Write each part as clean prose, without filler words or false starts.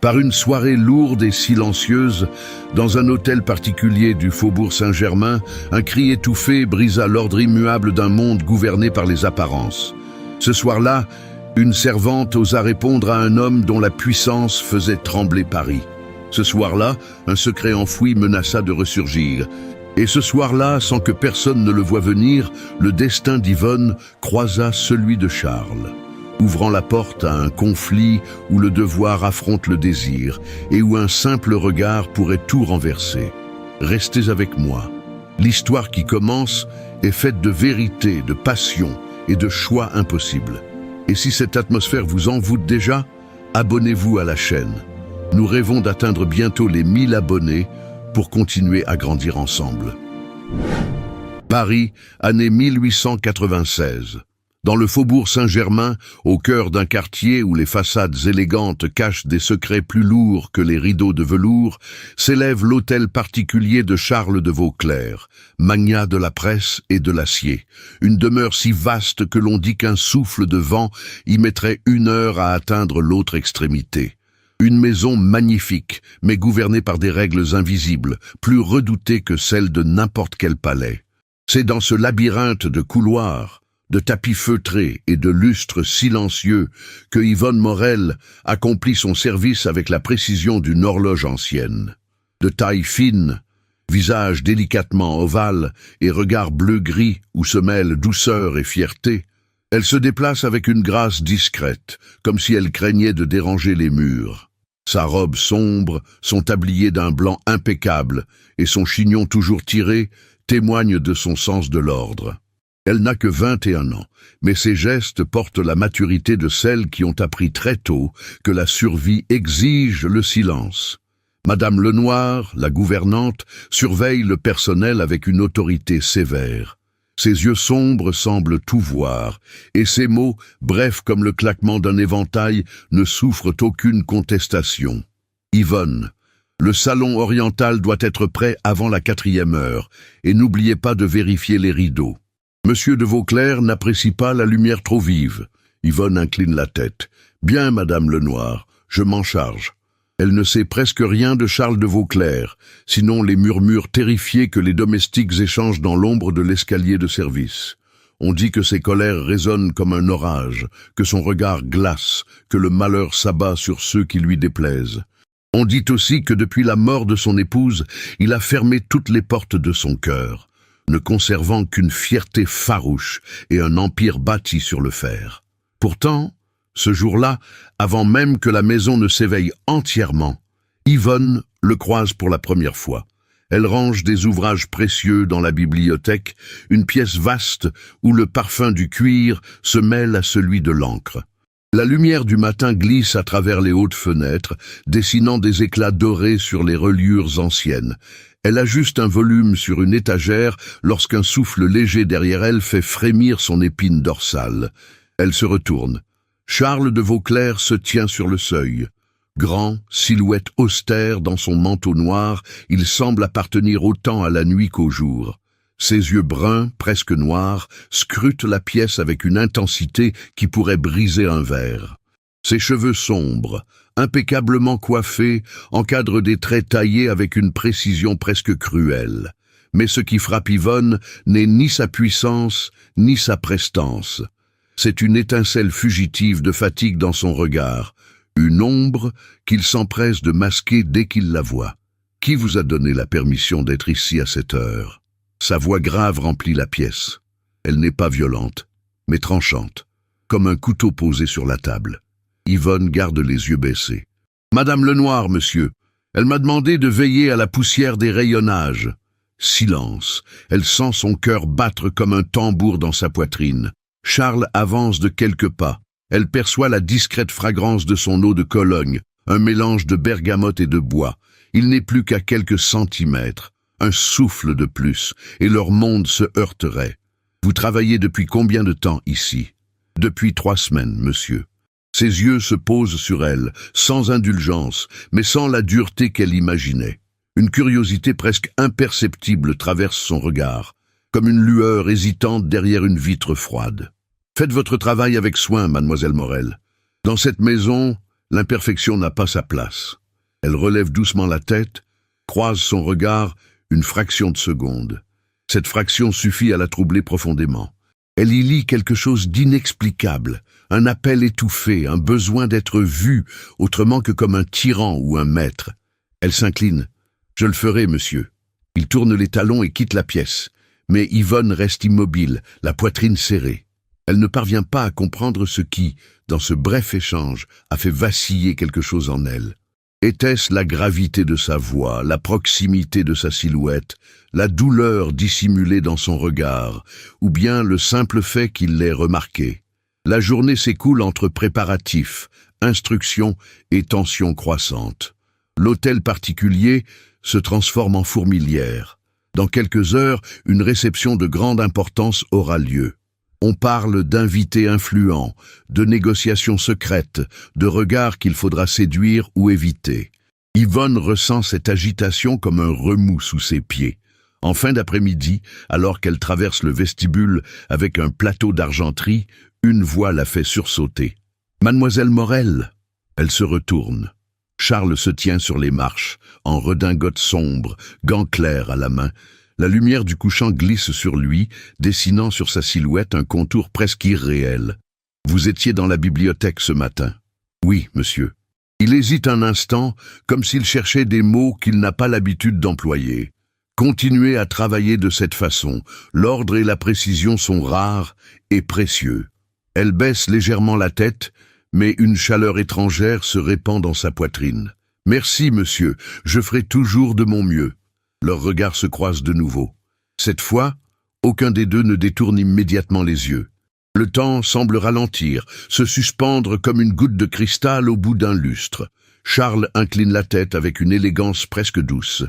Par une soirée lourde et silencieuse, dans un hôtel particulier du Faubourg Saint-Germain, un cri étouffé brisa l'ordre immuable d'un monde gouverné par les apparences. Ce soir-là, une servante osa répondre à un homme dont la puissance faisait trembler Paris. Ce soir-là, un secret enfoui menaça de ressurgir. Et ce soir-là, sans que personne ne le voie venir, le destin d'Yvonne croisa celui de Charles, ouvrant la porte à un conflit où le devoir affronte le désir et où un simple regard pourrait tout renverser. Restez avec moi. L'histoire qui commence est faite de vérité, de passion et de choix impossibles. Et si cette atmosphère vous envoûte déjà, abonnez-vous à la chaîne. Nous rêvons d'atteindre bientôt les 1000 abonnés pour continuer à grandir ensemble. Paris, année 1896. Dans le Faubourg Saint-Germain, au cœur d'un quartier où les façades élégantes cachent des secrets plus lourds que les rideaux de velours, s'élève l'hôtel particulier de Charles de Vauclers, magnat de la presse et de l'acier. Une demeure si vaste que l'on dit qu'un souffle de vent y mettrait 1 heure à atteindre l'autre extrémité. Une maison magnifique, mais gouvernée par des règles invisibles, plus redoutées que celles de n'importe quel palais. C'est dans ce labyrinthe de couloirs, de tapis feutrés et de lustres silencieux que Yvonne Morel accomplit son service avec la précision d'une horloge ancienne. De taille fine, visage délicatement ovale et regard bleu-gris où se mêlent douceur et fierté, elle se déplace avec une grâce discrète, comme si elle craignait de déranger les murs. Sa robe sombre, son tablier d'un blanc impeccable et son chignon toujours tiré témoignent de son sens de l'ordre. Elle n'a que 21 ans, mais ses gestes portent la maturité de celles qui ont appris très tôt que la survie exige le silence. Madame Lenoir, la gouvernante, surveille le personnel avec une autorité sévère. Ses yeux sombres semblent tout voir, et ses mots, brefs comme le claquement d'un éventail, ne souffrent aucune contestation. Yvonne, le salon oriental doit être prêt avant la 4e heure, et n'oubliez pas de vérifier les rideaux. Monsieur de Vauclers n'apprécie pas la lumière trop vive. Yvonne incline la tête. Bien, Madame Lenoir, je m'en charge. Elle ne sait presque rien de Charles de Vauclers, sinon les murmures terrifiés que les domestiques échangent dans l'ombre de l'escalier de service. On dit que ses colères résonnent comme un orage, que son regard glace, que le malheur s'abat sur ceux qui lui déplaisent. On dit aussi que depuis la mort de son épouse, il a fermé toutes les portes de son cœur, ne conservant qu'une fierté farouche et un empire bâti sur le fer. Pourtant, ce jour-là, avant même que la maison ne s'éveille entièrement, Yvonne le croise pour la première fois. Elle range des ouvrages précieux dans la bibliothèque, une pièce vaste où le parfum du cuir se mêle à celui de l'encre. La lumière du matin glisse à travers les hautes fenêtres, dessinant des éclats dorés sur les reliures anciennes. Elle ajuste un volume sur une étagère lorsqu'un souffle léger derrière elle fait frémir son épine dorsale. Elle se retourne. Charles de Vauclers se tient sur le seuil. Grand, silhouette austère dans son manteau noir, il semble appartenir autant à la nuit qu'au jour. Ses yeux bruns, presque noirs, scrutent la pièce avec une intensité qui pourrait briser un verre. Ses cheveux sombres, impeccablement coiffés, encadrent des traits taillés avec une précision presque cruelle. Mais ce qui frappe Yvonne n'est ni sa puissance, ni sa prestance. C'est une étincelle fugitive de fatigue dans son regard, une ombre qu'il s'empresse de masquer dès qu'il la voit. Qui vous a donné la permission d'être ici à cette heure? Sa voix grave remplit la pièce. Elle n'est pas violente, mais tranchante, comme un couteau posé sur la table. Yvonne garde les yeux baissés. Madame Lenoir, monsieur, elle m'a demandé de veiller à la poussière des rayonnages. Silence. Elle sent son cœur battre comme un tambour dans sa poitrine. Charles avance de quelques pas. Elle perçoit la discrète fragrance de son eau de Cologne, un mélange de bergamote et de bois. Il n'est plus qu'à quelques centimètres. Un souffle de plus, et leur monde se heurterait. Vous travaillez depuis combien de temps ici? Depuis 3 semaines, monsieur. Ses yeux se posent sur elle, sans indulgence, mais sans la dureté qu'elle imaginait. Une curiosité presque imperceptible traverse son regard, comme une lueur hésitante derrière une vitre froide. Faites votre travail avec soin, mademoiselle Morel. Dans cette maison, L'imperfection n'a pas sa place. Elle relève doucement la tête, croise son regard une fraction de seconde. Cette fraction suffit à la troubler profondément. Elle y lit quelque chose d'inexplicable, un appel étouffé, un besoin d'être vue, autrement que comme un tyran ou un maître. Elle s'incline. « Je le ferai, monsieur. » Il tourne les talons et quitte la pièce. Mais Yvonne reste immobile, la poitrine serrée. Elle ne parvient pas à comprendre ce qui, dans ce bref échange, a fait vaciller quelque chose en elle. Était-ce la gravité de sa voix, la proximité de sa silhouette, la douleur dissimulée dans son regard, ou bien le simple fait qu'il l'ait remarquée? La journée s'écoule entre préparatifs, instructions et tensions croissantes. L'hôtel particulier se transforme en fourmilière. Dans quelques heures, une réception de grande importance aura lieu. On parle d'invités influents, de négociations secrètes, de regards qu'il faudra séduire ou éviter. Yvonne ressent cette agitation comme un remous sous ses pieds. En fin d'après-midi, alors qu'elle traverse le vestibule avec un plateau d'argenterie, une voix la fait sursauter. « Mademoiselle Morel !» Elle se retourne. Charles se tient sur les marches, en redingote sombre, gants clairs à la main. La lumière du couchant glisse sur lui, dessinant sur sa silhouette un contour presque irréel. « Vous étiez dans la bibliothèque ce matin. »« Oui, monsieur. » Il hésite un instant, comme s'il cherchait des mots qu'il n'a pas l'habitude d'employer. Continuez à travailler de cette façon. L'ordre et la précision sont rares et précieux. Elle baisse légèrement la tête, mais une chaleur étrangère se répand dans sa poitrine. « Merci, monsieur. Je ferai toujours de mon mieux. » Leurs regards se croisent de nouveau. Cette fois, aucun des deux ne détourne immédiatement les yeux. Le temps semble ralentir, se suspendre comme une goutte de cristal au bout d'un lustre. Charles incline la tête avec une élégance presque douce,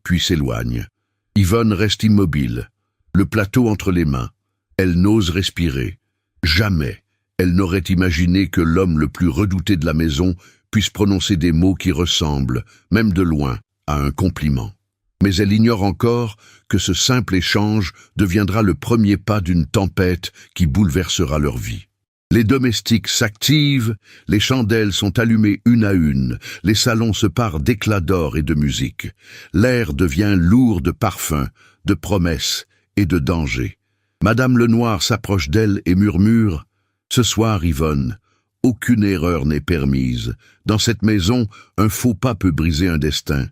puis s'éloigne. Yvonne reste immobile, le plateau entre les mains. Elle n'ose respirer. Jamais elle n'aurait imaginé que l'homme le plus redouté de la maison puisse prononcer des mots qui ressemblent, même de loin, à un compliment. Mais elle ignore encore que ce simple échange deviendra le premier pas d'une tempête qui bouleversera leur vie. Les domestiques s'activent, les chandelles sont allumées une à une, les salons se parent d'éclats d'or et de musique. L'air devient lourd de parfums, de promesses et de dangers. Madame Lenoir s'approche d'elle et murmure « Ce soir, Yvonne, aucune erreur n'est permise. Dans cette maison, un faux pas peut briser un destin. »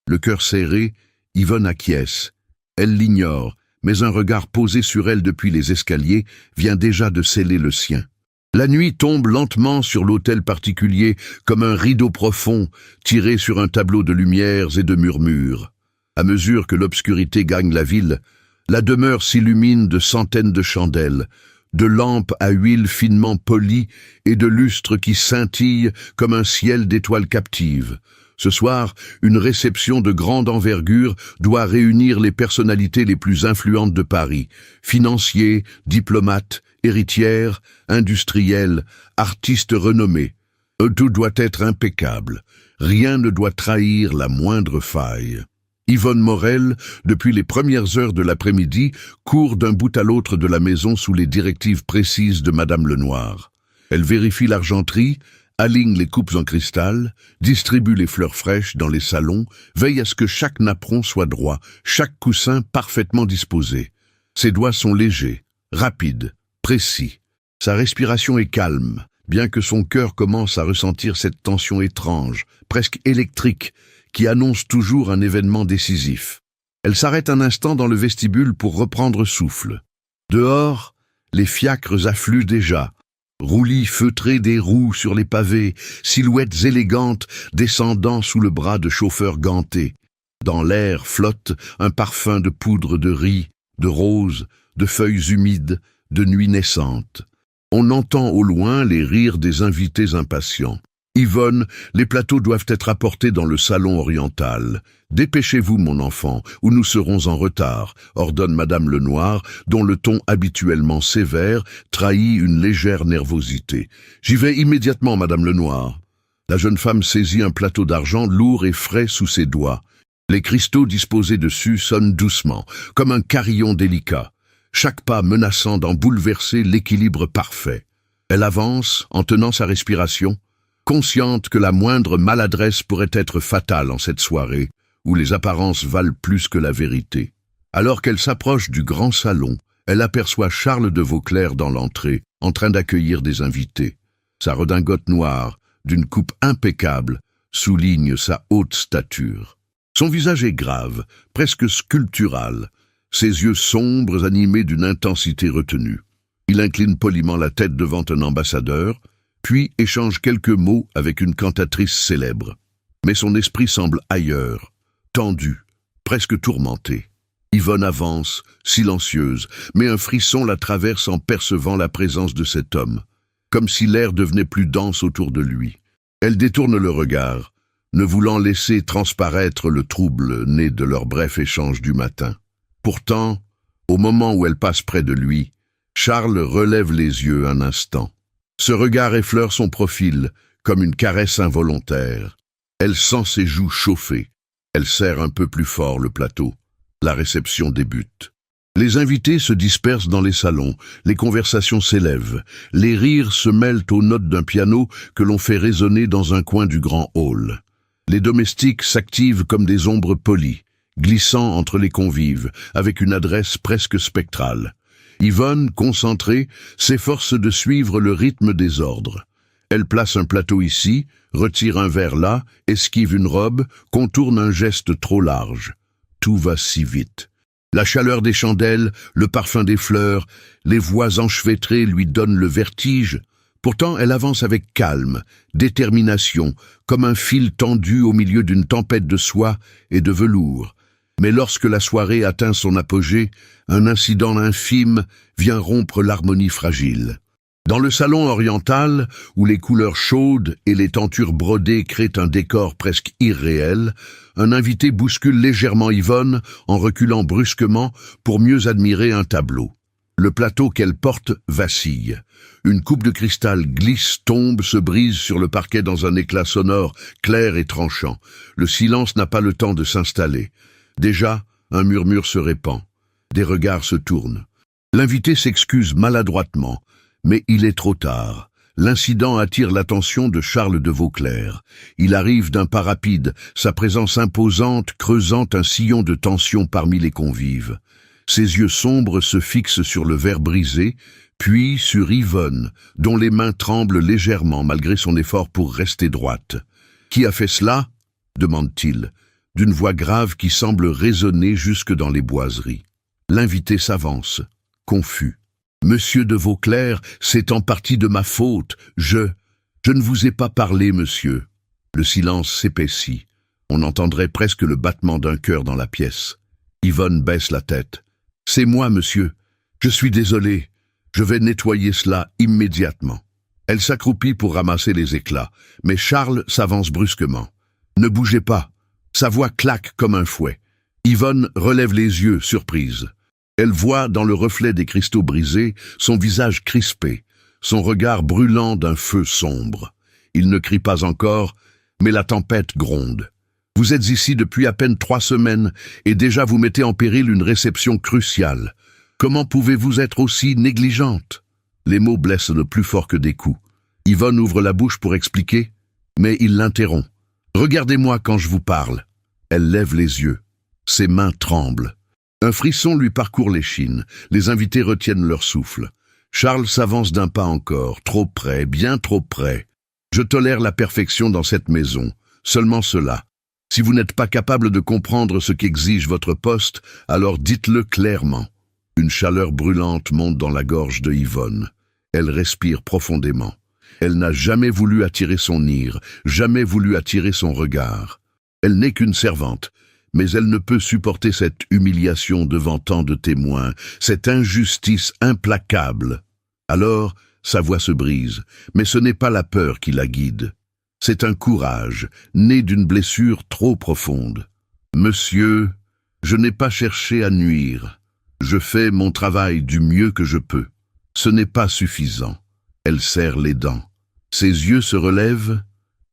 Le cœur serré, Yvonne acquiesce. Elle l'ignore, mais un regard posé sur elle depuis les escaliers vient déjà de sceller le sien. La nuit tombe lentement sur l'hôtel particulier comme un rideau profond tiré sur un tableau de lumières et de murmures. À mesure que l'obscurité gagne la ville, la demeure s'illumine de centaines de chandelles, de lampes à huile finement polies et de lustres qui scintillent comme un ciel d'étoiles captives. Ce soir, une réception de grande envergure doit réunir les personnalités les plus influentes de Paris, financiers, diplomates, héritières, industriels, artistes renommés. Tout doit être impeccable. Rien ne doit trahir la moindre faille. Yvonne Morel, depuis les premières heures de l'après-midi, court d'un bout à l'autre de la maison sous les directives précises de Madame Lenoir. Elle vérifie l'argenterie, aligne les coupes en cristal, distribue les fleurs fraîches dans les salons, veille à ce que chaque napperon soit droit, chaque coussin parfaitement disposé. Ses doigts sont légers, rapides, précis. Sa respiration est calme, bien que son cœur commence à ressentir cette tension étrange, presque électrique, qui annonce toujours un événement décisif. Elle s'arrête un instant dans le vestibule pour reprendre souffle. Dehors, les fiacres affluent déjà, roulis feutrés des roues sur les pavés, silhouettes élégantes descendant sous le bras de chauffeurs gantés. Dans l'air flotte un parfum de poudre de riz, de roses, de feuilles humides, de nuit naissante. On entend au loin les rires des invités impatients. Yvonne, les plateaux doivent être apportés dans le salon oriental. Dépêchez-vous, mon enfant, ou nous serons en retard, ordonne Madame Lenoir, dont le ton habituellement sévère trahit une légère nervosité. J'y vais immédiatement, Madame Lenoir. La jeune femme saisit un plateau d'argent lourd et frais sous ses doigts. Les cristaux disposés dessus sonnent doucement, comme un carillon délicat, chaque pas menaçant d'en bouleverser l'équilibre parfait. Elle avance en tenant sa respiration. consciente que la moindre maladresse pourrait être fatale en cette soirée, où les apparences valent plus que la vérité. Alors qu'elle s'approche du grand salon, elle aperçoit Charles de Vauclair dans l'entrée, en train d'accueillir des invités. Sa redingote noire, d'une coupe impeccable, souligne sa haute stature. Son visage est grave, presque sculptural, ses yeux sombres animés d'une intensité retenue. Il incline poliment la tête devant un ambassadeur, puis échange quelques mots avec une cantatrice célèbre. Mais son esprit semble ailleurs, tendu, presque tourmenté. Yvonne avance, silencieuse, mais un frisson la traverse en percevant la présence de cet homme, comme si l'air devenait plus dense autour de lui. Elle détourne le regard, ne voulant laisser transparaître le trouble né de leur bref échange du matin. Pourtant, au moment où elle passe près de lui, Charles relève les yeux un instant. Ce regard effleure son profil, comme une caresse involontaire. Elle sent ses joues chauffer. Elle serre un peu plus fort le plateau. La réception débute. Les invités se dispersent dans les salons, les conversations s'élèvent, les rires se mêlent aux notes d'un piano que l'on fait résonner dans un coin du grand hall. Les domestiques s'activent comme des ombres polies, glissant entre les convives, avec une adresse presque spectrale. Yvonne, concentrée, s'efforce de suivre le rythme des ordres. Elle place un plateau ici, retire un verre là, esquive une robe, contourne un geste trop large. Tout va si vite. La chaleur des chandelles, le parfum des fleurs, les voix enchevêtrées lui donnent le vertige. Pourtant, elle avance avec calme, détermination, comme un fil tendu au milieu d'une tempête de soie et de velours. Mais lorsque la soirée atteint son apogée, un incident infime vient rompre l'harmonie fragile. Dans le salon oriental, où les couleurs chaudes et les tentures brodées créent un décor presque irréel, un invité bouscule légèrement Yvonne en reculant brusquement pour mieux admirer un tableau. Le plateau qu'elle porte vacille. Une coupe de cristal glisse, tombe, se brise sur le parquet dans un éclat sonore, clair et tranchant. Le silence n'a pas le temps de s'installer. Déjà, un murmure se répand. Des regards se tournent. L'invité s'excuse maladroitement. Mais il est trop tard. L'incident attire l'attention de Charles de Vauclair. Il arrive d'un pas rapide, sa présence imposante creusant un sillon de tension parmi les convives. Ses yeux sombres se fixent sur le verre brisé, puis sur Yvonne, dont les mains tremblent légèrement malgré son effort pour rester droite. « Qui a fait cela ?» demande-t-il, d'une voix grave qui semble résonner jusque dans les boiseries. L'invité s'avance, confus. « Monsieur de Vauclair, c'est en partie de ma faute. Je ne vous ai pas parlé, monsieur. » Le silence s'épaissit. On entendrait presque le battement d'un cœur dans la pièce. Yvonne baisse la tête. « C'est moi, monsieur. Je suis désolé. Je vais nettoyer cela immédiatement. » Elle s'accroupit pour ramasser les éclats, mais Charles s'avance brusquement. « Ne bougez pas. » Sa voix claque comme un fouet. Yvonne relève les yeux, surprise. Elle voit, dans le reflet des cristaux brisés, son visage crispé, son regard brûlant d'un feu sombre. Il ne crie pas encore, mais la tempête gronde. Vous êtes ici depuis à peine 3 semaines, et déjà vous mettez en péril une réception cruciale. Comment pouvez-vous être aussi négligente? Les mots blessent de plus fort que des coups. Yvonne ouvre la bouche pour expliquer, mais il l'interrompt. Regardez-moi quand je vous parle. Elle lève les yeux. Ses mains tremblent. Un frisson lui parcourt l'échine. Les invités retiennent leur souffle. Charles s'avance d'un pas encore, trop près, bien trop près. Je tolère la perfection dans cette maison, seulement cela. Si vous n'êtes pas capable de comprendre ce qu'exige votre poste, alors dites-le clairement. Une chaleur brûlante monte dans la gorge de Yvonne. Elle respire profondément. Elle n'a jamais voulu attirer son ire, jamais voulu attirer son regard. Elle n'est qu'une servante. Mais elle ne peut supporter cette humiliation devant tant de témoins, cette injustice implacable. Alors, sa voix se brise, mais ce n'est pas la peur qui la guide. C'est un courage, né d'une blessure trop profonde. « Monsieur, je n'ai pas cherché à nuire. Je fais mon travail du mieux que je peux. Ce n'est pas suffisant. » Elle serre les dents. Ses yeux se relèvent,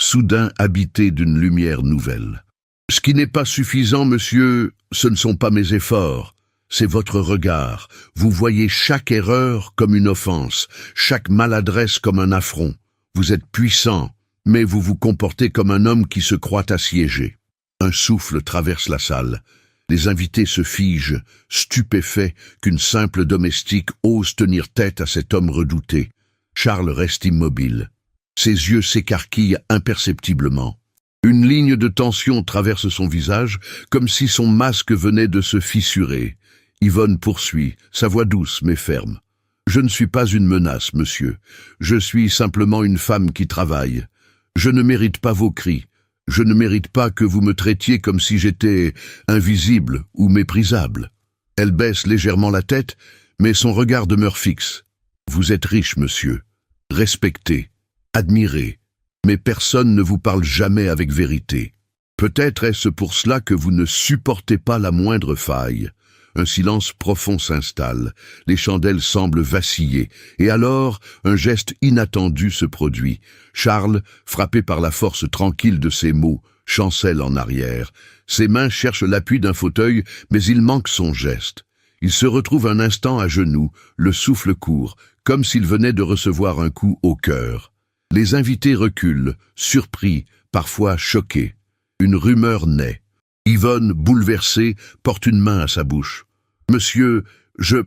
soudain habités d'une lumière nouvelle. « Ce qui n'est pas suffisant, monsieur, ce ne sont pas mes efforts, c'est votre regard. Vous voyez chaque erreur comme une offense, chaque maladresse comme un affront. Vous êtes puissant, mais vous vous comportez comme un homme qui se croit assiégé. Un souffle traverse la salle. Les invités se figent, stupéfaits qu'une simple domestique ose tenir tête à cet homme redouté. Charles reste immobile. Ses yeux s'écarquillent imperceptiblement. Une ligne de tension traverse son visage, comme si son masque venait de se fissurer. Yvonne poursuit, sa voix douce mais ferme. « Je ne suis pas une menace, monsieur. Je suis simplement une femme qui travaille. Je ne mérite pas vos cris. Je ne mérite pas que vous me traitiez comme si j'étais invisible ou méprisable. » Elle baisse légèrement la tête, mais son regard demeure fixe. « Vous êtes riche, monsieur. Respecté, admiré, mais personne ne vous parle jamais avec vérité. Peut-être est-ce pour cela que vous ne supportez pas la moindre faille. » Un silence profond s'installe, les chandelles semblent vaciller, et alors un geste inattendu se produit. Charles, frappé par la force tranquille de ses mots, chancelle en arrière. Ses mains cherchent l'appui d'un fauteuil, mais il manque son geste. Il se retrouve un instant à genoux, le souffle court, comme s'il venait de recevoir un coup au cœur. Les invités reculent, surpris, parfois choqués. Une rumeur naît. Yvonne, bouleversée, porte une main à sa bouche. « Monsieur, je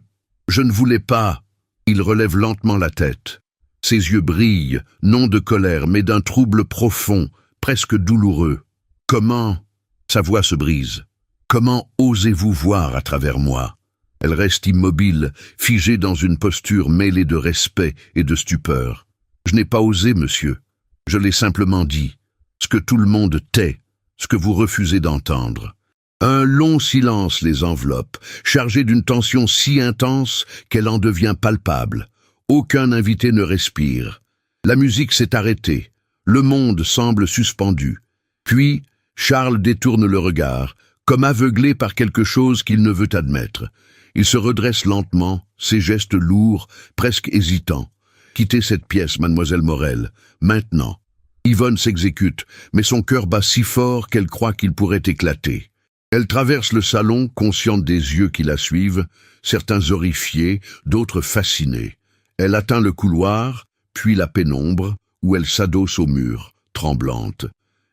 ne voulais pas. » Il relève lentement la tête. Ses yeux brillent, non de colère, mais d'un trouble profond, presque douloureux. « Comment ?» Sa voix se brise. « Comment osez-vous voir à travers moi ?» Elle reste immobile, figée dans une posture mêlée de respect et de stupeur. « Je n'ai pas osé, monsieur. Je l'ai simplement dit. Ce que tout le monde tait, ce que vous refusez d'entendre. » Un long silence les enveloppe, chargé d'une tension si intense qu'elle en devient palpable. Aucun invité ne respire. La musique s'est arrêtée. Le monde semble suspendu. Puis, Charles détourne le regard, comme aveuglé par quelque chose qu'il ne veut admettre. Il se redresse lentement, ses gestes lourds, presque hésitants. « Quittez cette pièce, mademoiselle Morel, maintenant. » Yvonne s'exécute, mais son cœur bat si fort qu'elle croit qu'il pourrait éclater. Elle traverse le salon, consciente des yeux qui la suivent, certains horrifiés, d'autres fascinés. Elle atteint le couloir, puis la pénombre, où elle s'adosse au mur, tremblante.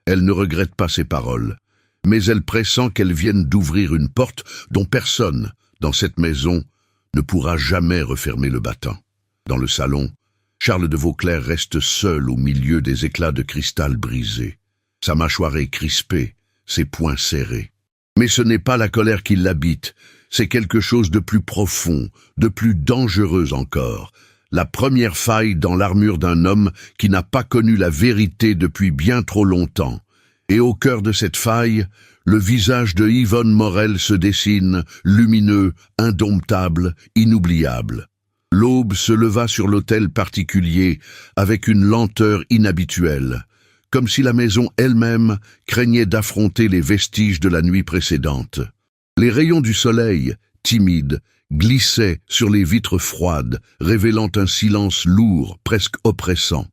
Elle ne regrette pas ses paroles, mais elle pressent qu'elles viennent d'ouvrir une porte dont personne, dans cette maison, ne pourra jamais refermer le battant. Dans le salon, Charles de Vauclair reste seul au milieu des éclats de cristal brisés. Sa mâchoire est crispée, ses poings serrés. Mais ce n'est pas la colère qui l'habite, c'est quelque chose de plus profond, de plus dangereux encore. La première faille dans l'armure d'un homme qui n'a pas connu la vérité depuis bien trop longtemps. Et au cœur de cette faille, le visage de Yvonne Morel se dessine, lumineux, indomptable, inoubliable. L'aube se leva sur l'autel particulier avec une lenteur inhabituelle, comme si la maison elle-même craignait d'affronter les vestiges de la nuit précédente. Les rayons du soleil, timides, glissaient sur les vitres froides, révélant un silence lourd, presque oppressant.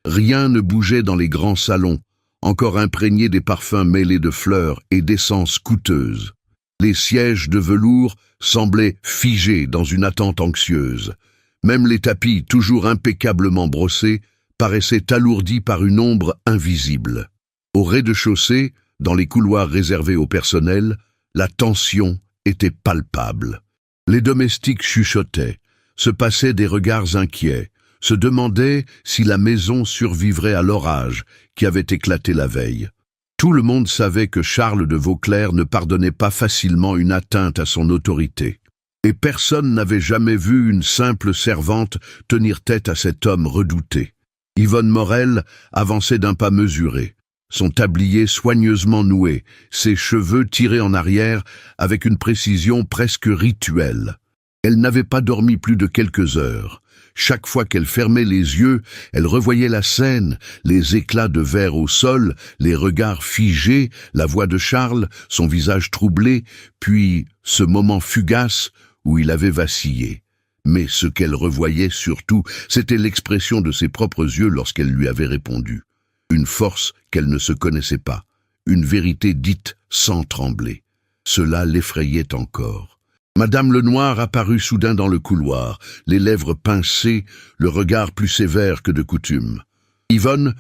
Rien ne bougeait dans les grands salons, encore imprégnés des parfums mêlés de fleurs et d'essences coûteuses. Les sièges de velours semblaient figés dans une attente anxieuse. Même les tapis, toujours impeccablement brossés, paraissait alourdi par une ombre invisible. Au rez-de-chaussée, dans les couloirs réservés au personnel, la tension était palpable. Les domestiques chuchotaient, se passaient des regards inquiets, se demandaient si la maison survivrait à l'orage qui avait éclaté la veille. Tout le monde savait que Charles de Vauclair ne pardonnait pas facilement une atteinte à son autorité. Et personne n'avait jamais vu une simple servante tenir tête à cet homme redouté. Yvonne Morel avançait d'un pas mesuré, son tablier soigneusement noué, ses cheveux tirés en arrière avec une précision presque rituelle. Elle n'avait pas dormi plus de quelques heures. Chaque fois qu'elle fermait les yeux, elle revoyait la scène, les éclats de verre au sol, les regards figés, la voix de Charles, son visage troublé, puis ce moment fugace où il avait vacillé. Mais ce qu'elle revoyait surtout, c'était l'expression de ses propres yeux lorsqu'elle lui avait répondu. Une force qu'elle ne se connaissait pas, une vérité dite sans trembler. Cela l'effrayait encore. Madame Lenoir apparut soudain dans le couloir, les lèvres pincées, le regard plus sévère que de coutume. « Yvonne,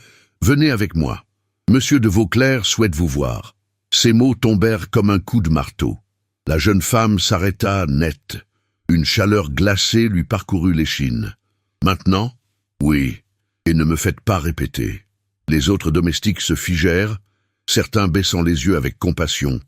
Venez avec moi. Monsieur de Vauclair souhaite vous voir. » Ces mots tombèrent comme un coup de marteau. La jeune femme s'arrêta net. Une chaleur glacée lui parcourut l'échine. « Maintenant ? » ?»« Oui, et ne me faites pas répéter. » Les autres domestiques se figèrent, certains baissant les yeux avec compassion,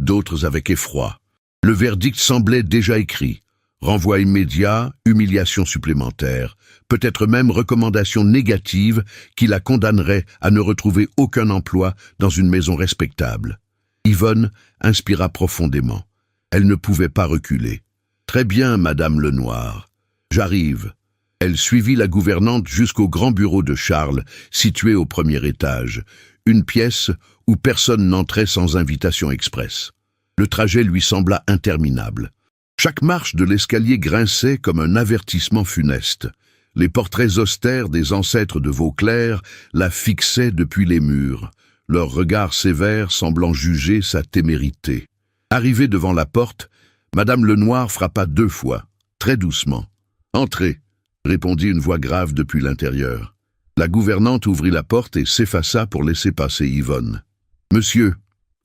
d'autres avec effroi. Le verdict semblait déjà écrit. Renvoi immédiat, humiliation supplémentaire, peut-être même recommandation négative qui la condamnerait à ne retrouver aucun emploi dans une maison respectable. Yvonne inspira profondément. Elle ne pouvait pas reculer. « Très bien, Madame Lenoir. J'arrive. » Elle suivit la gouvernante jusqu'au grand bureau de Charles, situé au premier étage, une pièce où personne n'entrait sans invitation express. Le trajet lui sembla interminable. Chaque marche de l'escalier grinçait comme un avertissement funeste. Les portraits austères des ancêtres de Vauclair la fixaient depuis les murs, leur regard sévère semblant juger sa témérité. Arrivée devant la porte, Madame Lenoir frappa 2 fois, très doucement. « Entrez !» répondit une voix grave depuis l'intérieur. La gouvernante ouvrit la porte et s'effaça pour laisser passer Yvonne. « Monsieur,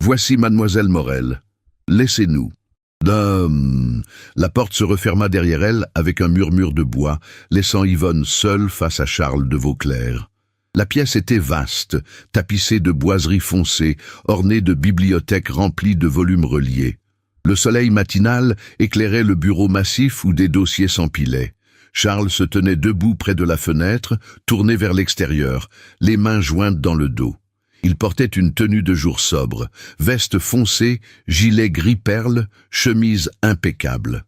voici Mademoiselle Morel. Laissez-nous. » La porte se referma derrière elle avec un murmure de bois, laissant Yvonne seule face à Charles de Vauclair. La pièce était vaste, tapissée de boiseries foncées, ornée de bibliothèques remplies de volumes reliés. Le soleil matinal éclairait le bureau massif où des dossiers s'empilaient. Charles se tenait debout près de la fenêtre, tourné vers l'extérieur, les mains jointes dans le dos. Il portait une tenue de jour sobre, veste foncée, gilet gris perle, chemise impeccable.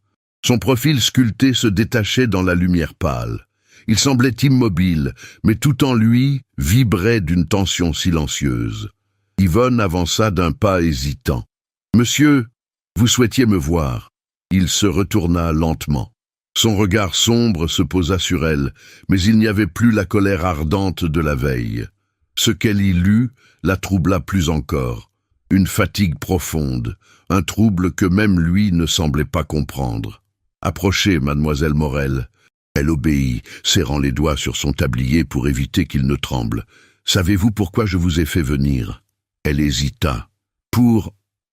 Son profil sculpté se détachait dans la lumière pâle. Il semblait immobile, mais tout en lui vibrait d'une tension silencieuse. Yvonne avança d'un pas hésitant. « Monsieur, vous souhaitiez me voir. » Il se retourna lentement. Son regard sombre se posa sur elle, mais il n'y avait plus la colère ardente de la veille. Ce qu'elle y lut la troubla plus encore. Une fatigue profonde, un trouble que même lui ne semblait pas comprendre. « Approchez, Mademoiselle Morel. » Elle obéit, serrant les doigts sur son tablier pour éviter qu'il ne tremble. « Savez-vous pourquoi je vous ai fait venir ?» Elle hésita. « Pour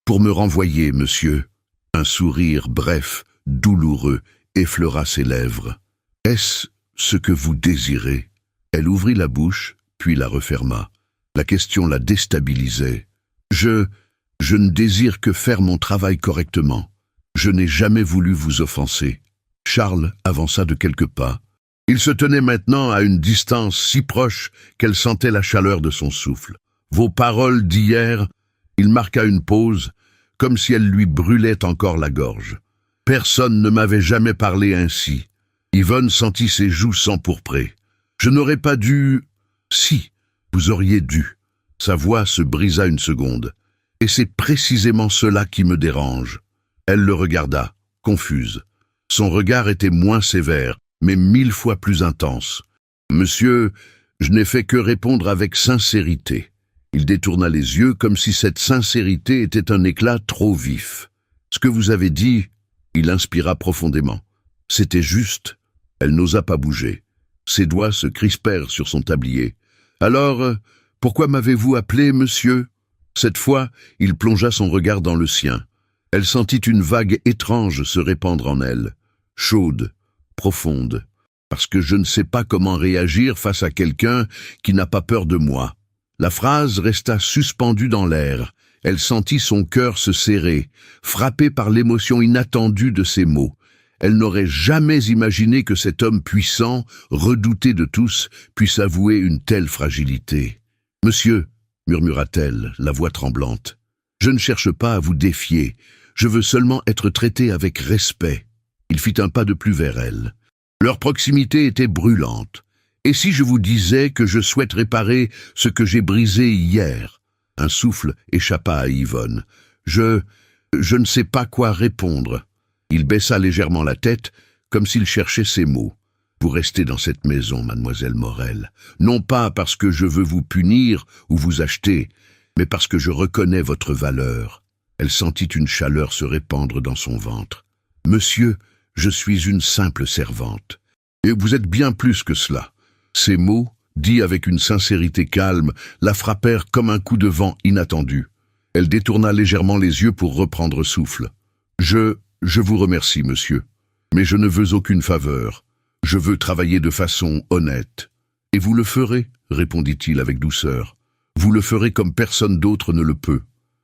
me renvoyer, monsieur. » Un sourire bref, douloureux, effleura ses lèvres. « Est-ce ce que vous désirez ?» Elle ouvrit la bouche, puis la referma. La question la déstabilisait. « Je ne désire que faire mon travail correctement. Je n'ai jamais voulu vous offenser. » Charles avança de quelques pas. Il se tenait maintenant à une distance si proche qu'elle sentait la chaleur de son souffle. « Vos paroles d'hier » Il marqua une pause, comme si elles lui brûlaient encore la gorge. « Personne ne m'avait jamais parlé ainsi. » Yvonne sentit ses joues s'empourprer. « Je n'aurais pas dû... » « Si, vous auriez dû. » Sa voix se brisa une seconde. « Et c'est précisément cela qui me dérange. » Elle le regarda, confuse. Son regard était moins sévère, mais 1000 fois plus intense. « Monsieur, je n'ai fait que répondre avec sincérité. » Il détourna les yeux comme si cette sincérité était un éclat trop vif. « Ce que vous avez dit... » Il inspira profondément. « C'était juste. » Elle n'osa pas bouger. Ses doigts se crispèrent sur son tablier. « Alors, pourquoi m'avez-vous appelé, monsieur ?» Cette fois, il plongea son regard dans le sien. Elle sentit une vague étrange se répandre en elle, chaude, profonde, parce que je ne sais pas comment réagir face à quelqu'un qui n'a pas peur de moi. La phrase resta suspendue dans l'air. Elle sentit son cœur se serrer, frappée par l'émotion inattendue de ces mots. Elle n'aurait jamais imaginé que cet homme puissant, redouté de tous, puisse avouer une telle fragilité. « Monsieur, » murmura-t-elle, la voix tremblante, « je ne cherche pas à vous défier, je veux seulement être traité avec respect. » Il fit un pas de plus vers elle. Leur proximité était brûlante. « Et si je vous disais que je souhaite réparer ce que j'ai brisé hier ?» Un souffle échappa à Yvonne. « Je ne sais pas quoi répondre. » Il baissa légèrement la tête, comme s'il cherchait ses mots. « Vous restez dans cette maison, Mademoiselle Morel, non pas parce que je veux vous punir ou vous acheter, mais parce que je reconnais votre valeur. » Elle sentit une chaleur se répandre dans son ventre. « Monsieur, je suis une simple servante. Et vous êtes bien plus que cela. » Ces mots, dit avec une sincérité calme, la frappèrent comme un coup de vent inattendu. Elle détourna légèrement les yeux pour reprendre souffle. « Je vous remercie, monsieur. Mais je ne veux aucune faveur. Je veux travailler de façon honnête. »« Et vous le ferez, » répondit-il avec douceur. « Vous le ferez comme personne d'autre ne le peut. »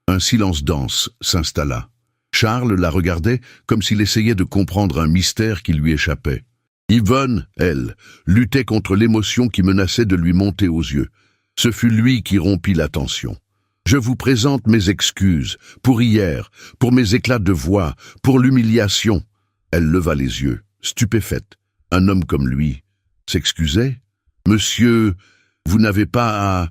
Un silence dense s'installa. Charles la regardait comme s'il essayait de comprendre un mystère qui lui échappait. Yvonne, elle, luttait contre l'émotion qui menaçait de lui monter aux yeux. Ce fut lui qui rompit la tension. « Je vous présente mes excuses, pour hier, pour mes éclats de voix, pour l'humiliation. » Elle leva les yeux, stupéfaite. Un homme comme lui s'excusait. « Monsieur, vous n'avez pas à... »«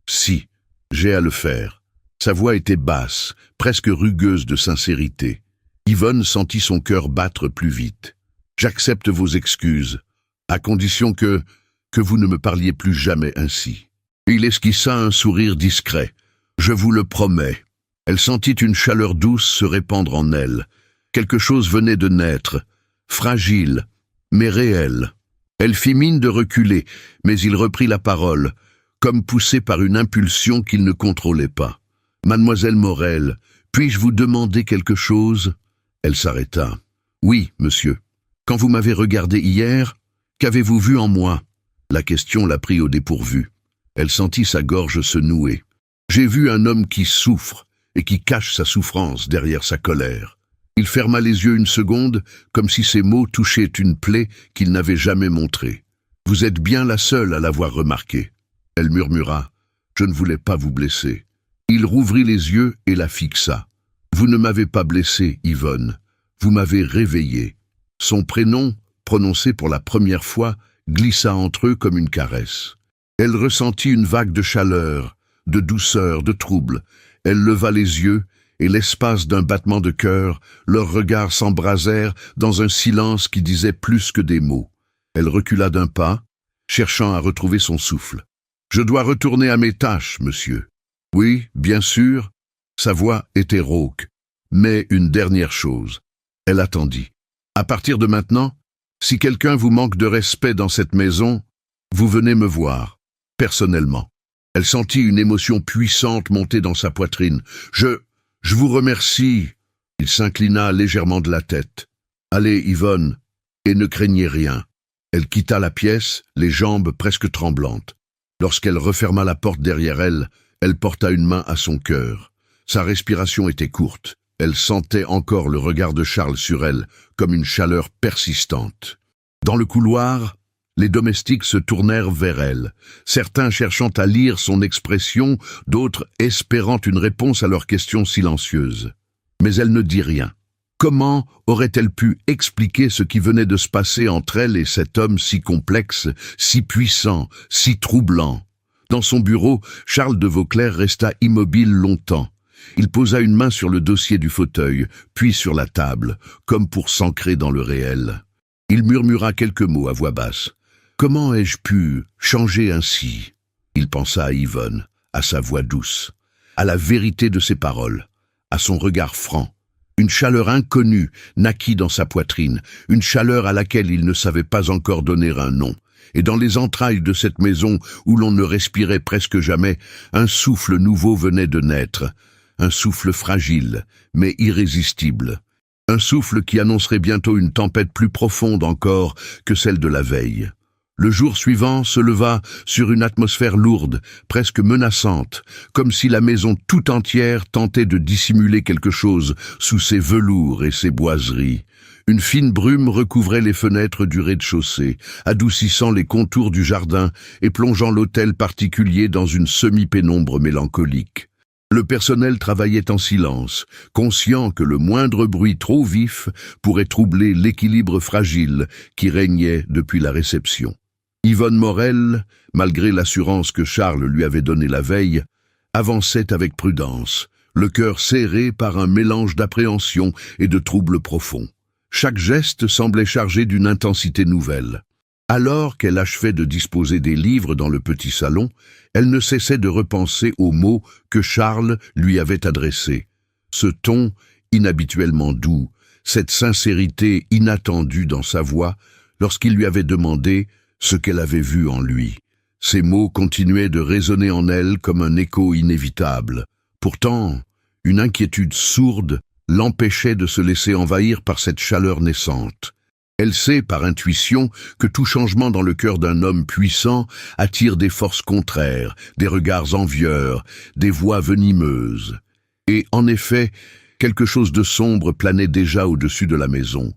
Si, j'ai à le faire. » Sa voix était basse, presque rugueuse de sincérité. Yvonne sentit son cœur battre plus vite. « J'accepte vos excuses, à condition que vous ne me parliez plus jamais ainsi. » Il esquissa un sourire discret. « Je vous le promets. » Elle sentit une chaleur douce se répandre en elle. Quelque chose venait de naître, fragile, mais réel. Elle fit mine de reculer, mais il reprit la parole, comme poussé par une impulsion qu'il ne contrôlait pas. « Mademoiselle Morel, puis-je vous demander quelque chose ?» Elle s'arrêta. « Oui, monsieur. Quand vous m'avez regardé hier, qu'avez-vous vu en moi ?» La question la prit au dépourvu. Elle sentit sa gorge se nouer. « J'ai vu un homme qui souffre et qui cache sa souffrance derrière sa colère. » Il ferma les yeux une seconde, comme si ces mots touchaient une plaie qu'il n'avait jamais montrée. « Vous êtes bien la seule à l'avoir remarqué. » Elle murmura. « Je ne voulais pas vous blesser. » Il rouvrit les yeux et la fixa. « Vous ne m'avez pas blessé, Yvonne. Vous m'avez réveillé. » Son prénom, prononcé pour la première fois, glissa entre eux comme une caresse. Elle ressentit une vague de chaleur, de douceur, de trouble. Elle leva les yeux, et l'espace d'un battement de cœur, leurs regards s'embrasèrent dans un silence qui disait plus que des mots. Elle recula d'un pas, cherchant à retrouver son souffle. « Je dois retourner à mes tâches, monsieur. »« Oui, bien sûr. » Sa voix était rauque. « Mais une dernière chose. » Elle attendit. « À partir de maintenant, si quelqu'un vous manque de respect dans cette maison, vous venez me voir, personnellement. » Elle sentit une émotion puissante monter dans sa poitrine. « Je vous remercie. » Il s'inclina légèrement de la tête. « Allez, Yvonne, et ne craignez rien. » Elle quitta la pièce, les jambes presque tremblantes. Lorsqu'elle referma la porte derrière elle, elle porta une main à son cœur. Sa respiration était courte. Elle sentait encore le regard de Charles sur elle, comme une chaleur persistante. Dans le couloir, les domestiques se tournèrent vers elle, certains cherchant à lire son expression, d'autres espérant une réponse à leurs questions silencieuses. Mais elle ne dit rien. Comment aurait-elle pu expliquer ce qui venait de se passer entre elle et cet homme si complexe, si puissant, si troublant? Dans son bureau, Charles de Vauclair resta immobile longtemps. Il posa une main sur le dossier du fauteuil, puis sur la table, comme pour s'ancrer dans le réel. Il murmura quelques mots à voix basse. « Comment ai-je pu changer ainsi ?» Il pensa à Yvonne, à sa voix douce, à la vérité de ses paroles, à son regard franc. Une chaleur inconnue naquit dans sa poitrine, une chaleur à laquelle il ne savait pas encore donner un nom. Et dans les entrailles de cette maison où l'on ne respirait presque jamais, un souffle nouveau venait de naître, un souffle fragile, mais irrésistible. Un souffle qui annoncerait bientôt une tempête plus profonde encore que celle de la veille. Le jour suivant se leva sur une atmosphère lourde, presque menaçante, comme si la maison tout entière tentait de dissimuler quelque chose sous ses velours et ses boiseries. Une fine brume recouvrait les fenêtres du rez-de-chaussée, adoucissant les contours du jardin et plongeant l'hôtel particulier dans une semi-pénombre mélancolique. Le personnel travaillait en silence, conscient que le moindre bruit trop vif pourrait troubler l'équilibre fragile qui régnait depuis la réception. Yvonne Morel, malgré l'assurance que Charles lui avait donnée la veille, avançait avec prudence, le cœur serré par un mélange d'appréhension et de trouble profond. Chaque geste semblait chargé d'une intensité nouvelle. Alors qu'elle achevait de disposer des livres dans le petit salon, elle ne cessait de repenser aux mots que Charles lui avait adressés. Ce ton inhabituellement doux, cette sincérité inattendue dans sa voix, lorsqu'il lui avait demandé ce qu'elle avait vu en lui. Ces mots continuaient de résonner en elle comme un écho inévitable. Pourtant, une inquiétude sourde l'empêchait de se laisser envahir par cette chaleur naissante. Elle sait, par intuition, que tout changement dans le cœur d'un homme puissant attire des forces contraires, des regards envieurs, des voix venimeuses. Et, en effet, quelque chose de sombre planait déjà au-dessus de la maison.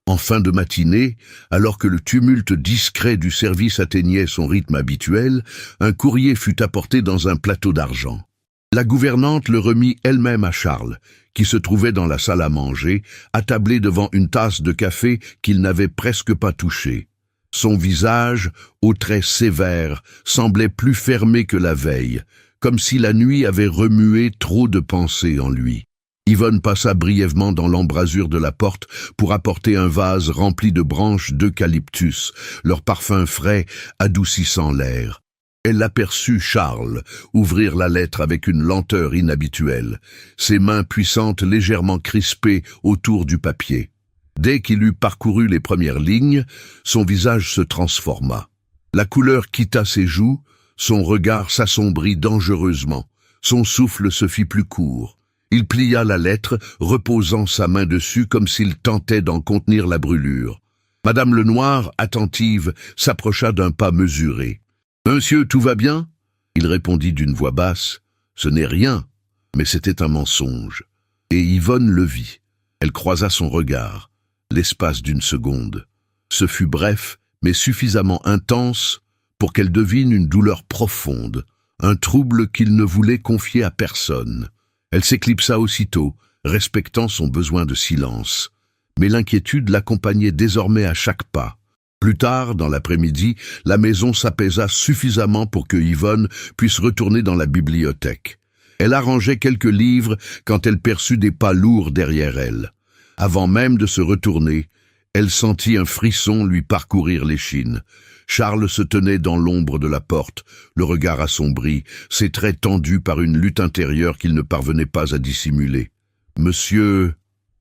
En fin de matinée, alors que le tumulte discret du service atteignait son rythme habituel, un courrier fut apporté dans un plateau d'argent. La gouvernante le remit elle-même à Charles, qui se trouvait dans la salle à manger, attablé devant une tasse de café qu'il n'avait presque pas touchée. Son visage, aux traits sévères, semblait plus fermé que la veille, comme si la nuit avait remué trop de pensées en lui. Yvonne passa brièvement dans l'embrasure de la porte pour apporter un vase rempli de branches d'eucalyptus, leur parfum frais adoucissant l'air. Elle aperçut Charles ouvrir la lettre avec une lenteur inhabituelle, ses mains puissantes légèrement crispées autour du papier. Dès qu'il eut parcouru les premières lignes, son visage se transforma. La couleur quitta ses joues, son regard s'assombrit dangereusement, son souffle se fit plus court. Il plia la lettre, reposant sa main dessus comme s'il tentait d'en contenir la brûlure. Madame Lenoir, attentive, s'approcha d'un pas mesuré. « Monsieur, tout va bien ?» Il répondit d'une voix basse. « Ce n'est rien, mais c'était un mensonge. » Et Yvonne le vit. Elle croisa son regard, l'espace d'une seconde. Ce fut bref, mais suffisamment intense pour qu'elle devine une douleur profonde, un trouble qu'il ne voulait confier à personne. Elle s'éclipsa aussitôt, respectant son besoin de silence. Mais l'inquiétude l'accompagnait désormais à chaque pas. Plus tard, dans l'après-midi, la maison s'apaisa suffisamment pour que Yvonne puisse retourner dans la bibliothèque. Elle arrangeait quelques livres quand elle perçut des pas lourds derrière elle. Avant même de se retourner, elle sentit un frisson lui parcourir l'échine. Charles se tenait dans l'ombre de la porte, le regard assombri, ses traits tendus par une lutte intérieure qu'il ne parvenait pas à dissimuler. « Monsieur, »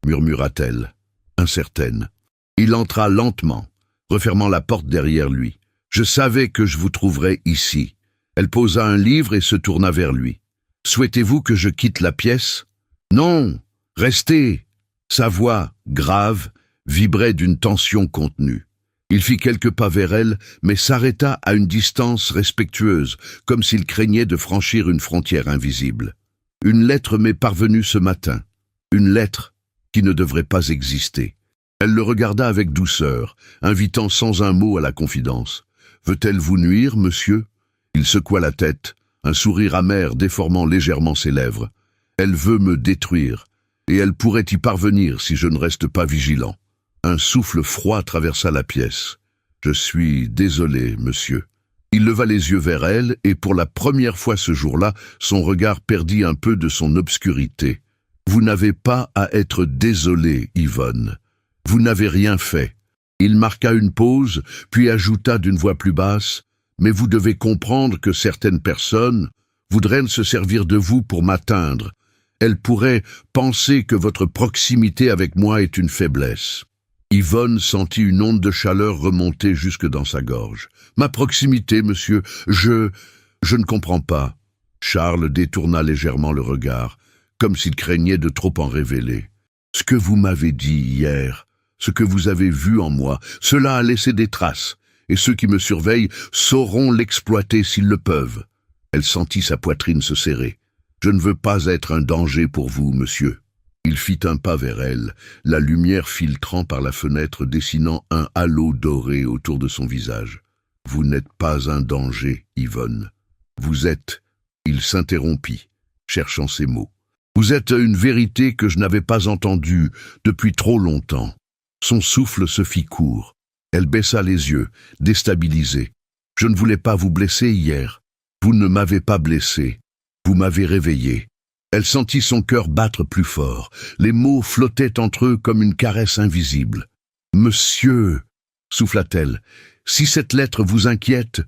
murmura-t-elle, incertaine. Il entra lentement, refermant la porte derrière lui. « Je savais que je vous trouverais ici. » Elle posa un livre et se tourna vers lui. « Souhaitez-vous que je quitte la pièce ?»« Non, restez !» Sa voix, grave, vibrait d'une tension contenue. Il fit quelques pas vers elle, mais s'arrêta à une distance respectueuse, comme s'il craignait de franchir une frontière invisible. « Une lettre m'est parvenue ce matin. Une lettre qui ne devrait pas exister. » Elle le regarda avec douceur, invitant sans un mot à la confidence. « Veut-elle vous nuire, monsieur ?» Il secoua la tête, un sourire amer déformant légèrement ses lèvres. « Elle veut me détruire, et elle pourrait y parvenir si je ne reste pas vigilant. » Un souffle froid traversa la pièce. « Je suis désolé, monsieur. » Il leva les yeux vers elle, et pour la première fois ce jour-là, son regard perdit un peu de son obscurité. « Vous n'avez pas à être désolé, Yvonne. Vous n'avez rien fait. » Il marqua une pause, puis ajouta d'une voix plus basse, « Mais vous devez comprendre que certaines personnes voudraient se servir de vous pour m'atteindre. Elles pourraient penser que votre proximité avec moi est une faiblesse. » Yvonne sentit une onde de chaleur remonter jusque dans sa gorge. « Ma proximité, monsieur, je ne comprends pas. » Charles détourna légèrement le regard, comme s'il craignait de trop en révéler. « Ce que vous m'avez dit hier, ce que vous avez vu en moi, cela a laissé des traces, et ceux qui me surveillent sauront l'exploiter s'ils le peuvent. » Elle sentit sa poitrine se serrer. « Je ne veux pas être un danger pour vous, monsieur. » Il fit un pas vers elle, la lumière filtrant par la fenêtre dessinant un halo doré autour de son visage. « Vous n'êtes pas un danger, Yvonne. Vous êtes... » Il s'interrompit, cherchant ses mots. « Vous êtes une vérité que je n'avais pas entendue depuis trop longtemps. » Son souffle se fit court. Elle baissa les yeux, déstabilisée. « Je ne voulais pas vous blesser hier. Vous ne m'avez pas blessé. Vous m'avez réveillé. » Elle sentit son cœur battre plus fort. Les mots flottaient entre eux comme une caresse invisible. « Monsieur, » souffla-t-elle, « si cette lettre vous inquiète,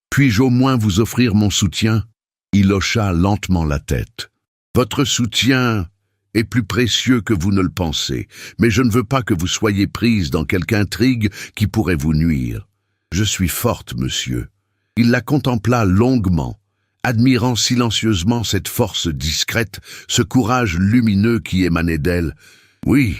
puis-je au moins vous offrir mon soutien ?» Il hocha lentement la tête. « Votre soutien est plus précieux que vous ne le pensez, mais je ne veux pas que vous soyez prise dans quelque intrigue qui pourrait vous nuire. Je suis forte, monsieur, Il la contempla longuement, admirant silencieusement cette force discrète, ce courage lumineux qui émanait d'elle. « Oui,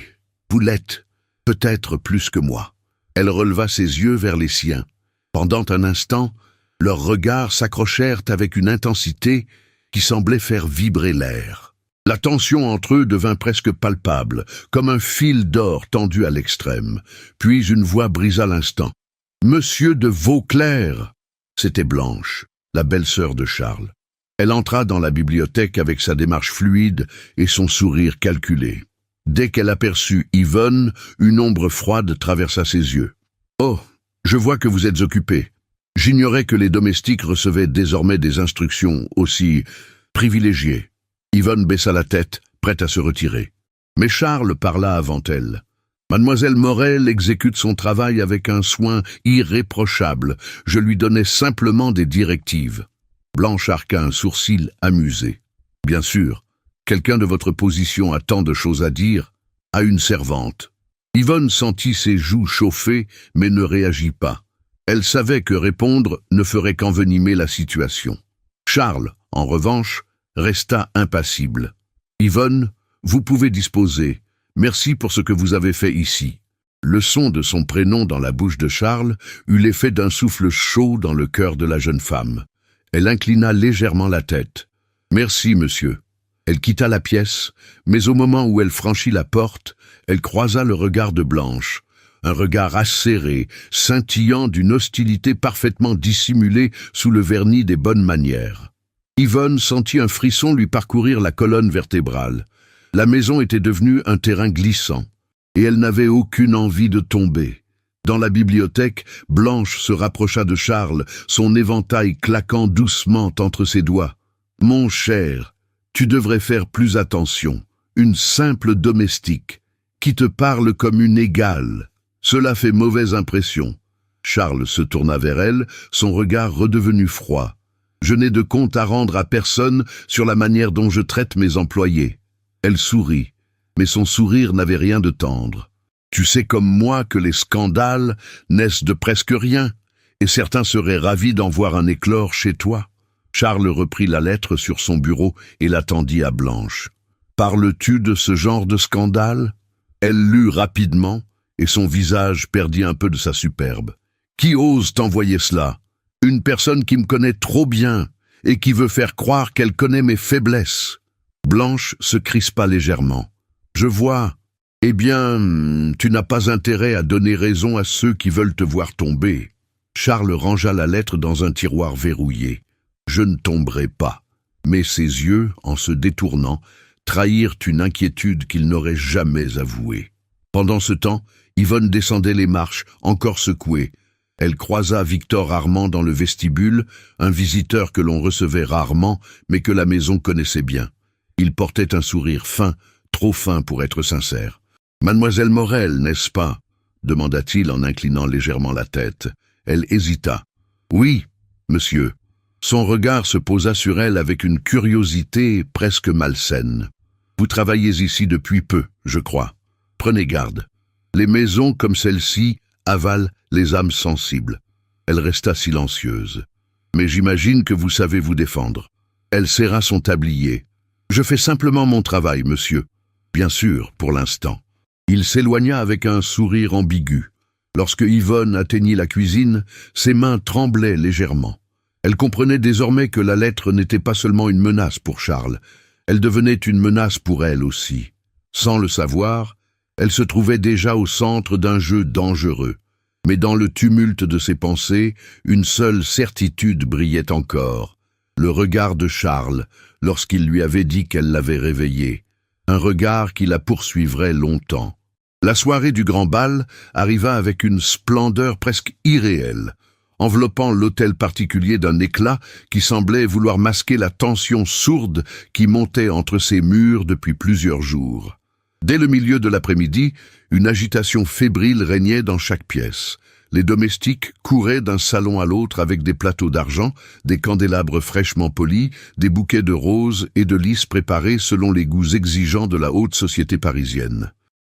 vous l'êtes, peut-être plus que moi. » Elle releva ses yeux vers les siens. Pendant un instant, leurs regards s'accrochèrent avec une intensité qui semblait faire vibrer l'air. La tension entre eux devint presque palpable, comme un fil d'or tendu à l'extrême. Puis une voix brisa l'instant. « Monsieur de Vauclair !» C'était Blanche, la belle-sœur de Charles. Elle entra dans la bibliothèque avec sa démarche fluide et son sourire calculé. Dès qu'elle aperçut Yvonne, une ombre froide traversa ses yeux. « Oh, je vois que vous êtes occupé. J'ignorais que les domestiques recevaient désormais des instructions aussi privilégiées. » Yvonne baissa la tête, prête à se retirer. Mais Charles parla avant elle. « Mademoiselle Morel exécute son travail avec un soin irréprochable. Je lui donnais simplement des directives. » Blanche arqua un sourcil amusé. « Bien sûr, quelqu'un de votre position a tant de choses à dire à une servante. » Yvonne sentit ses joues chauffer, mais ne réagit pas. Elle savait que répondre ne ferait qu'envenimer la situation. Charles, en revanche, resta impassible. « Yvonne, vous pouvez disposer. Merci pour ce que vous avez fait ici. » Le son de son prénom dans la bouche de Charles eut l'effet d'un souffle chaud dans le cœur de la jeune femme. Elle inclina légèrement la tête. « Merci, monsieur. » Elle quitta la pièce, mais au moment où elle franchit la porte, elle croisa le regard de Blanche. Un regard acéré, scintillant d'une hostilité parfaitement dissimulée sous le vernis des bonnes manières. Yvonne sentit un frisson lui parcourir la colonne vertébrale. La maison était devenue un terrain glissant, et elle n'avait aucune envie de tomber. Dans la bibliothèque, Blanche se rapprocha de Charles, son éventail claquant doucement entre ses doigts. « Mon cher, tu devrais faire plus attention. Une simple domestique, qui te parle comme une égale. Cela fait mauvaise impression. » Charles se tourna vers elle, son regard redevenu froid. « Je n'ai de compte à rendre à personne sur la manière dont je traite mes employés. » Elle sourit, mais son sourire n'avait rien de tendre. « Tu sais comme moi que les scandales naissent de presque rien, et certains seraient ravis d'en voir un éclore chez toi. » Charles reprit la lettre sur son bureau et la tendit à Blanche. « Parles-tu de ce genre de scandale ?» Elle lut rapidement, et son visage perdit un peu de sa superbe. « Qui ose t'envoyer cela? Une personne qui me connaît trop bien et qui veut faire croire qu'elle connaît mes faiblesses. » Blanche se crispa légèrement. « Je vois. Eh bien, tu n'as pas intérêt à donner raison à ceux qui veulent te voir tomber. » Charles rangea la lettre dans un tiroir verrouillé. « Je ne tomberai pas. » Mais ses yeux, en se détournant, trahirent une inquiétude qu'il n'aurait jamais avouée. Pendant ce temps, Yvonne descendait les marches, encore secouée. Elle croisa Victor Armand dans le vestibule, un visiteur que l'on recevait rarement, mais que la maison connaissait bien. Il portait un sourire fin, trop fin pour être sincère. « Mademoiselle Morel, n'est-ce pas ?» demanda-t-il en inclinant légèrement la tête. Elle hésita. « Oui, monsieur. » Son regard se posa sur elle avec une curiosité presque malsaine. « Vous travaillez ici depuis peu, je crois. Prenez garde. Les maisons comme celle-ci avalent les âmes sensibles. » Elle resta silencieuse. « Mais j'imagine que vous savez vous défendre. » Elle serra son tablier. « Je fais simplement mon travail, monsieur. Bien sûr, pour l'instant. » Il s'éloigna avec un sourire ambigu. Lorsque Yvonne atteignit la cuisine, ses mains tremblaient légèrement. Elle comprenait désormais que la lettre n'était pas seulement une menace pour Charles, elle devenait une menace pour elle aussi. Sans le savoir, elle se trouvait déjà au centre d'un jeu dangereux. Mais dans le tumulte de ses pensées, une seule certitude brillait encore. Le regard de Charles, lorsqu'il lui avait dit qu'elle l'avait réveillé. Un regard qui la poursuivrait longtemps. La soirée du grand bal arriva avec une splendeur presque irréelle, enveloppant l'hôtel particulier d'un éclat qui semblait vouloir masquer la tension sourde qui montait entre ses murs depuis plusieurs jours. Dès le milieu de l'après-midi, une agitation fébrile régnait dans chaque pièce. Les domestiques couraient d'un salon à l'autre avec des plateaux d'argent, des candélabres fraîchement polis, des bouquets de roses et de lys préparés selon les goûts exigeants de la haute société parisienne.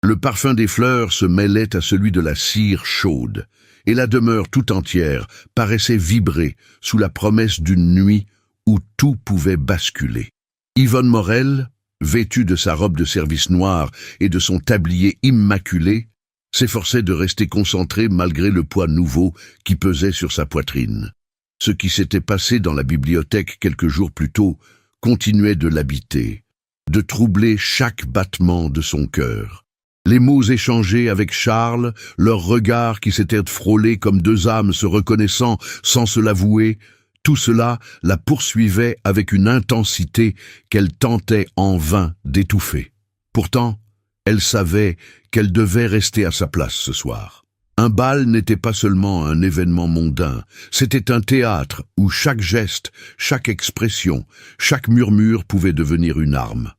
Le parfum des fleurs se mêlait à celui de la cire chaude, et la demeure tout entière paraissait vibrer sous la promesse d'une nuit où tout pouvait basculer. Yvonne Morel, vêtue de sa robe de service noire et de son tablier immaculé, s'efforçait de rester concentrée malgré le poids nouveau qui pesait sur sa poitrine. Ce qui s'était passé dans la bibliothèque quelques jours plus tôt continuait de l'habiter, de troubler chaque battement de son cœur. Les mots échangés avec Charles, leurs regards qui s'étaient frôlés comme deux âmes se reconnaissant sans se l'avouer, tout cela la poursuivait avec une intensité qu'elle tentait en vain d'étouffer. Pourtant, elle savait qu'elle devait rester à sa place ce soir. Un bal n'était pas seulement un événement mondain, c'était un théâtre où chaque geste, chaque expression, chaque murmure pouvait devenir une arme.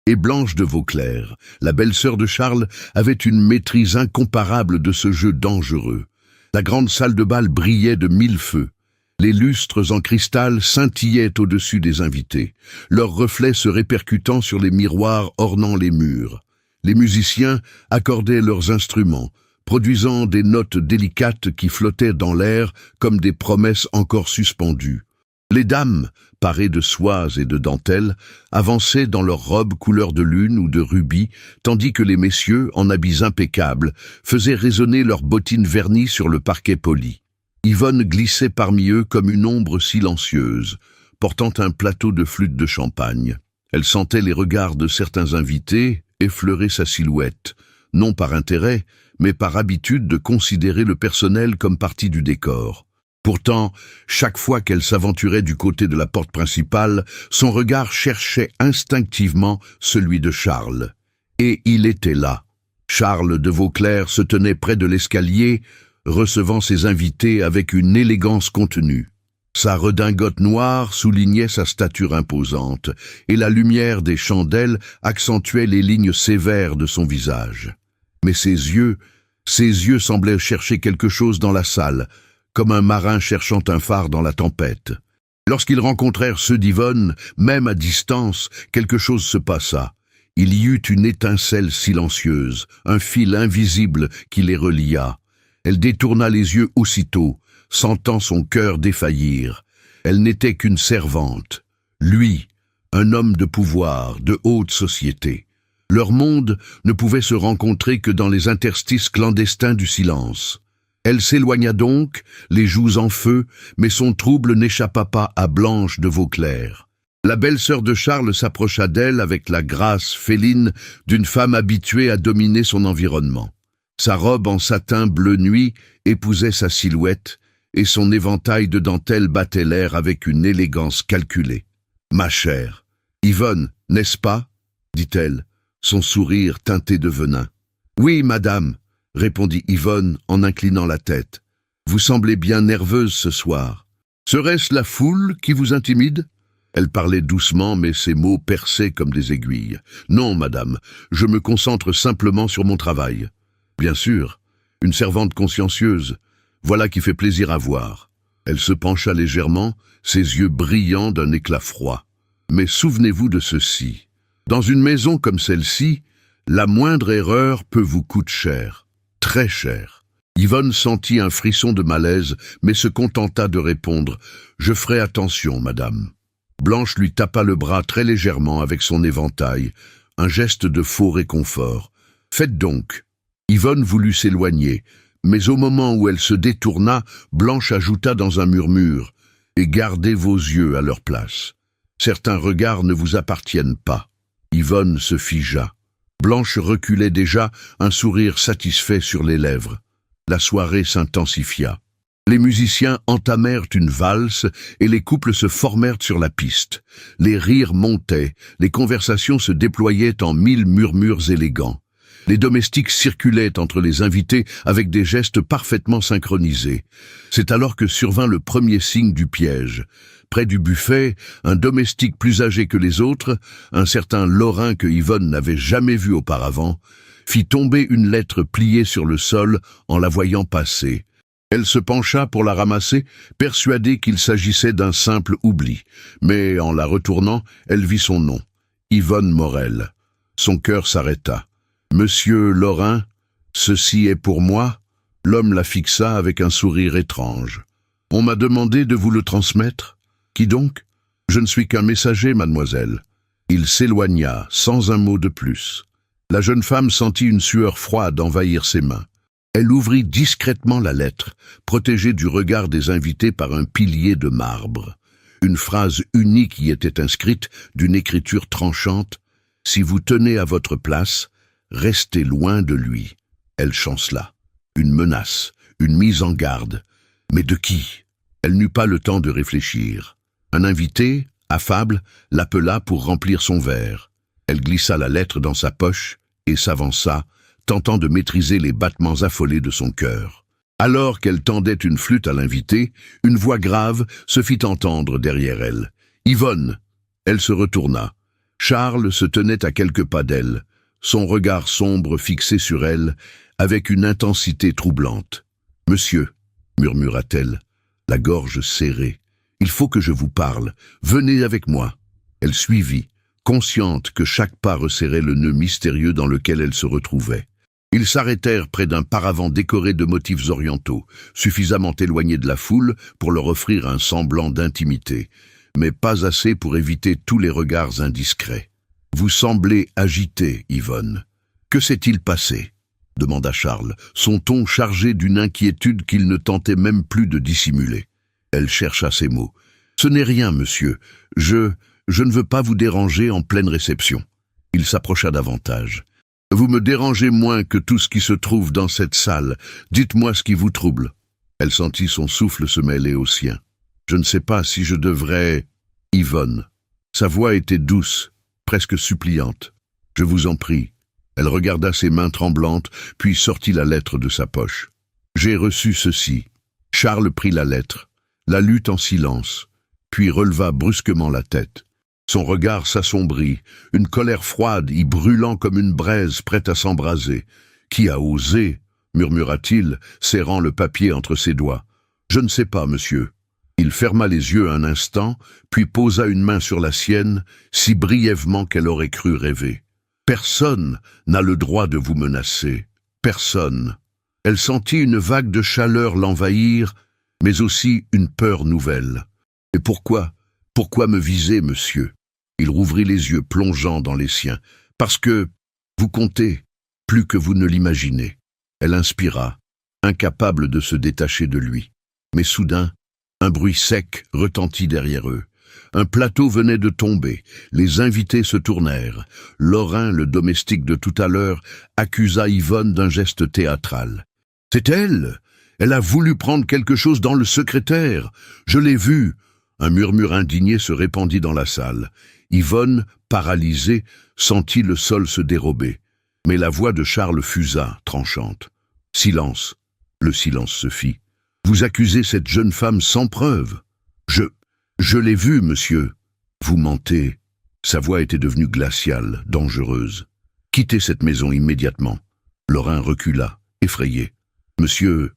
Et Blanche de Vauclair, la belle-sœur de Charles, avait une maîtrise incomparable de ce jeu dangereux. La grande salle de bal brillait de mille feux. Les lustres en cristal scintillaient au-dessus des invités, leurs reflets se répercutant sur les miroirs ornant les murs. Les musiciens accordaient leurs instruments, produisant des notes délicates qui flottaient dans l'air comme des promesses encore suspendues. Les dames, parées de soies et de dentelles, avançaient dans leurs robes couleur de lune ou de rubis, tandis que les messieurs, en habits impeccables, faisaient résonner leurs bottines vernies sur le parquet poli. Yvonne glissait parmi eux comme une ombre silencieuse, portant un plateau de flûte de champagne. Elle sentait les regards de certains invités effleurer sa silhouette, non par intérêt, mais par habitude de considérer le personnel comme partie du décor. Pourtant, chaque fois qu'elle s'aventurait du côté de la porte principale, son regard cherchait instinctivement celui de Charles. Et il était là. Charles de Vauclair se tenait près de l'escalier, recevant ses invités avec une élégance contenue. Sa redingote noire soulignait sa stature imposante, et la lumière des chandelles accentuait les lignes sévères de son visage. Mais ses yeux semblaient chercher quelque chose dans la salle, comme un marin cherchant un phare dans la tempête. Lorsqu'ils rencontrèrent ceux d'Yvonne, même à distance, quelque chose se passa. Il y eut une étincelle silencieuse, un fil invisible qui les relia. Elle détourna les yeux aussitôt, sentant son cœur défaillir. Elle n'était qu'une servante. Lui, un homme de pouvoir, de haute société. Leur monde ne pouvait se rencontrer que dans les interstices clandestins du silence. Elle s'éloigna donc, les joues en feu, mais son trouble n'échappa pas à Blanche de Vauclair. La belle-sœur de Charles s'approcha d'elle avec la grâce féline d'une femme habituée à dominer son environnement. Sa robe en satin bleu nuit épousait sa silhouette, et son éventail de dentelle battait l'air avec une élégance calculée. « Ma chère, Yvonne, n'est-ce pas ?» dit-elle, son sourire teinté de venin. « Oui, madame », répondit Yvonne en inclinant la tête. « Vous semblez bien nerveuse ce soir. Serait-ce la foule qui vous intimide ?» Elle parlait doucement, mais ses mots perçaient comme des aiguilles. « Non, madame, je me concentre simplement sur mon travail. » Bien sûr, une servante consciencieuse, voilà qui fait plaisir à voir. Elle se pencha légèrement, ses yeux brillants d'un éclat froid. Mais souvenez-vous de ceci. Dans une maison comme celle-ci, la moindre erreur peut vous coûter cher. Très cher. Yvonne sentit un frisson de malaise, mais se contenta de répondre « Je ferai attention, madame ». Blanche lui tapa le bras très légèrement avec son éventail, un geste de faux réconfort. « Faites donc ». Yvonne voulut s'éloigner, mais au moment où elle se détourna, Blanche ajouta dans un murmure « Et gardez vos yeux à leur place. Certains regards ne vous appartiennent pas. » Yvonne se figea. Blanche reculait déjà, un sourire satisfait sur les lèvres. La soirée s'intensifia. Les musiciens entamèrent une valse et les couples se formèrent sur la piste. Les rires montaient, les conversations se déployaient en 1000 murmures élégants. Les domestiques circulaient entre les invités avec des gestes parfaitement synchronisés. C'est alors que survint le premier signe du piège. Près du buffet, un domestique plus âgé que les autres, un certain Lorrain que Yvonne n'avait jamais vu auparavant, fit tomber une lettre pliée sur le sol en la voyant passer. Elle se pencha pour la ramasser, persuadée qu'il s'agissait d'un simple oubli. Mais en la retournant, elle vit son nom, Yvonne Morel. Son cœur s'arrêta. Monsieur Lorrain, ceci est pour moi. L'homme la fixa avec un sourire étrange. On m'a demandé de vous le transmettre. Qui donc? Je ne suis qu'un messager, mademoiselle. Il s'éloigna, sans un mot de plus. La jeune femme sentit une sueur froide envahir ses mains. Elle ouvrit discrètement la lettre, protégée du regard des invités par un pilier de marbre. Une phrase unique y était inscrite, d'une écriture tranchante. « Si vous tenez à votre place, restez loin de lui. » Elle chancela. Une menace, une mise en garde. Mais de qui? Elle n'eut pas le temps de réfléchir. Un invité, affable, l'appela pour remplir son verre. Elle glissa la lettre dans sa poche et s'avança, tentant de maîtriser les battements affolés de son cœur. Alors qu'elle tendait une flûte à l'invité, une voix grave se fit entendre derrière elle. « Yvonne !» Elle se retourna. Charles se tenait à quelques pas d'elle, son regard sombre fixé sur elle, avec une intensité troublante. « Monsieur !» murmura-t-elle, la gorge serrée. « Il faut que je vous parle. Venez avec moi. » Elle suivit, consciente que chaque pas resserrait le nœud mystérieux dans lequel elle se retrouvait. Ils s'arrêtèrent près d'un paravent décoré de motifs orientaux, suffisamment éloigné de la foule pour leur offrir un semblant d'intimité, mais pas assez pour éviter tous les regards indiscrets. « Vous semblez agitée, Yvonne. Que s'est-il passé ?» demanda Charles, son ton chargé d'une inquiétude qu'il ne tentait même plus de dissimuler. Elle chercha ses mots. « Ce n'est rien, monsieur. Je ne veux pas vous déranger en pleine réception. » Il s'approcha davantage. « Vous me dérangez moins que tout ce qui se trouve dans cette salle. Dites-moi ce qui vous trouble. » Elle sentit son souffle se mêler au sien. « Je ne sais pas si je devrais... » Yvonne. Sa voix était douce, presque suppliante. « Je vous en prie. » Elle regarda ses mains tremblantes, puis sortit la lettre de sa poche. « J'ai reçu ceci. » Charles prit la lettre, la lut en silence, puis releva brusquement la tête. Son regard s'assombrit, une colère froide y brûlant comme une braise prête à s'embraser. « Qui a osé ?» murmura-t-il, serrant le papier entre ses doigts. « Je ne sais pas, monsieur. » Il ferma les yeux un instant, puis posa une main sur la sienne, si brièvement qu'elle aurait cru rêver. « Personne n'a le droit de vous menacer. Personne. » Elle sentit une vague de chaleur l'envahir, mais aussi une peur nouvelle. « Et pourquoi me viser, monsieur ?» Il rouvrit les yeux plongeant dans les siens. « Parce que vous comptez, plus que vous ne l'imaginez. » Elle inspira, incapable de se détacher de lui. Mais soudain, un bruit sec retentit derrière eux. Un plateau venait de tomber. Les invités se tournèrent. Lorrain, le domestique de tout à l'heure, accusa Yvonne d'un geste théâtral. « C'est elle! Elle a voulu prendre quelque chose dans le secrétaire. Je l'ai vue. » Un murmure indigné se répandit dans la salle. Yvonne, paralysée, sentit le sol se dérober. Mais la voix de Charles fusa, tranchante. « Silence. » Le silence se fit. « Vous accusez cette jeune femme sans preuve. »« Je l'ai vue, monsieur. »« Vous mentez. » Sa voix était devenue glaciale, dangereuse. « Quittez cette maison immédiatement. » Lorrain recula, effrayé. « Monsieur,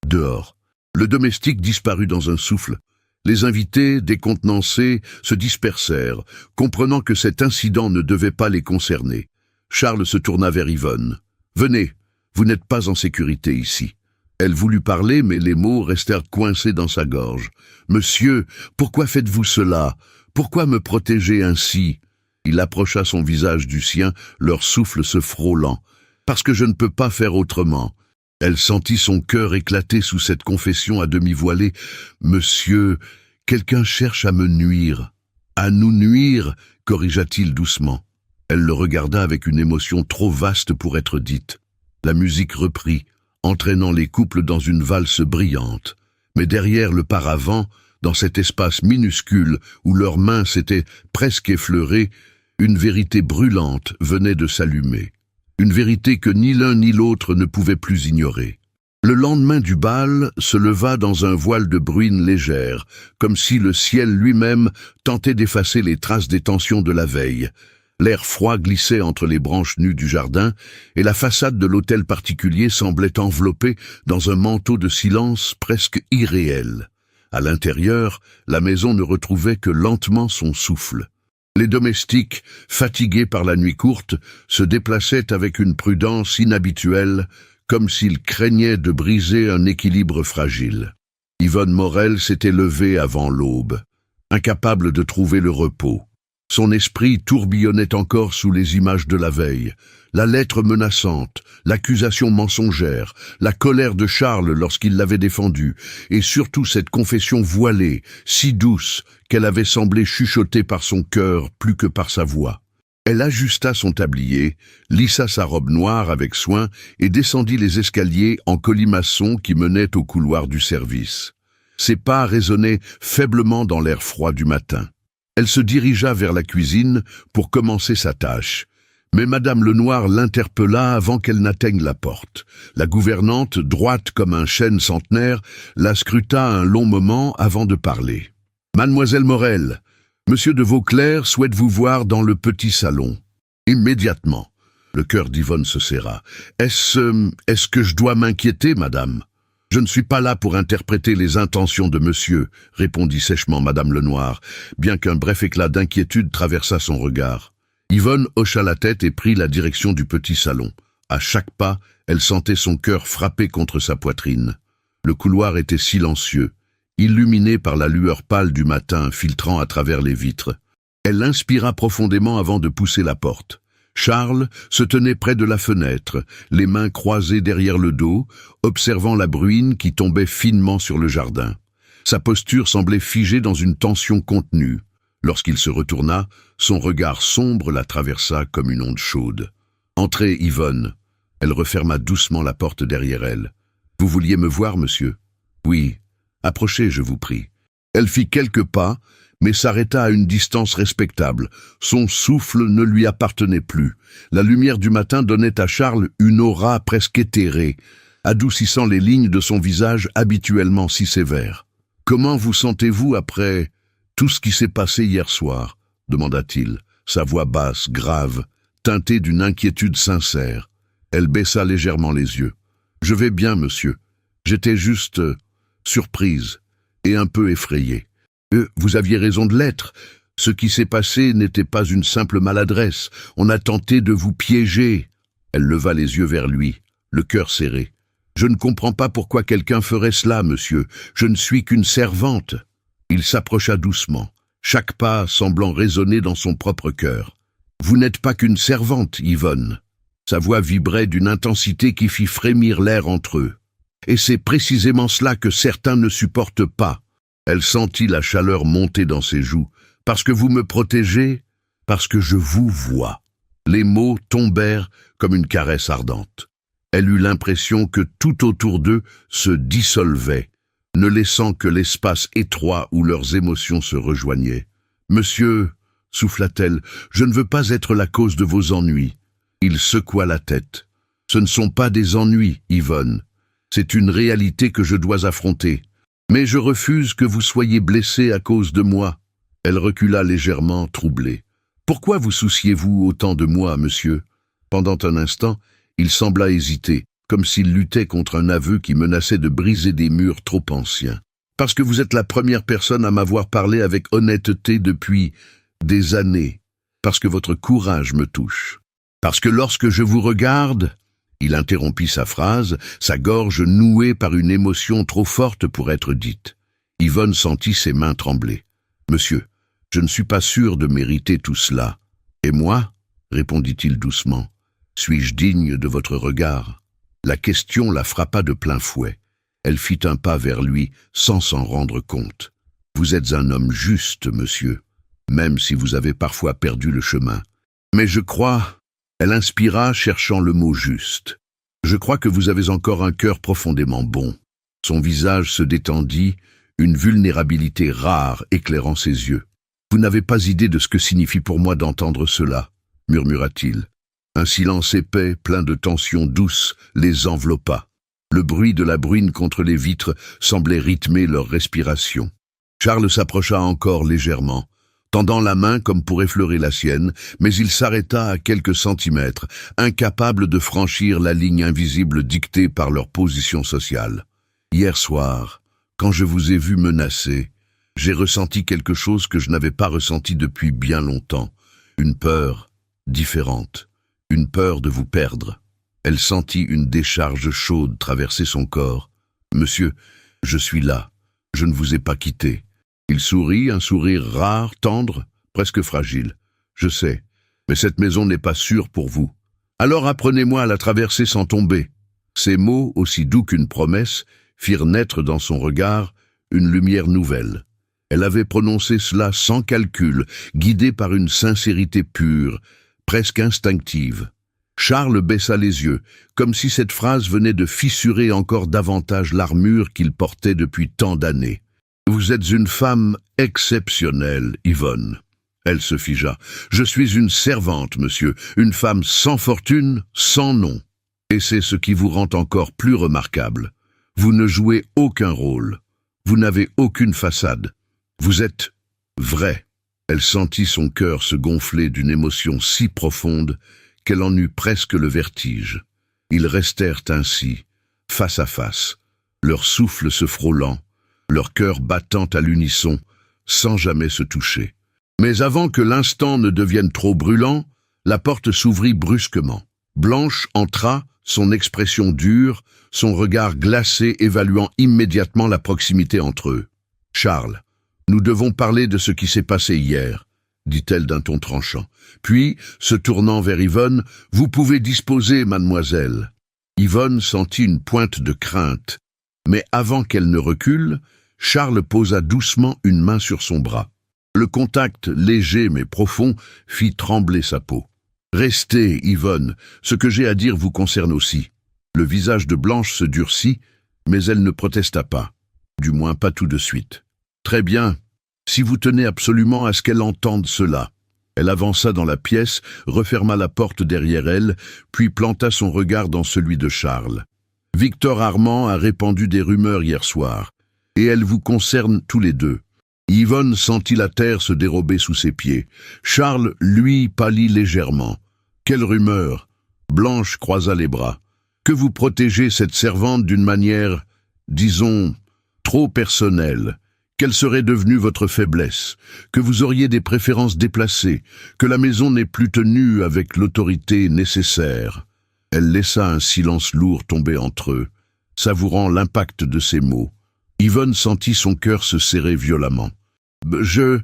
Dehors. » Le domestique disparut dans un souffle. Les invités, décontenancés, se dispersèrent, comprenant que cet incident ne devait pas les concerner. Charles se tourna vers Yvonne. « Venez, vous n'êtes pas en sécurité ici. » Elle voulut parler, mais les mots restèrent coincés dans sa gorge. « Monsieur, pourquoi faites-vous cela? Pourquoi me protéger ainsi ?» Il approcha son visage du sien, leur souffle se frôlant. « Parce que je ne peux pas faire autrement. » Elle sentit son cœur éclater sous cette confession à demi voilée. « Monsieur, quelqu'un cherche à me nuire. »« À nous nuire » corrigea-t-il doucement. Elle le regarda avec une émotion trop vaste pour être dite. La musique reprit, entraînant les couples dans une valse brillante. Mais derrière le paravent, dans cet espace minuscule où leurs mains s'étaient presque effleurées, une vérité brûlante venait de s'allumer. Une vérité que ni l'un ni l'autre ne pouvaient plus ignorer. Le lendemain du bal se leva dans un voile de bruine légère, comme si le ciel lui-même tentait d'effacer les traces des tensions de la veille. L'air froid glissait entre les branches nues du jardin, et la façade de l'hôtel particulier semblait enveloppée dans un manteau de silence presque irréel. À l'intérieur, la maison ne retrouvait que lentement son souffle. Les domestiques, fatigués par la nuit courte, se déplaçaient avec une prudence inhabituelle, comme s'ils craignaient de briser un équilibre fragile. Yvonne Morel s'était levée avant l'aube, incapable de trouver le repos. Son esprit tourbillonnait encore sous les images de la veille. La lettre menaçante, l'accusation mensongère, la colère de Charles lorsqu'il l'avait défendu, et surtout cette confession voilée, si douce, qu'elle avait semblé chuchotée par son cœur plus que par sa voix. Elle ajusta son tablier, lissa sa robe noire avec soin et descendit les escaliers en colimaçon qui menaient au couloir du service. Ses pas résonnaient faiblement dans l'air froid du matin. Elle se dirigea vers la cuisine pour commencer sa tâche. Mais Madame Lenoir l'interpella avant qu'elle n'atteigne la porte. La gouvernante, droite comme un chêne centenaire, la scruta un long moment avant de parler. « Mademoiselle Morel, Monsieur de Vauclair souhaite vous voir dans le petit salon. » Immédiatement. Le cœur d'Yvonne se serra. « Est-ce que je dois m'inquiéter, madame ?»« Je ne suis pas là pour interpréter les intentions de monsieur, » répondit sèchement Madame Lenoir, bien qu'un bref éclat d'inquiétude traversa son regard. Yvonne hocha la tête et prit la direction du petit salon. À chaque pas, elle sentait son cœur frapper contre sa poitrine. Le couloir était silencieux, illuminé par la lueur pâle du matin filtrant à travers les vitres. Elle inspira profondément avant de pousser la porte. Charles se tenait près de la fenêtre, les mains croisées derrière le dos, observant la bruine qui tombait finement sur le jardin. Sa posture semblait figée dans une tension contenue. Lorsqu'il se retourna, son regard sombre la traversa comme une onde chaude. « Entrez, Yvonne. » Elle referma doucement la porte derrière elle. « Vous vouliez me voir, monsieur ?»« Oui. Approchez, je vous prie. » Elle fit quelques pas, mais s'arrêta à une distance respectable. Son souffle ne lui appartenait plus. La lumière du matin donnait à Charles une aura presque éthérée, adoucissant les lignes de son visage habituellement si sévère. « Comment vous sentez-vous après tout ce qui s'est passé hier soir ?» demanda-t-il, sa voix basse, grave, teintée d'une inquiétude sincère. Elle baissa légèrement les yeux. « Je vais bien, monsieur. J'étais juste surprise et un peu effrayée. Vous aviez raison de l'être. Ce qui s'est passé n'était pas une simple maladresse. On a tenté de vous piéger. » Elle leva les yeux vers lui, le cœur serré. « Je ne comprends pas pourquoi quelqu'un ferait cela, monsieur. Je ne suis qu'une servante. » Il s'approcha doucement, chaque pas semblant résonner dans son propre cœur. « Vous n'êtes pas qu'une servante, Yvonne. » Sa voix vibrait d'une intensité qui fit frémir l'air entre eux. « Et c'est précisément cela que certains ne supportent pas. » Elle sentit la chaleur monter dans ses joues. « Parce que vous me protégez, parce que je vous vois. » Les mots tombèrent comme une caresse ardente. Elle eut l'impression que tout autour d'eux se dissolvait, ne laissant que l'espace étroit où leurs émotions se rejoignaient. « Monsieur, » souffla-t-elle, « je ne veux pas être la cause de vos ennuis. » Il secoua la tête. « Ce ne sont pas des ennuis, Yvonne. C'est une réalité que je dois affronter. Mais je refuse que vous soyez blessée à cause de moi. » Elle recula légèrement, troublée. « Pourquoi vous souciez-vous autant de moi, monsieur ?» Pendant un instant, il sembla hésiter, comme s'il luttait contre un aveu qui menaçait de briser des murs trop anciens. « Parce que vous êtes la première personne à m'avoir parlé avec honnêteté depuis des années. Parce que votre courage me touche. Parce que lorsque je vous regarde... » Il interrompit sa phrase, sa gorge nouée par une émotion trop forte pour être dite. Yvonne sentit ses mains trembler. « Monsieur, je ne suis pas sûr de mériter tout cela. »« Et moi ?» répondit-il doucement. « Suis-je digne de votre regard ?» La question la frappa de plein fouet. Elle fit un pas vers lui sans s'en rendre compte. « Vous êtes un homme juste, monsieur, même si vous avez parfois perdu le chemin. Mais je crois... » Elle inspira, cherchant le mot juste. « Je crois que vous avez encore un cœur profondément bon. » Son visage se détendit, une vulnérabilité rare éclairant ses yeux. « Vous n'avez pas idée de ce que signifie pour moi d'entendre cela, » murmura-t-il. Un silence épais, plein de tensions douces, les enveloppa. Le bruit de la bruine contre les vitres semblait rythmer leur respiration. Charles s'approcha encore légèrement, tendant la main comme pour effleurer la sienne, mais il s'arrêta à quelques centimètres, incapable de franchir la ligne invisible dictée par leur position sociale. « Hier soir, quand je vous ai vu menacé, J'ai ressenti quelque chose que je n'avais pas ressenti depuis bien longtemps. Une peur différente. Une peur de vous perdre. Elle sentit une décharge chaude traverser son corps. « Monsieur, je suis là. Je ne vous ai pas quitté. » Il sourit, un sourire rare, tendre, presque fragile. « Je sais, mais cette maison n'est pas sûre pour vous. Alors apprenez-moi à la traverser sans tomber. » Ces mots, aussi doux qu'une promesse, firent naître dans son regard une lumière nouvelle. Elle avait prononcé cela sans calcul, guidée par une sincérité pure, presque instinctive. Charles baissa les yeux, comme si cette phrase venait de fissurer encore davantage l'armure qu'il portait depuis tant d'années. « Vous êtes une femme exceptionnelle, Yvonne. » Elle se figea. « Je suis une servante, monsieur, une femme sans fortune, sans nom. Et c'est ce qui vous rend encore plus remarquable. Vous ne jouez aucun rôle. Vous n'avez aucune façade. Vous êtes vrai. » Elle sentit son cœur se gonfler d'une émotion si profonde qu'elle en eut presque le vertige. Ils restèrent ainsi, face à face, leur souffle se frôlant, leur cœur battant à l'unisson, sans jamais se toucher. Mais avant que l'instant ne devienne trop brûlant, la porte s'ouvrit brusquement. Blanche entra, son expression dure, son regard glacé évaluant immédiatement la proximité entre eux. « Charles, nous devons parler de ce qui s'est passé hier, » dit-elle d'un ton tranchant. Puis, se tournant vers Yvonne, « Vous pouvez disposer, mademoiselle. » Yvonne sentit une pointe de crainte, mais avant qu'elle ne recule, Charles posa doucement une main sur son bras. Le contact léger mais profond fit trembler sa peau. « Restez, Yvonne, ce que j'ai à dire vous concerne aussi. » Le visage de Blanche se durcit, mais elle ne protesta pas. Du moins pas tout de suite. « Très bien, si vous tenez absolument à ce qu'elle entende cela. » Elle avança dans la pièce, referma la porte derrière elle, puis planta son regard dans celui de Charles. « Victor Armand a répandu des rumeurs hier soir, et elles vous concernent tous les deux. » Yvonne sentit la terre se dérober sous ses pieds. Charles, lui, pâlit légèrement. « Quelle rumeur !» Blanche croisa les bras. « Que vous protégez cette servante d'une manière, disons, trop personnelle. Quelle serait devenue votre faiblesse? Que vous auriez des préférences déplacées? Que la maison n'est plus tenue avec l'autorité nécessaire ?» Elle laissa un silence lourd tomber entre eux, savourant l'impact de ses mots. Yvonne sentit son cœur se serrer violemment. « Je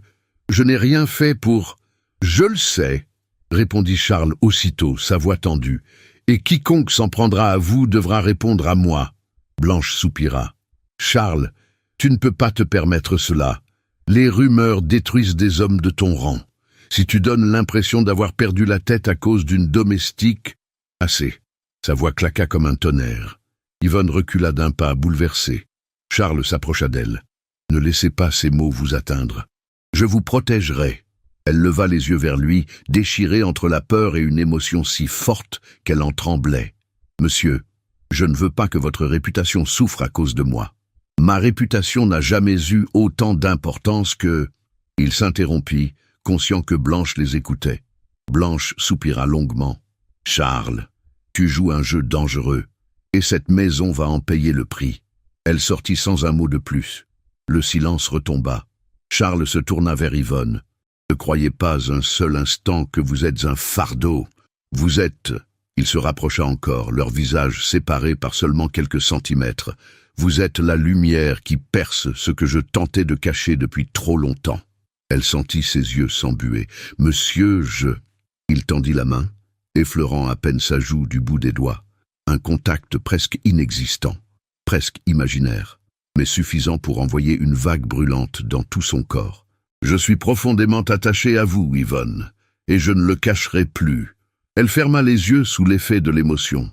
n'ai rien fait pour... »« Je le sais, » répondit Charles aussitôt, sa voix tendue. « Et quiconque s'en prendra à vous devra répondre à moi. » Blanche soupira. « Charles, tu ne peux pas te permettre cela. Les rumeurs détruisent des hommes de ton rang. Si tu donnes l'impression d'avoir perdu la tête à cause d'une domestique... » Assez. Sa voix claqua comme un tonnerre. Yvonne recula d'un pas, bouleversée. Charles s'approcha d'elle. « Ne laissez pas ces mots vous atteindre. Je vous protégerai. » Elle leva les yeux vers lui, déchirée entre la peur et une émotion si forte qu'elle en tremblait. « Monsieur, je ne veux pas que votre réputation souffre à cause de moi. Ma réputation n'a jamais eu autant d'importance que... » Il s'interrompit, conscient que Blanche les écoutait. Blanche soupira longuement. « Charles, tu joues un jeu dangereux, et cette maison va en payer le prix. » Elle sortit sans un mot de plus. Le silence retomba. Charles se tourna vers Yvonne. « Ne croyez pas un seul instant que vous êtes un fardeau. Vous êtes... » Il se rapprocha encore, leurs visages séparés par seulement quelques centimètres. « Vous êtes la lumière qui perce ce que je tentais de cacher depuis trop longtemps. » Elle sentit ses yeux s'embuer. « Monsieur, je... » Il tendit la main, effleurant à peine sa joue du bout des doigts. Un contact presque inexistant. Presque imaginaire, mais suffisant pour envoyer une vague brûlante dans tout son corps. « Je suis profondément attaché à vous, Yvonne, et je ne le cacherai plus. » Elle ferma les yeux sous l'effet de l'émotion.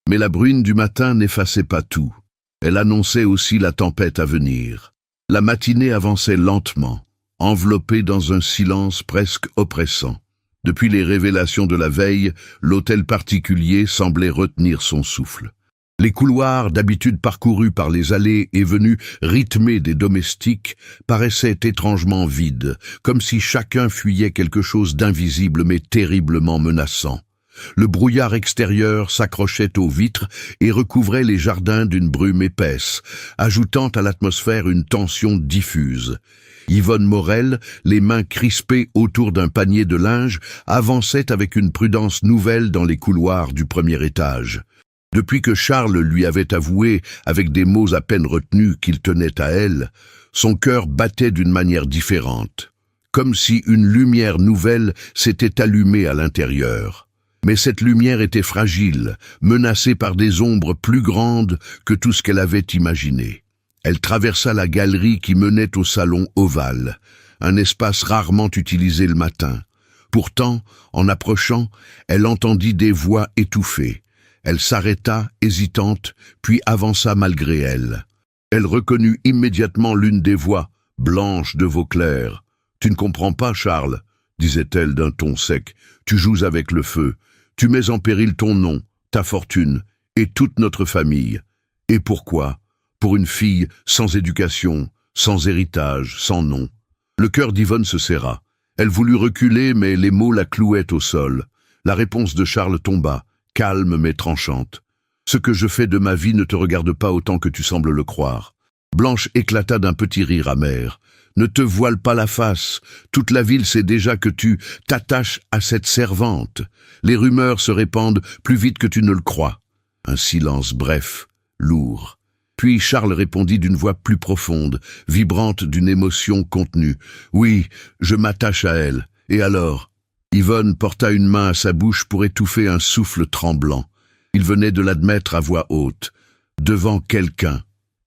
Mais la bruine du matin n'effaçait pas tout. Elle annonçait aussi la tempête à venir. La matinée avançait lentement, enveloppée dans un silence presque oppressant. Depuis les révélations de la veille, l'hôtel particulier semblait retenir son souffle. Les couloirs, d'habitude parcourus par les allées et venues rythmées des domestiques, paraissaient étrangement vides, comme si chacun fuyait quelque chose d'invisible mais terriblement menaçant. Le brouillard extérieur s'accrochait aux vitres et recouvrait les jardins d'une brume épaisse, ajoutant à l'atmosphère une tension diffuse. Yvonne Morel, les mains crispées autour d'un panier de linge, avançait avec une prudence nouvelle dans les couloirs du premier étage. Depuis que Charles lui avait avoué, avec des mots à peine retenus, qu'il tenait à elle, son cœur battait d'une manière différente, comme si une lumière nouvelle s'était allumée à l'intérieur. Mais cette lumière était fragile, menacée par des ombres plus grandes que tout ce qu'elle avait imaginé. Elle traversa la galerie qui menait au salon ovale, un espace rarement utilisé le matin. Pourtant, en approchant, elle entendit des voix étouffées. Elle s'arrêta, hésitante, puis avança malgré elle. Elle reconnut immédiatement l'une des voix, Blanche de Vauclair. « Tu ne comprends pas, Charles, » disait-elle d'un ton sec. « Tu joues avec le feu. Tu mets en péril ton nom, ta fortune et toute notre famille. Et pourquoi ? Pour une fille sans éducation, sans héritage, sans nom. » Le cœur d'Yvonne se serra. Elle voulut reculer, mais les mots la clouaient au sol. La réponse de Charles tomba, calme mais tranchante. « Ce que je fais de ma vie ne te regarde pas autant que tu sembles le croire. » Blanche éclata d'un petit rire amer. « Ne te voile pas la face. Toute la ville sait déjà que tu t'attaches à cette servante. Les rumeurs se répandent plus vite que tu ne le crois. » Un silence bref, lourd. Puis Charles répondit d'une voix plus profonde, vibrante d'une émotion contenue. « Oui, je m'attache à elle. Et alors ?» Yvonne porta une main à sa bouche pour étouffer un souffle tremblant. Il venait de l'admettre à voix haute. Devant quelqu'un,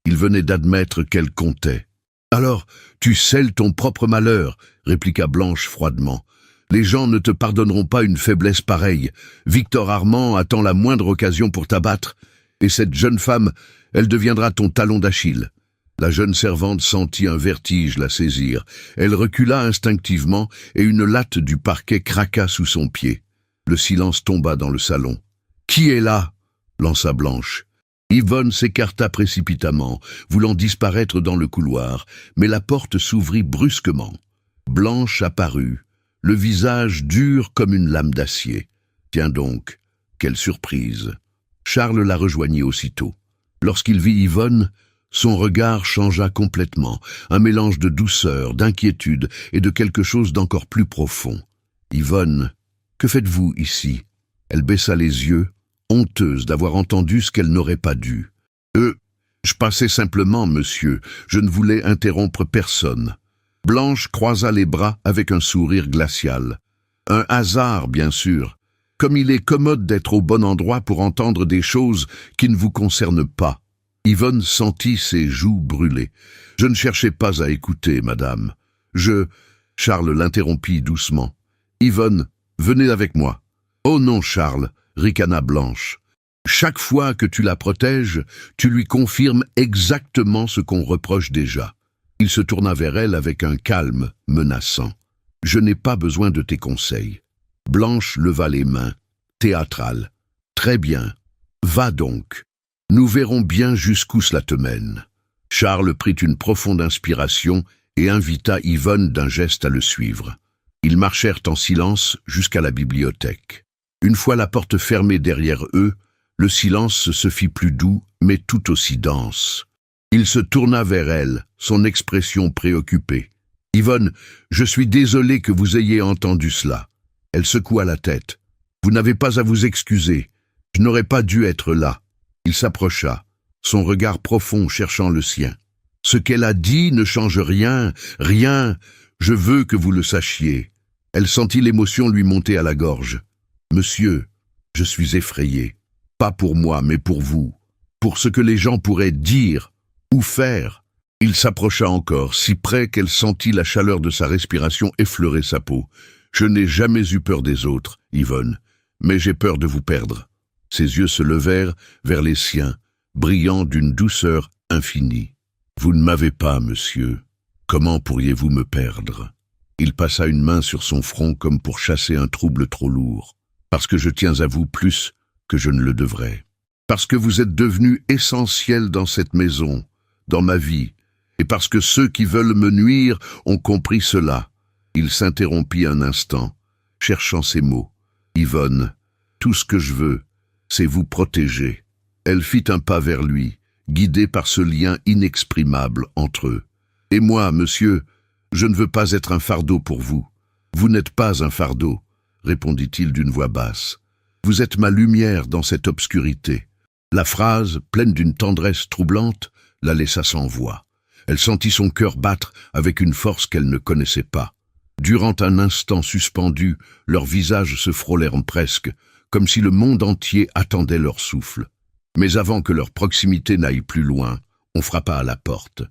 il venait d'admettre qu'elle comptait. « Alors, tu scelles ton propre malheur, » répliqua Blanche froidement. « Les gens ne te pardonneront pas une faiblesse pareille. Victor Armand attend la moindre occasion pour t'abattre. Et cette jeune femme, elle deviendra ton talon d'Achille. » La jeune servante sentit un vertige la saisir. Elle recula instinctivement et une latte du parquet craqua sous son pied. Le silence tomba dans le salon. « Qui est là ?» lança Blanche. Yvonne s'écarta précipitamment, voulant disparaître dans le couloir, mais la porte s'ouvrit brusquement. Blanche apparut, le visage dur comme une lame d'acier. Tiens donc, quelle surprise! Charles la rejoignit aussitôt. Lorsqu'il vit Yvonne, son regard changea complètement, un mélange de douceur, d'inquiétude et de quelque chose d'encore plus profond. « Yvonne, que faites-vous ici ?» Elle baissa les yeux, honteuse d'avoir entendu ce qu'elle n'aurait pas dû. « Je passais simplement, monsieur, je ne voulais interrompre personne. » Blanche croisa les bras avec un sourire glacial. « Un hasard, bien sûr. Comme il est commode d'être au bon endroit pour entendre des choses qui ne vous concernent pas. » Yvonne sentit ses joues brûler. « Je ne cherchais pas à écouter, madame. Charles l'interrompit doucement. « Yvonne, venez avec moi. »« Oh non, Charles, » ricana Blanche. « Chaque fois que tu la protèges, tu lui confirmes exactement ce qu'on reproche déjà. » Il se tourna vers elle avec un calme menaçant. « Je n'ai pas besoin de tes conseils. » Blanche leva les mains, théâtrale. « Très bien. Va donc. Nous verrons bien jusqu'où cela te mène. » Charles prit une profonde inspiration et invita Yvonne d'un geste à le suivre. Ils marchèrent en silence jusqu'à la bibliothèque. Une fois la porte fermée derrière eux, le silence se fit plus doux, mais tout aussi dense. Il se tourna vers elle, son expression préoccupée. « Yvonne, je suis désolé que vous ayez entendu cela. » Elle secoua la tête. « Vous n'avez pas à vous excuser. Je n'aurais pas dû être là. » Il s'approcha, son regard profond cherchant le sien. « Ce qu'elle a dit ne change rien, rien. Je veux que vous le sachiez. » Elle sentit l'émotion lui monter à la gorge. « Monsieur, je suis effrayé. Pas pour moi, mais pour vous. Pour ce que les gens pourraient dire ou faire. » Il s'approcha encore, si près qu'elle sentit la chaleur de sa respiration effleurer sa peau. « Je n'ai jamais eu peur des autres, Yvonne, mais j'ai peur de vous perdre. » Ses yeux se levèrent vers les siens, brillants d'une douceur infinie. « Vous ne m'avez pas, monsieur. Comment pourriez-vous me perdre ?» Il passa une main sur son front comme pour chasser un trouble trop lourd. « Parce que je tiens à vous plus que je ne le devrais. Parce que vous êtes devenu essentiel dans cette maison, dans ma vie, et parce que ceux qui veulent me nuire ont compris cela. » Il s'interrompit un instant, cherchant ses mots. « Yvonne, Tout ce que je veux, c'est vous protéger. » Elle fit un pas vers lui, guidée par ce lien inexprimable entre eux. « Et moi, monsieur, je ne veux pas être un fardeau pour vous. »« Vous n'êtes pas un fardeau, » répondit-il d'une voix basse. « Vous êtes ma lumière dans cette obscurité. » La phrase, pleine d'une tendresse troublante, la laissa sans voix. Elle sentit son cœur battre avec une force qu'elle ne connaissait pas. Durant un instant suspendu, leurs visages se frôlèrent presque, comme si le monde entier attendait leur souffle. Mais avant que leur proximité n'aille plus loin, on frappa à la porte.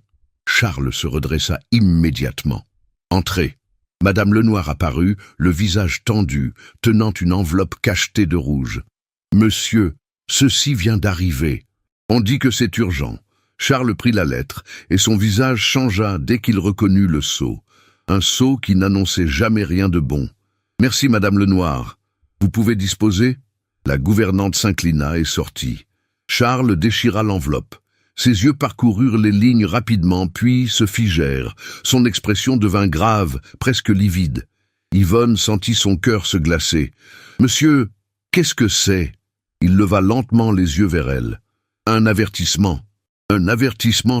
Charles se redressa immédiatement. « Entrez !» Madame Lenoir apparut, le visage tendu, tenant une enveloppe cachetée de rouge. « Monsieur, ceci vient d'arriver. On dit que c'est urgent. » Charles prit la lettre, et son visage changea dès qu'il reconnut le sceau. Un sceau qui n'annonçait jamais rien de bon. « Merci, Madame Lenoir. Vous pouvez disposer ?» La gouvernante s'inclina et sortit. Charles déchira l'enveloppe. Ses yeux parcoururent les lignes rapidement, puis se figèrent. Son expression devint grave, presque livide. Yvonne sentit son cœur se glacer. « Monsieur, qu'est-ce que c'est ?» Il leva lentement les yeux vers elle. « Un avertissement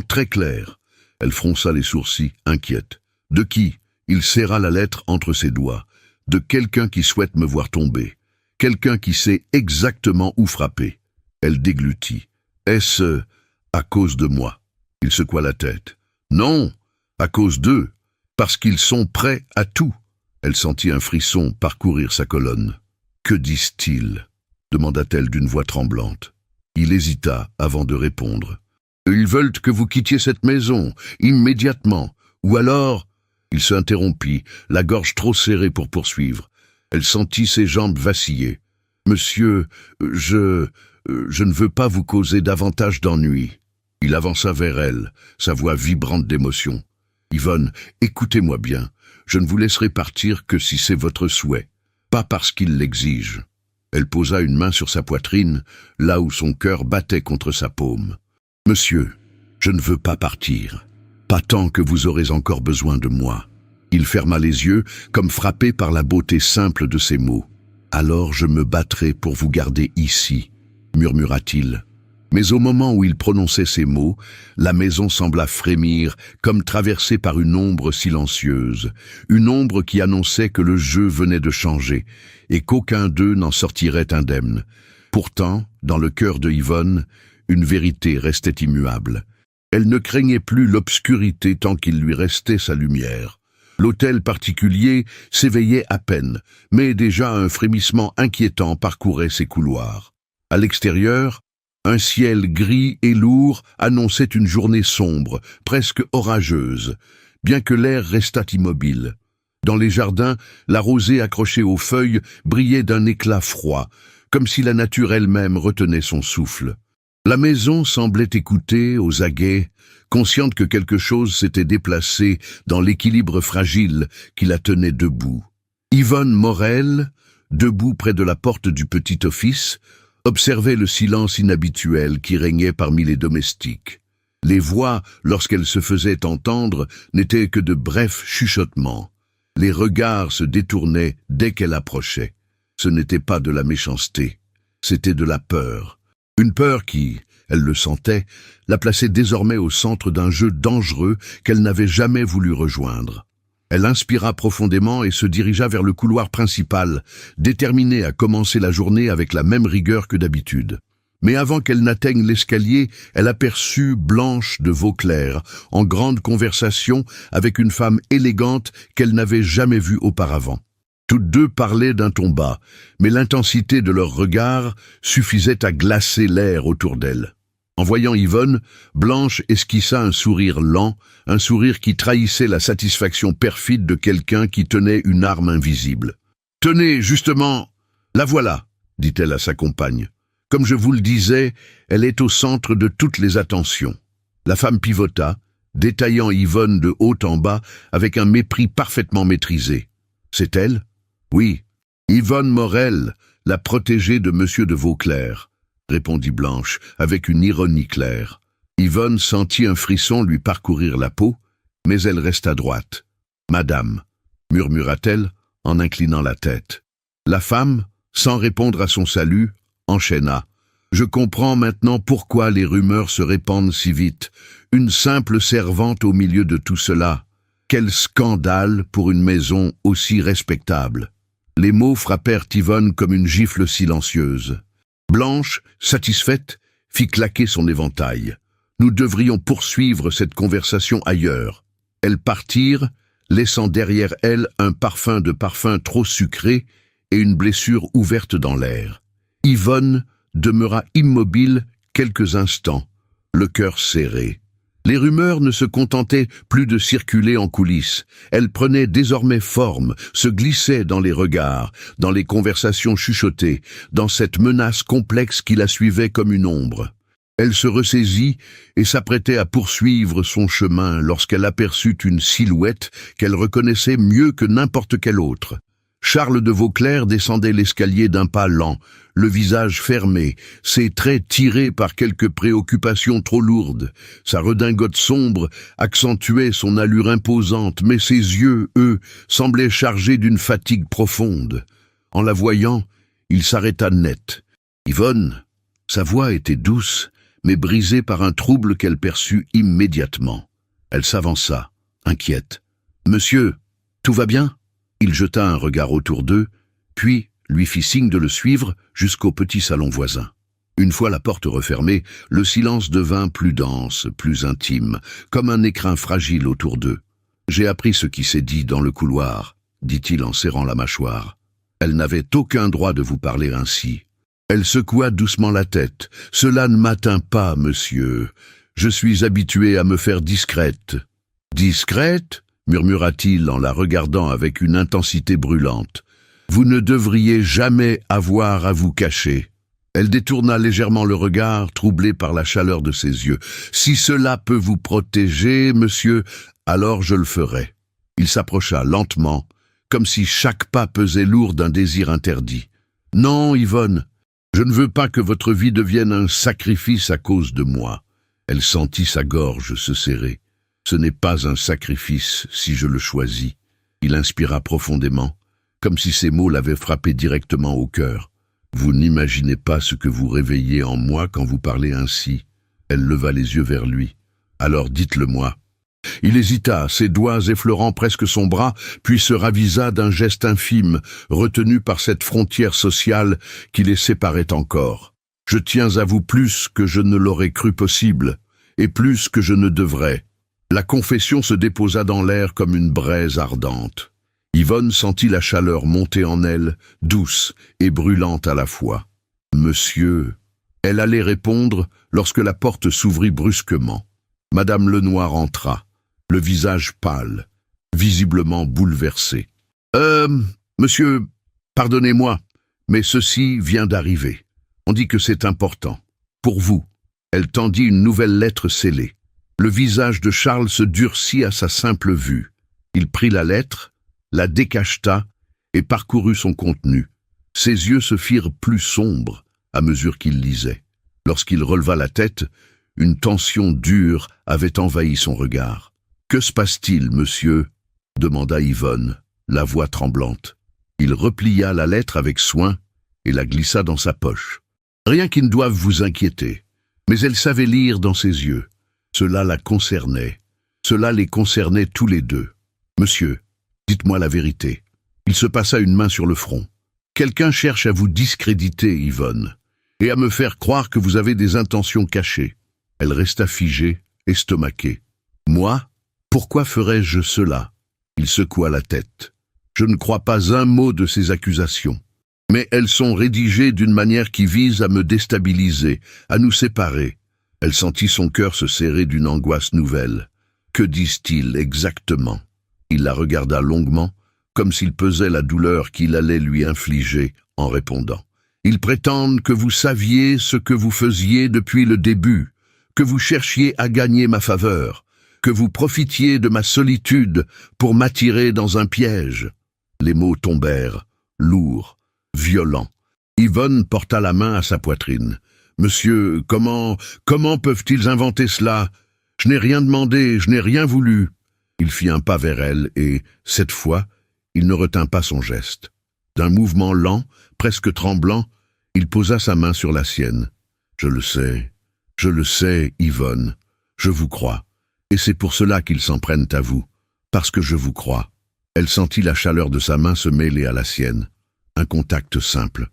très clair. » Elle fronça les sourcils, inquiète. « De qui ?» Il serra la lettre entre ses doigts. « De quelqu'un qui souhaite me voir tomber. Quelqu'un qui sait exactement où frapper. » Elle déglutit. « Est-ce à cause de moi ?» Il secoua la tête. « Non, à cause d'eux, parce qu'ils sont prêts à tout. » Elle sentit un frisson parcourir sa colonne. « Que disent-ils » demanda-t-elle d'une voix tremblante. Il hésita avant de répondre. « Ils veulent que vous quittiez cette maison, immédiatement, ou alors… » Il s'interrompit, la gorge trop serrée pour poursuivre. Elle sentit ses jambes vaciller. « Monsieur, je ne veux pas vous causer davantage d'ennui. » Il avança vers elle, sa voix vibrante d'émotion. « Yvonne, écoutez-moi bien. Je ne vous laisserai partir que si c'est votre souhait, pas parce qu'il l'exige. » Elle posa une main sur sa poitrine, là où son cœur battait contre sa paume. « Monsieur, je ne veux pas partir. Pas tant que vous aurez encore besoin de moi. » Il ferma les yeux, comme frappé par la beauté simple de ces mots. « Alors je me battrai pour vous garder ici, » murmura-t-il. Mais au moment où il prononçait ces mots, la maison sembla frémir, comme traversée par une ombre silencieuse, une ombre qui annonçait que le jeu venait de changer, et qu'aucun d'eux n'en sortirait indemne. Pourtant, dans le cœur de Yvonne, une vérité restait immuable. Elle ne craignait plus l'obscurité tant qu'il lui restait sa lumière. L'hôtel particulier s'éveillait à peine, mais déjà un frémissement inquiétant parcourait ses couloirs. À l'extérieur, un ciel gris et lourd annonçait une journée sombre, presque orageuse, bien que l'air restât immobile. Dans les jardins, la rosée accrochée aux feuilles brillait d'un éclat froid, comme si la nature elle-même retenait son souffle. La maison semblait écouter, aux aguets, consciente que quelque chose s'était déplacé dans l'équilibre fragile qui la tenait debout. Yvonne Morel, debout près de la porte du petit office, observait le silence inhabituel qui régnait parmi les domestiques. Les voix, lorsqu'elles se faisaient entendre, n'étaient que de brefs chuchotements. Les regards se détournaient dès qu'elle approchait. Ce n'était pas de la méchanceté, c'était de la peur. Une peur qui, elle le sentait, la plaçait désormais au centre d'un jeu dangereux qu'elle n'avait jamais voulu rejoindre. Elle inspira profondément et se dirigea vers le couloir principal, déterminée à commencer la journée avec la même rigueur que d'habitude. Mais avant qu'elle n'atteigne l'escalier, elle aperçut Blanche de Vauclair, en grande conversation avec une femme élégante qu'elle n'avait jamais vue auparavant. Toutes deux parlaient d'un ton bas, mais l'intensité de leurs regards suffisait à glacer l'air autour d'elle. En voyant Yvonne, Blanche esquissa un sourire lent, un sourire qui trahissait la satisfaction perfide de quelqu'un qui tenait une arme invisible. « Tenez, justement, la voilà !» dit-elle à sa compagne. « Comme je vous le disais, elle est au centre de toutes les attentions. » La femme pivota, détaillant Yvonne de haut en bas avec un mépris parfaitement maîtrisé. « C'est elle ? » ?»« Oui, Yvonne Morel, la protégée de Monsieur de Vauclair. » répondit Blanche, avec une ironie claire. Yvonne sentit un frisson lui parcourir la peau, mais elle resta droite. « Madame » murmura-t-elle en inclinant la tête. La femme, sans répondre à son salut, enchaîna. Je comprends maintenant pourquoi les rumeurs se répandent si vite. Une simple servante au milieu de tout cela. Quel scandale pour une maison aussi respectable. Les mots frappèrent Yvonne comme une gifle silencieuse. Blanche, satisfaite, fit claquer son éventail. Nous devrions poursuivre cette conversation ailleurs. Elles partirent, laissant derrière elles un parfum trop sucré et une blessure ouverte dans l'air. Yvonne demeura immobile quelques instants, le cœur serré. Les rumeurs ne se contentaient plus de circuler en coulisses. Elles prenaient désormais forme, se glissaient dans les regards, dans les conversations chuchotées, dans cette menace complexe qui la suivait comme une ombre. Elle se ressaisit et s'apprêtait à poursuivre son chemin lorsqu'elle aperçut une silhouette qu'elle reconnaissait mieux que n'importe quelle autre. Charles de Vauclair descendait l'escalier d'un pas lent, le visage fermé, ses traits tirés par quelques préoccupations trop lourdes. Sa redingote sombre accentuait son allure imposante, mais ses yeux, eux, semblaient chargés d'une fatigue profonde. En la voyant, il s'arrêta net. Yvonne, sa voix était douce, mais brisée par un trouble qu'elle perçut immédiatement. Elle s'avança, inquiète. « Monsieur, tout va bien ?» Il jeta un regard autour d'eux, puis lui fit signe de le suivre jusqu'au petit salon voisin. Une fois la porte refermée, le silence devint plus dense, plus intime, comme un écrin fragile autour d'eux. « J'ai appris ce qui s'est dit dans le couloir, » dit-il en serrant la mâchoire. « Elle n'avait aucun droit de vous parler ainsi. » Elle secoua doucement la tête. « Cela ne m'atteint pas, monsieur. Je suis habitué à me faire discrète. »« Discrète ?» murmura-t-il en la regardant avec une intensité brûlante. « Vous ne devriez jamais avoir à vous cacher. » Elle détourna légèrement le regard, troublée par la chaleur de ses yeux. « Si cela peut vous protéger, monsieur, alors je le ferai. » Il s'approcha lentement, comme si chaque pas pesait lourd d'un désir interdit. « Non, Yvonne, je ne veux pas que votre vie devienne un sacrifice à cause de moi. » Elle sentit sa gorge se serrer. « Ce n'est pas un sacrifice si je le choisis. » Il inspira profondément, comme si ces mots l'avaient frappé directement au cœur. « Vous n'imaginez pas ce que vous réveillez en moi quand vous parlez ainsi. » Elle leva les yeux vers lui. « Alors dites-le-moi. » Il hésita, ses doigts effleurant presque son bras, puis se ravisa d'un geste infime, retenu par cette frontière sociale qui les séparait encore. « Je tiens à vous plus que je ne l'aurais cru possible, et plus que je ne devrais. » La confession se déposa dans l'air comme une braise ardente. Yvonne sentit la chaleur monter en elle, douce et brûlante à la fois. « Monsieur !» Elle allait répondre lorsque la porte s'ouvrit brusquement. Madame Lenoir entra, le visage pâle, visiblement bouleversé. « Monsieur, pardonnez-moi, mais ceci vient d'arriver. On dit que c'est important. Pour vous. » Elle tendit une nouvelle lettre scellée. Le visage de Charles se durcit à sa simple vue. Il prit la lettre, la décacheta et parcourut son contenu. Ses yeux se firent plus sombres à mesure qu'il lisait. Lorsqu'il releva la tête, une tension dure avait envahi son regard. « Que se passe-t-il, monsieur ?» demanda Yvonne, la voix tremblante. Il replia la lettre avec soin et la glissa dans sa poche. Rien qui ne doive vous inquiéter, mais elle savait lire dans ses yeux. Cela la concernait. Cela les concernait tous les deux. « Monsieur, dites-moi la vérité. » Il se passa une main sur le front. « Quelqu'un cherche à vous discréditer, Yvonne, et à me faire croire que vous avez des intentions cachées. » Elle resta figée, estomaquée. « Moi, pourquoi ferais-je cela ?» Il secoua la tête. « Je ne crois pas un mot de ces accusations. Mais elles sont rédigées d'une manière qui vise à me déstabiliser, à nous séparer. » Elle sentit son cœur se serrer d'une angoisse nouvelle. Que disent-ils exactement? Il la regarda longuement, comme s'il pesait la douleur qu'il allait lui infliger en répondant. Ils prétendent que vous saviez ce que vous faisiez depuis le début, que vous cherchiez à gagner ma faveur, que vous profitiez de ma solitude pour m'attirer dans un piège. Les mots tombèrent, lourds, violents. Yvonne porta la main à sa poitrine. « Monsieur, comment peuvent-ils inventer cela? Je n'ai rien demandé, je n'ai rien voulu. » Il fit un pas vers elle et, cette fois, il ne retint pas son geste. D'un mouvement lent, presque tremblant, il posa sa main sur la sienne. « Je le sais, Yvonne, je vous crois. Et c'est pour cela qu'ils s'en prennent à vous, parce que je vous crois. » Elle sentit la chaleur de sa main se mêler à la sienne. Un contact simple,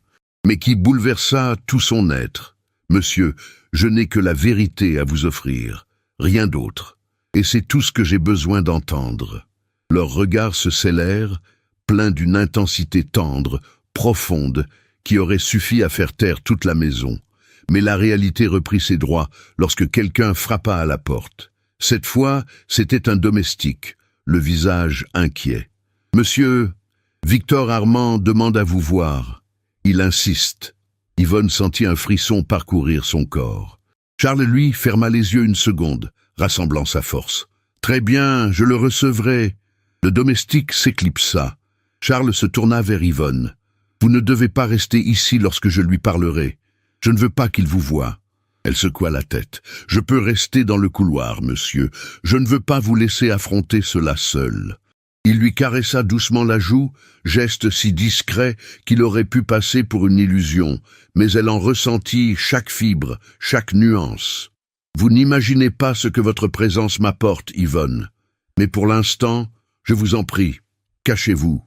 mais qui bouleversa tout son être. « Monsieur, je n'ai que la vérité à vous offrir, rien d'autre. Et c'est tout ce que j'ai besoin d'entendre. » Leurs regards se scellèrent, pleins d'une intensité tendre, profonde, qui aurait suffi à faire taire toute la maison. Mais la réalité reprit ses droits lorsque quelqu'un frappa à la porte. Cette fois, c'était un domestique, le visage inquiet. « Monsieur, Victor Armand demande à vous voir. Il insiste. » Yvonne sentit un frisson parcourir son corps. Charles, lui, ferma les yeux une seconde, rassemblant sa force. « Très bien, je le recevrai. » Le domestique s'éclipsa. Charles se tourna vers Yvonne. « Vous ne devez pas rester ici lorsque je lui parlerai. Je ne veux pas qu'il vous voie. » Elle secoua la tête. « Je peux rester dans le couloir, monsieur. Je ne veux pas vous laisser affronter cela seul. » Il lui caressa doucement la joue, geste si discret qu'il aurait pu passer pour une illusion, mais elle en ressentit chaque fibre, chaque nuance. « Vous n'imaginez pas ce que votre présence m'apporte, Yvonne. Mais pour l'instant, je vous en prie, cachez-vous. »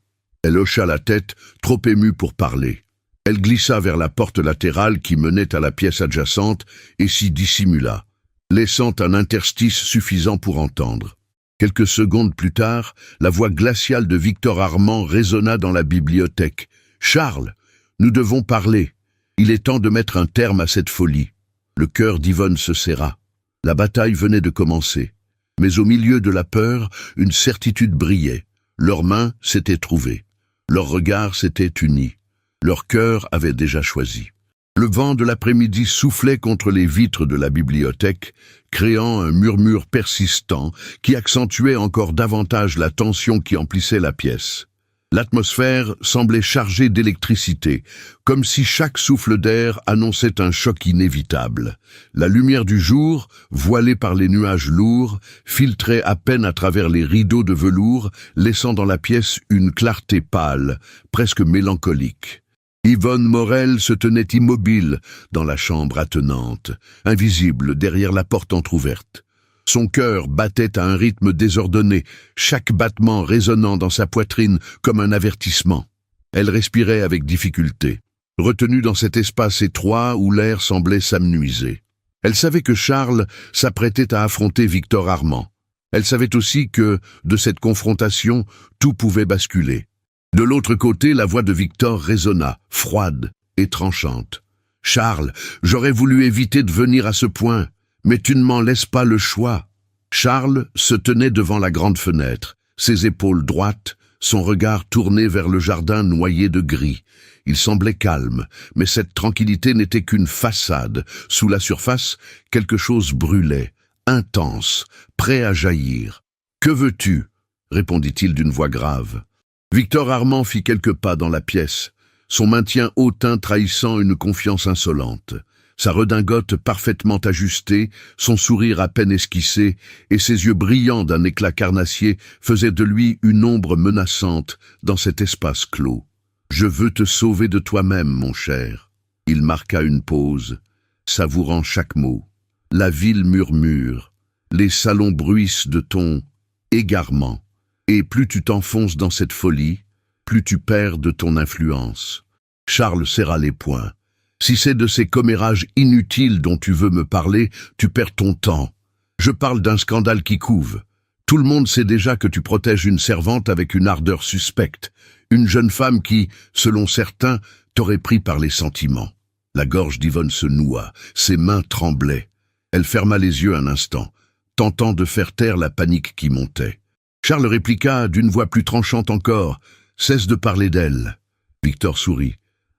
Elle hocha la tête, trop émue pour parler. Elle glissa vers la porte latérale qui menait à la pièce adjacente et s'y dissimula, laissant un interstice suffisant pour entendre. Quelques secondes plus tard, la voix glaciale de Victor Armand résonna dans la bibliothèque. « Charles, nous devons parler. Il est temps de mettre un terme à cette folie. » Le cœur d'Yvonne se serra. La bataille venait de commencer. Mais au milieu de la peur, une certitude brillait. Leurs mains s'étaient trouvées. Leurs regards s'étaient unis. Leur cœur avait déjà choisi. Le vent de l'après-midi soufflait contre les vitres de la bibliothèque, créant un murmure persistant qui accentuait encore davantage la tension qui emplissait la pièce. L'atmosphère semblait chargée d'électricité, comme si chaque souffle d'air annonçait un choc inévitable. La lumière du jour, voilée par les nuages lourds, filtrait à peine à travers les rideaux de velours, laissant dans la pièce une clarté pâle, presque mélancolique. Yvonne Morel se tenait immobile dans la chambre attenante, invisible derrière la porte entr'ouverte. Son cœur battait à un rythme désordonné, chaque battement résonnant dans sa poitrine comme un avertissement. Elle respirait avec difficulté, retenue dans cet espace étroit où l'air semblait s'amenuiser. Elle savait que Charles s'apprêtait à affronter Victor Armand. Elle savait aussi que, de cette confrontation, tout pouvait basculer. De l'autre côté, la voix de Victor résonna, froide et tranchante. « Charles, j'aurais voulu éviter de venir à ce point, mais tu ne m'en laisses pas le choix. » Charles se tenait devant la grande fenêtre, ses épaules droites, son regard tourné vers le jardin noyé de gris. Il semblait calme, mais cette tranquillité n'était qu'une façade. Sous la surface, quelque chose brûlait, intense, prêt à jaillir. « Que veux-tu » répondit-il d'une voix grave. Victor Armand fit quelques pas dans la pièce, son maintien hautain trahissant une confiance insolente. Sa redingote parfaitement ajustée, son sourire à peine esquissé et ses yeux brillants d'un éclat carnassier faisaient de lui une ombre menaçante dans cet espace clos. « Je veux te sauver de toi-même, mon cher. » Il marqua une pause, savourant chaque mot. La ville murmure, les salons bruissent de ton égarement. Et plus tu t'enfonces dans cette folie, plus tu perds de ton influence. Charles serra les poings. Si c'est de ces commérages inutiles dont tu veux me parler, tu perds ton temps. Je parle d'un scandale qui couve. Tout le monde sait déjà que tu protèges une servante avec une ardeur suspecte, une jeune femme qui, selon certains, t'aurait pris par les sentiments. La gorge d'Yvonne se noua, ses mains tremblaient. Elle ferma les yeux un instant, tentant de faire taire la panique qui montait. Charles répliqua d'une voix plus tranchante encore, « Cesse de parler d'elle. » Victor sourit,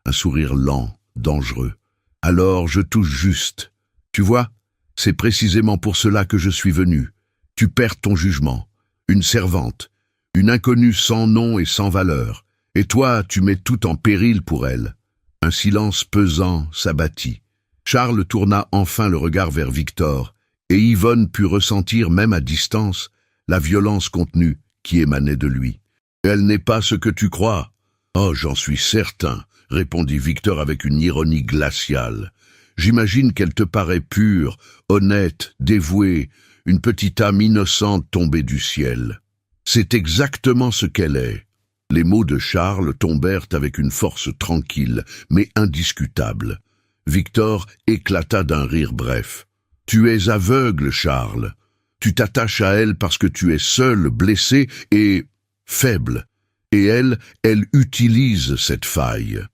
un sourire lent, dangereux. « Alors je touche juste. Tu vois, c'est précisément pour cela que je suis venu. Tu perds ton jugement. Une servante, une inconnue sans nom et sans valeur. Et toi, tu mets tout en péril pour elle. » Un silence pesant s'abattit. Charles tourna enfin le regard vers Victor, et Yvonne put ressentir même à distance la violence contenue qui émanait de lui. « Elle n'est pas ce que tu crois. »« Oh, j'en suis certain, » répondit Victor avec une ironie glaciale. J'imagine qu'elle te paraît pure, honnête, dévouée, une petite âme innocente tombée du ciel. C'est exactement ce qu'elle est. Les mots de Charles tombèrent avec une force tranquille, mais indiscutable. Victor éclata d'un rire bref. « Tu es aveugle, Charles. Tu t'attaches à elle parce que tu es seul, blessé et faible. Et elle utilise cette faille. »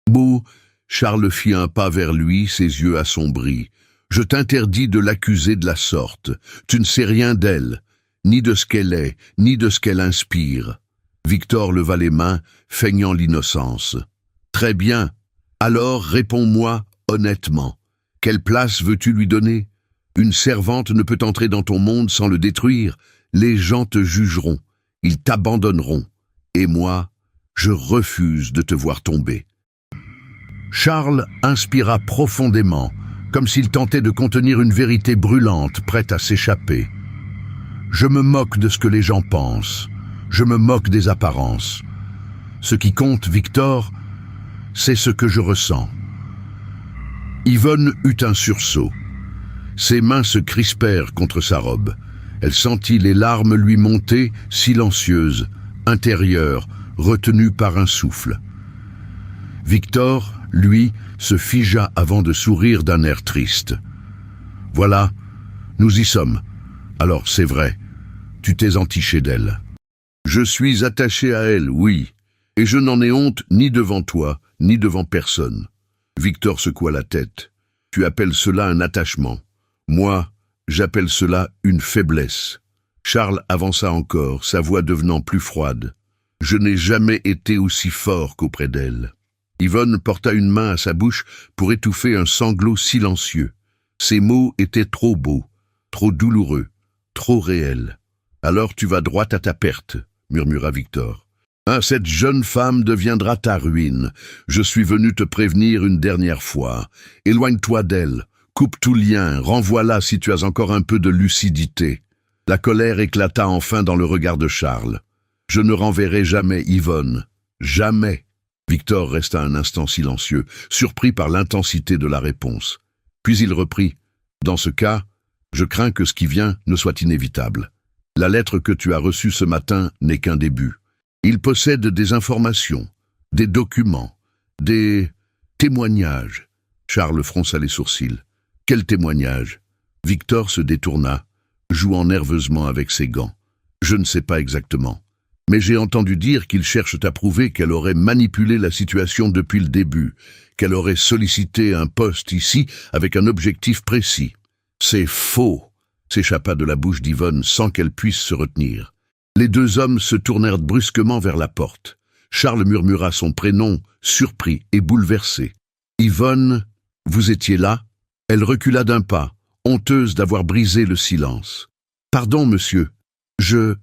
Beau, Charles fit un pas vers lui, ses yeux assombris. « Je t'interdis de l'accuser de la sorte. Tu ne sais rien d'elle, ni de ce qu'elle est, ni de ce qu'elle inspire. » Victor leva les mains, feignant l'innocence. « Très bien. Alors réponds-moi honnêtement. Quelle place veux-tu lui donner? Une servante ne peut entrer dans ton monde sans le détruire. Les gens te jugeront. Ils t'abandonneront. Et moi, je refuse de te voir tomber. » Charles inspira profondément, comme s'il tentait de contenir une vérité brûlante, prête à s'échapper. « Je me moque de ce que les gens pensent. Je me moque des apparences. Ce qui compte, Victor, c'est ce que je ressens. » Yvonne eut un sursaut. Ses mains se crispèrent contre sa robe. Elle sentit les larmes lui monter, silencieuses, intérieures, retenues par un souffle. Victor, lui, se figea avant de sourire d'un air triste. « Voilà, nous y sommes. Alors c'est vrai, tu t'es entiché d'elle. »« Je suis attaché à elle, oui, et je n'en ai honte ni devant toi, ni devant personne. » Victor secoua la tête. « Tu appelles cela un attachement. Moi, j'appelle cela une faiblesse. » Charles avança encore, sa voix devenant plus froide. « Je n'ai jamais été aussi fort qu'auprès d'elle. » Yvonne porta une main à sa bouche pour étouffer un sanglot silencieux. Ces mots étaient trop beaux, trop douloureux, trop réels. « Alors tu vas droit à ta perte, » murmura Victor. « Ah, cette jeune femme deviendra ta ruine. Je suis venu te prévenir une dernière fois. Éloigne-toi d'elle, coupe tout lien, renvoie-la si tu as encore un peu de lucidité. » La colère éclata enfin dans le regard de Charles. « Je ne renverrai jamais Yvonne. Jamais. » Victor resta un instant silencieux, surpris par l'intensité de la réponse. Puis il reprit. « Dans ce cas, je crains que ce qui vient ne soit inévitable. La lettre que tu as reçue ce matin n'est qu'un début. Il possède des informations, des documents, des témoignages. » Charles fronça les sourcils. « Quel témoignage ?» Victor se détourna, jouant nerveusement avec ses gants. « Je ne sais pas exactement. Mais j'ai entendu dire qu'ils cherchent à prouver qu'elle aurait manipulé la situation depuis le début, qu'elle aurait sollicité un poste ici avec un objectif précis. »« C'est faux !» s'échappa de la bouche d'Yvonne sans qu'elle puisse se retenir. Les deux hommes se tournèrent brusquement vers la porte. Charles murmura son prénom, surpris et bouleversé. « Yvonne, vous étiez là ?» Elle recula d'un pas, honteuse d'avoir brisé le silence. « Pardon, monsieur. Je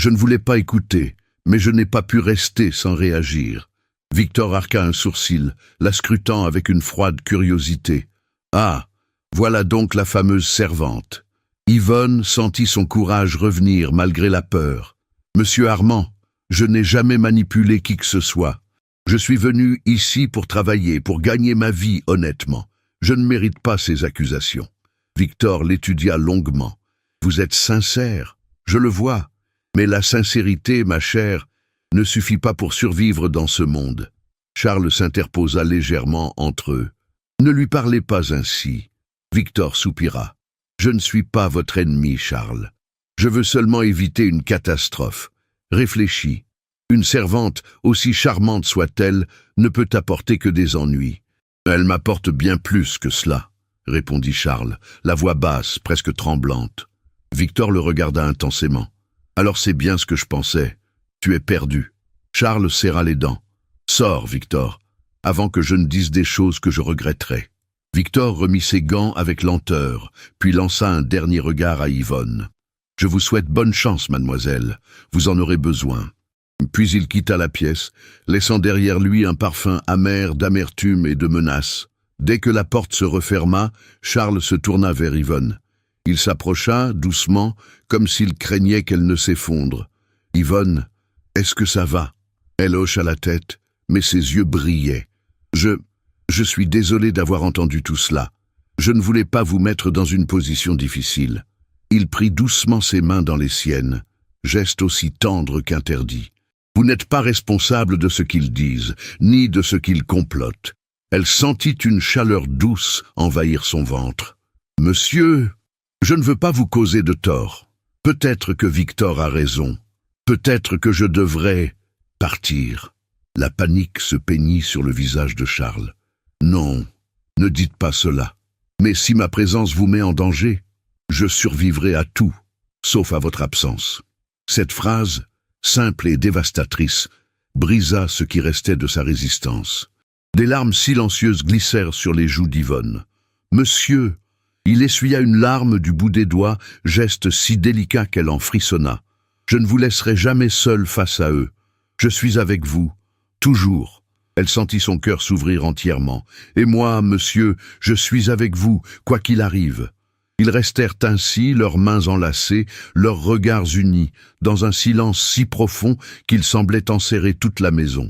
ne voulais pas écouter, mais je n'ai pas pu rester sans réagir. » Victor arqua un sourcil, la scrutant avec une froide curiosité. « Ah, voilà donc la fameuse servante. » Yvonne sentit son courage revenir malgré la peur. « Monsieur Armand, je n'ai jamais manipulé qui que ce soit. Je suis venu ici pour travailler, pour gagner ma vie honnêtement. Je ne mérite pas ces accusations. » Victor l'étudia longuement. « Vous êtes sincère, je le vois. Mais la sincérité, ma chère, ne suffit pas pour survivre dans ce monde. » Charles s'interposa légèrement entre eux. « Ne lui parlez pas ainsi. » Victor soupira. « Je ne suis pas votre ennemi, Charles. Je veux seulement éviter une catastrophe. Réfléchis. Une servante, aussi charmante soit-elle, ne peut apporter que des ennuis. »« Elle m'apporte bien plus que cela, » répondit Charles, la voix basse, presque tremblante. Victor le regarda intensément. « Alors c'est bien ce que je pensais. Tu es perdu. » Charles serra les dents. « Sors, Victor, avant que je ne dise des choses que je regretterai. » Victor remit ses gants avec lenteur, puis lança un dernier regard à Yvonne. « Je vous souhaite bonne chance, mademoiselle. Vous en aurez besoin. » Puis il quitta la pièce, laissant derrière lui un parfum amer d'amertume et de menace. Dès que la porte se referma, Charles se tourna vers Yvonne. Il s'approcha, doucement, comme s'il craignait qu'elle ne s'effondre. « Yvonne, est-ce que ça va ?» Elle hocha la tête, mais ses yeux brillaient. « Je suis désolé d'avoir entendu tout cela. Je ne voulais pas vous mettre dans une position difficile. » Il prit doucement ses mains dans les siennes, geste aussi tendre qu'interdit. « Vous n'êtes pas responsable de ce qu'ils disent, ni de ce qu'ils complotent. » Elle sentit une chaleur douce envahir son ventre. « Monsieur, je ne veux pas vous causer de tort. Peut-être que Victor a raison. Peut-être que je devrais partir. » La panique se peignit sur le visage de Charles. « Non, ne dites pas cela. Mais si ma présence vous met en danger, je survivrai à tout, sauf à votre absence. » Cette phrase, simple et dévastatrice, brisa ce qui restait de sa résistance. Des larmes silencieuses glissèrent sur les joues d'Yvonne. « Monsieur !» Il essuya une larme du bout des doigts, geste si délicat qu'elle en frissonna. « Je ne vous laisserai jamais seul face à eux. Je suis avec vous, toujours. » Elle sentit son cœur s'ouvrir entièrement. « Et moi, monsieur, je suis avec vous, quoi qu'il arrive. » Ils restèrent ainsi, leurs mains enlacées, leurs regards unis, dans un silence si profond qu'il semblait enserrer toute la maison.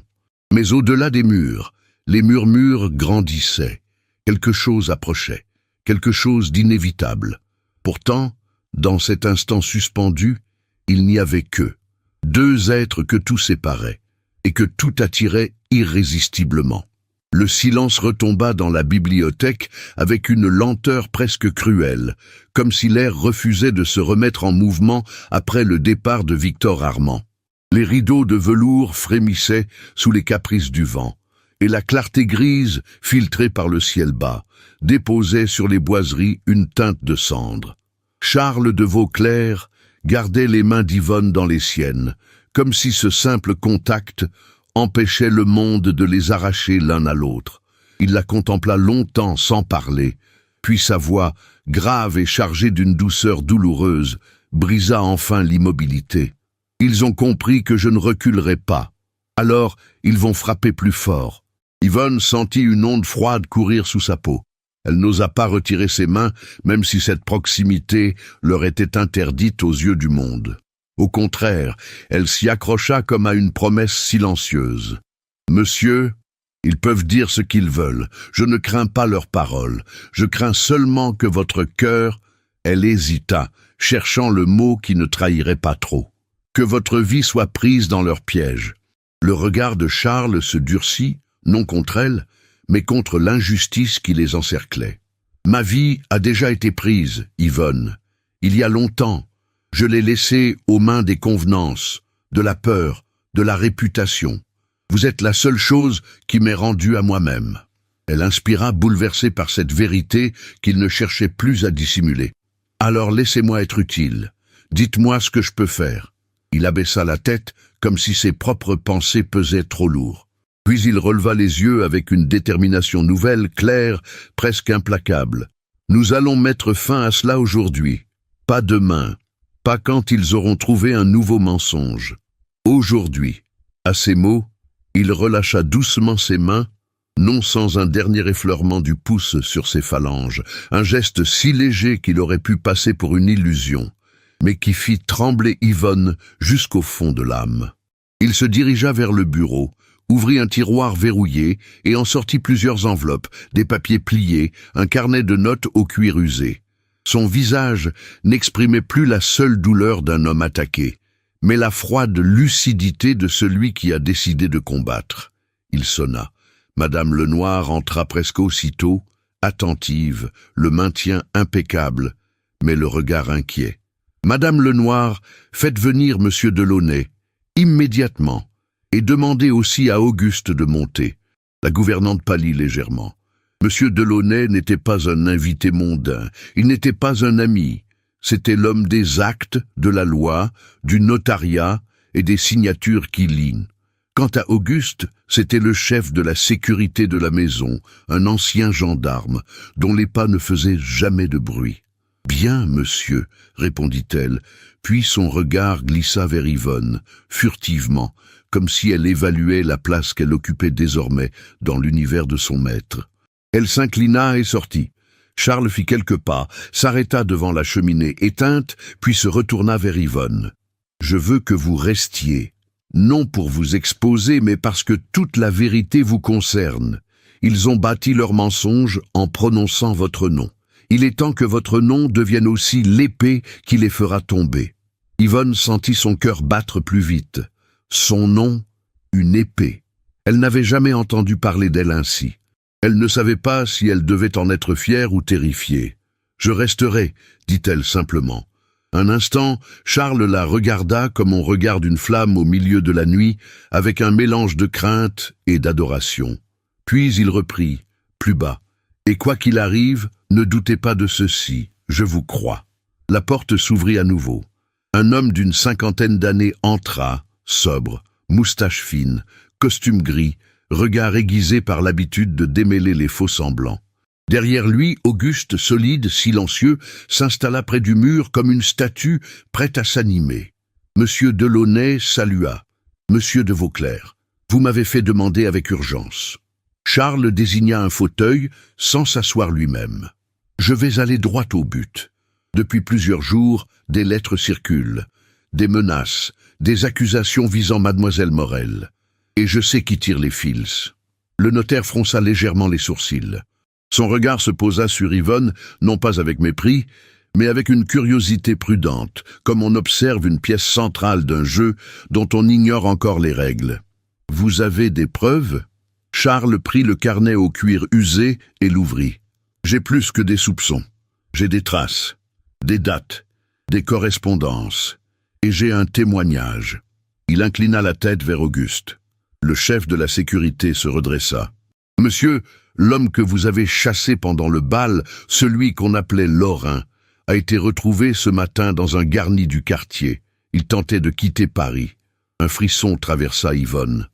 Mais au-delà des murs, les murmures grandissaient. Quelque chose approchait, quelque chose d'inévitable. Pourtant, dans cet instant suspendu, il n'y avait qu'eux, deux êtres que tout séparait, et que tout attirait irrésistiblement. Le silence retomba dans la bibliothèque avec une lenteur presque cruelle, comme si l'air refusait de se remettre en mouvement après le départ de Victor Armand. Les rideaux de velours frémissaient sous les caprices du vent, et la clarté grise, filtrée par le ciel bas, déposait sur les boiseries une teinte de cendre. Charles de Vauclair gardait les mains d'Yvonne dans les siennes, comme si ce simple contact empêchait le monde de les arracher l'un à l'autre. Il la contempla longtemps sans parler, puis sa voix, grave et chargée d'une douceur douloureuse, brisa enfin l'immobilité. « Ils ont compris que je ne reculerai pas. Alors, ils vont frapper plus fort. » Yvonne sentit une onde froide courir sous sa peau. Elle n'osa pas retirer ses mains, même si cette proximité leur était interdite aux yeux du monde. Au contraire, elle s'y accrocha comme à une promesse silencieuse. « Monsieur, ils peuvent dire ce qu'ils veulent. Je ne crains pas leurs paroles. Je crains seulement que votre cœur... » Elle hésita, cherchant le mot qui ne trahirait pas trop. « Que votre vie soit prise dans leur piège. » Le regard de Charles se durcit, non contre elle, mais contre l'injustice qui les encerclait. « Ma vie a déjà été prise, Yvonne. Il y a longtemps. Je l'ai laissée aux mains des convenances, de la peur, de la réputation. Vous êtes la seule chose qui m'est rendue à moi-même. » Elle inspira, bouleversée par cette vérité qu'il ne cherchait plus à dissimuler. « Alors laissez-moi être utile. Dites-moi ce que je peux faire. » Il abaissa la tête, comme si ses propres pensées pesaient trop lourd. Puis il releva les yeux avec une détermination nouvelle, claire, presque implacable. « Nous allons mettre fin à cela aujourd'hui. Pas demain. Pas quand ils auront trouvé un nouveau mensonge. Aujourd'hui. » À ces mots, il relâcha doucement ses mains, non sans un dernier effleurement du pouce sur ses phalanges, un geste si léger qu'il aurait pu passer pour une illusion, mais qui fit trembler Yvonne jusqu'au fond de l'âme. Il se dirigea vers le bureau, ouvrit un tiroir verrouillé et en sortit plusieurs enveloppes, des papiers pliés, un carnet de notes au cuir usé. Son visage n'exprimait plus la seule douleur d'un homme attaqué, mais la froide lucidité de celui qui a décidé de combattre. Il sonna. Madame Lenoir entra presque aussitôt, attentive, le maintien impeccable, mais le regard inquiet. « Madame Lenoir, faites venir Monsieur Delaunay, immédiatement, et demandez aussi à Auguste de monter. » La gouvernante pâlit légèrement. Monsieur Delaunay n'était pas un invité mondain, il n'était pas un ami. C'était l'homme des actes, de la loi, du notariat et des signatures qui lient. Quant à Auguste, c'était le chef de la sécurité de la maison, un ancien gendarme, dont les pas ne faisaient jamais de bruit. « Bien, monsieur, » répondit-elle, puis son regard glissa vers Yvonne, furtivement, comme si elle évaluait la place qu'elle occupait désormais dans l'univers de son maître. Elle s'inclina et sortit. Charles fit quelques pas, s'arrêta devant la cheminée éteinte, puis se retourna vers Yvonne. « Je veux que vous restiez, non pour vous exposer, mais parce que toute la vérité vous concerne. Ils ont bâti leur mensonge en prononçant votre nom. Il est temps que votre nom devienne aussi l'épée qui les fera tomber. » Yvonne sentit son cœur battre plus vite. Son nom, une épée. Elle n'avait jamais entendu parler d'elle ainsi. Elle ne savait pas si elle devait en être fière ou terrifiée. « Je resterai, » dit-elle simplement. Un instant, Charles la regarda comme on regarde une flamme au milieu de la nuit, avec un mélange de crainte et d'adoration. Puis il reprit, plus bas. « Et quoi qu'il arrive, ne doutez pas de ceci, je vous crois. » La porte s'ouvrit à nouveau. Un homme d'une 50aine d'années entra, sobre, moustache fine, costume gris, regard aiguisé par l'habitude de démêler les faux-semblants. Derrière lui, Auguste, solide, silencieux, s'installa près du mur comme une statue prête à s'animer. Monsieur Delaunay salua. « Monsieur de Vauclair, vous m'avez fait demander avec urgence. » Charles désigna un fauteuil sans s'asseoir lui-même. « Je vais aller droit au but. Depuis plusieurs jours, des lettres circulent, des menaces, des accusations visant mademoiselle Morel. Et je sais qui tire les fils. » Le notaire fronça légèrement les sourcils. Son regard se posa sur Yvonne, non pas avec mépris, mais avec une curiosité prudente, comme on observe une pièce centrale d'un jeu dont on ignore encore les règles. « Vous avez des preuves ?» Charles prit le carnet au cuir usé et l'ouvrit. « J'ai plus que des soupçons. J'ai des traces, des dates, des correspondances, et j'ai un témoignage. » Il inclina la tête vers Auguste. Le chef de la sécurité se redressa. « Monsieur, l'homme que vous avez chassé pendant le bal, celui qu'on appelait Lorrain, a été retrouvé ce matin dans un garni du quartier. Il tentait de quitter Paris. » Un frisson traversa Yvonne.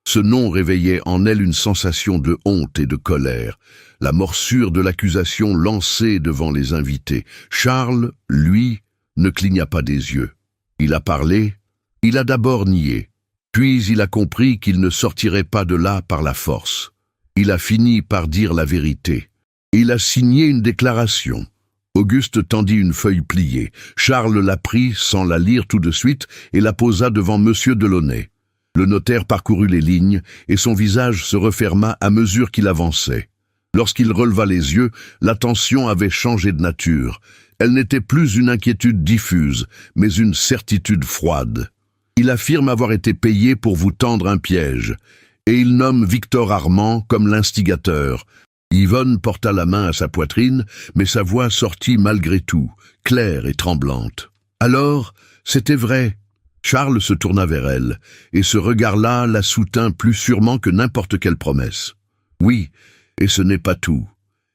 Ce nom réveillait en elle une sensation de honte et de colère, la morsure de l'accusation lancée devant les invités. Charles, lui, ne cligna pas des yeux. Il a parlé, il a d'abord nié, puis il a compris qu'il ne sortirait pas de là par la force. Il a fini par dire la vérité. Il a signé une déclaration. Auguste tendit une feuille pliée. Charles la prit sans la lire tout de suite et la posa devant Monsieur Delaunay. Le notaire parcourut les lignes et son visage se referma à mesure qu'il avançait. Lorsqu'il releva les yeux, la tension avait changé de nature. Elle n'était plus une inquiétude diffuse, mais une certitude froide. Il affirme avoir été payé pour vous tendre un piège, et il nomme Victor Armand comme l'instigateur. Yvonne porta la main à sa poitrine, mais sa voix sortit malgré tout, claire et tremblante. Alors, c'était vrai. Charles se tourna vers elle, et ce regard-là la soutint plus sûrement que n'importe quelle promesse. Oui, et ce n'est pas tout.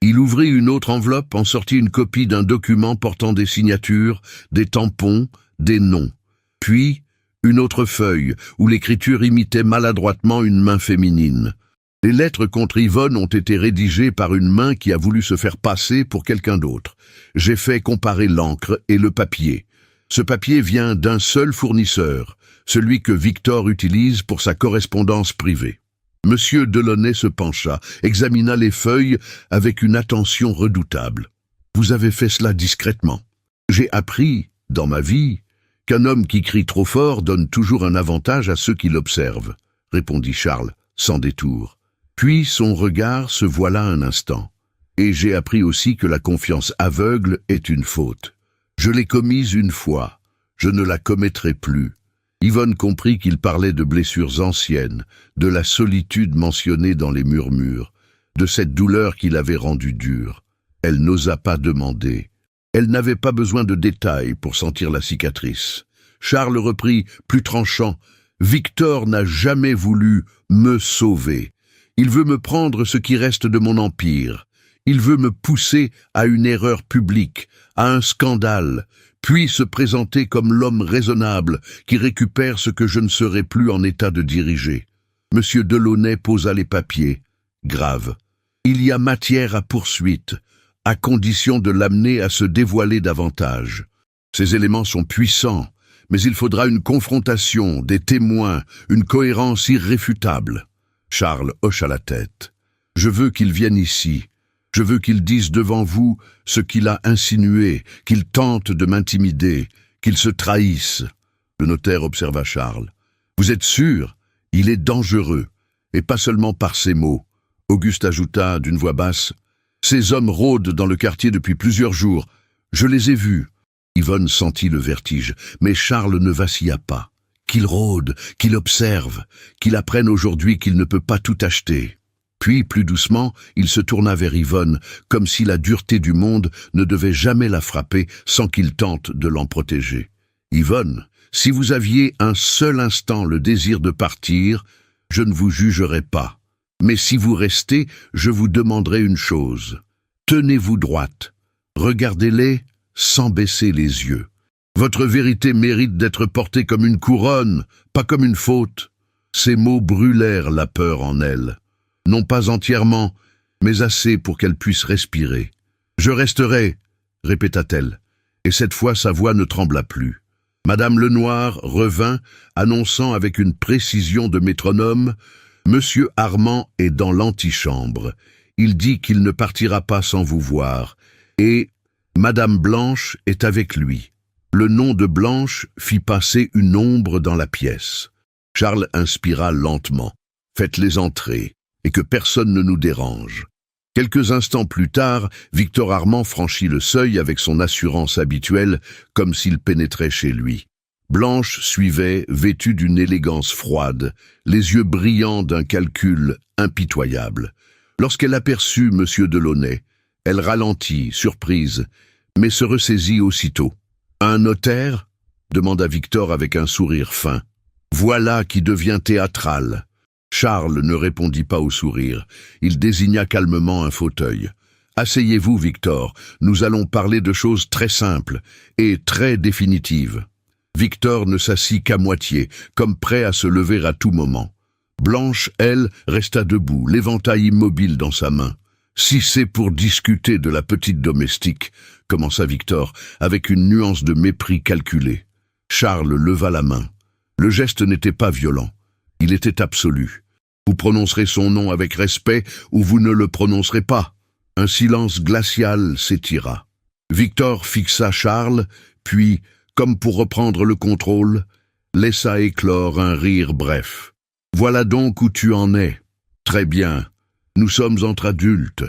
Il ouvrit une autre enveloppe, en sortit une copie d'un document portant des signatures, des tampons, des noms. Puis, une autre feuille, où l'écriture imitait maladroitement une main féminine. Les lettres contre Yvonne ont été rédigées par une main qui a voulu se faire passer pour quelqu'un d'autre. J'ai fait comparer l'encre et le papier. Ce papier vient d'un seul fournisseur, celui que Victor utilise pour sa correspondance privée. Monsieur Delaunay se pencha, examina les feuilles avec une attention redoutable. « Vous avez fait cela discrètement. J'ai appris, dans ma vie, qu'un homme qui crie trop fort donne toujours un avantage à ceux qui l'observent, » répondit Charles, sans détour. Puis son regard se voila un instant. « Et j'ai appris aussi que la confiance aveugle est une faute. Je l'ai commise une fois, je ne la commettrai plus. » Yvonne comprit qu'il parlait de blessures anciennes, de la solitude mentionnée dans les murmures, de cette douleur qui l'avait rendue dure. Elle n'osa pas demander. Elle n'avait pas besoin de détails pour sentir la cicatrice. Charles reprit, plus tranchant, « Victor n'a jamais voulu me sauver. Il veut me prendre ce qui reste de mon empire. Il veut me pousser à une erreur publique, à un scandale, puis se présenter comme l'homme raisonnable qui récupère ce que je ne serai plus en état de diriger. » Monsieur Delaunay posa les papiers. Grave. « Il y a matière à poursuite, à condition de l'amener à se dévoiler davantage. Ces éléments sont puissants, mais il faudra une confrontation, des témoins, une cohérence irréfutable. » Charles hocha la tête. « Je veux qu'il vienne ici. Je veux qu'il dise devant vous ce qu'il a insinué, qu'il tente de m'intimider, qu'il se trahisse. » Le notaire observa Charles. « Vous êtes sûr? Il est dangereux, et pas seulement par ses mots. Auguste ajouta d'une voix basse. Ces hommes rôdent dans le quartier depuis plusieurs jours. Je les ai vus. Yvonne sentit le vertige, mais Charles ne vacilla pas. Qu'il rôde, qu'il observe, qu'il apprenne aujourd'hui qu'il ne peut pas tout acheter. Puis, plus doucement, il se tourna vers Yvonne, comme si la dureté du monde ne devait jamais la frapper sans qu'il tente de l'en protéger. Yvonne, si vous aviez un seul instant le désir de partir, je ne vous jugerai pas. Mais si vous restez, je vous demanderai une chose. Tenez-vous droite. Regardez-les sans baisser les yeux. Votre vérité mérite d'être portée comme une couronne, pas comme une faute. Ces mots brûlèrent la peur en elle. Non pas entièrement, mais assez pour qu'elle puisse respirer. « Je resterai », répéta-t-elle, et cette fois sa voix ne trembla plus. Madame Lenoir revint, annonçant avec une précision de métronome « Monsieur Armand est dans l'antichambre. Il dit qu'il ne partira pas sans vous voir. Et Madame Blanche est avec lui. » Le nom de Blanche fit passer une ombre dans la pièce. Charles inspira lentement. « Faites-les entrer, et que personne ne nous dérange. » Quelques instants plus tard, Victor Armand franchit le seuil avec son assurance habituelle, comme s'il pénétrait chez lui. Blanche suivait, vêtue d'une élégance froide, les yeux brillants d'un calcul impitoyable. Lorsqu'elle aperçut M. Delaunay, elle ralentit, surprise, mais se ressaisit aussitôt. « Un notaire ?» demanda Victor avec un sourire fin. « Voilà qui devient théâtral. » Charles ne répondit pas au sourire. Il désigna calmement un fauteuil. « Asseyez-vous, Victor. Nous allons parler de choses très simples et très définitives. » Victor ne s'assit qu'à moitié, comme prêt à se lever à tout moment. Blanche, elle, resta debout, l'éventail immobile dans sa main. « Si c'est pour discuter de la petite domestique, » commença Victor, avec une nuance de mépris calculée. Charles leva la main. Le geste n'était pas violent. Il était absolu. Vous prononcerez son nom avec respect ou vous ne le prononcerez pas. Un silence glacial s'étira. Victor fixa Charles, puis, comme pour reprendre le contrôle, laissa éclore un rire bref. « Voilà donc où tu en es. Très bien. Nous sommes entre adultes.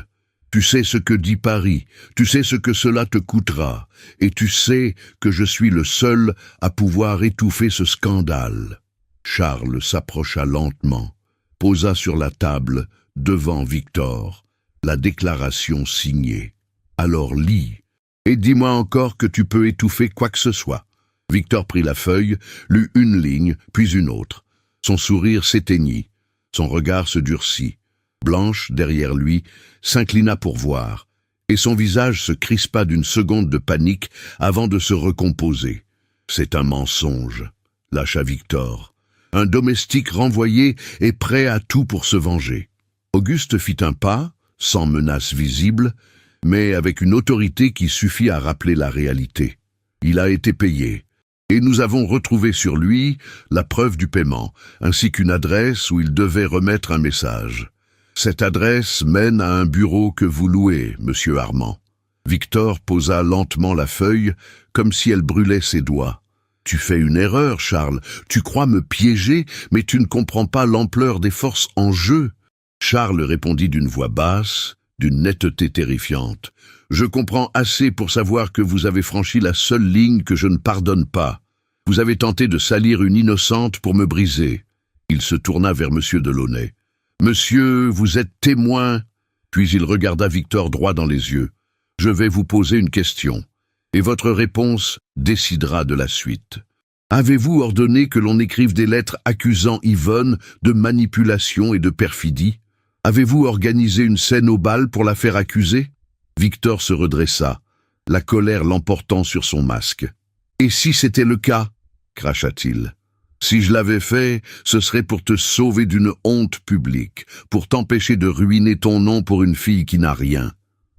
Tu sais ce que dit Paris, tu sais ce que cela te coûtera, et tu sais que je suis le seul à pouvoir étouffer ce scandale. » Charles s'approcha lentement, posa sur la table, devant Victor, la déclaration signée. « Alors lis, et dis-moi encore que tu peux étouffer quoi que ce soit. » Victor prit la feuille, lut une ligne, puis une autre. Son sourire s'éteignit, son regard se durcit. Blanche, derrière lui, s'inclina pour voir, et son visage se crispa d'une seconde de panique avant de se recomposer. « C'est un mensonge », lâcha Victor. Un domestique renvoyé est prêt à tout pour se venger. Auguste fit un pas, sans menace visible, mais avec une autorité qui suffit à rappeler la réalité. Il a été payé, et nous avons retrouvé sur lui la preuve du paiement, ainsi qu'une adresse où il devait remettre un message. Cette adresse mène à un bureau que vous louez, monsieur Armand. Victor posa lentement la feuille, comme si elle brûlait ses doigts. « Tu fais une erreur, Charles. Tu crois me piéger, mais tu ne comprends pas l'ampleur des forces en jeu. » Charles répondit d'une voix basse, d'une netteté terrifiante. « Je comprends assez pour savoir que vous avez franchi la seule ligne que je ne pardonne pas. Vous avez tenté de salir une innocente pour me briser. » Il se tourna vers M. Delaunay. « Monsieur, vous êtes témoin ?» Puis il regarda Victor droit dans les yeux. « Je vais vous poser une question. Et votre réponse décidera de la suite. Avez-vous ordonné que l'on écrive des lettres accusant Yvonne de manipulation et de perfidie? Avez-vous organisé une scène au bal pour la faire accuser? » Victor se redressa, la colère l'emportant sur son masque. « Et si c'était le cas ?» cracha-t-il. « Si je l'avais fait, ce serait pour te sauver d'une honte publique, pour t'empêcher de ruiner ton nom pour une fille qui n'a rien. »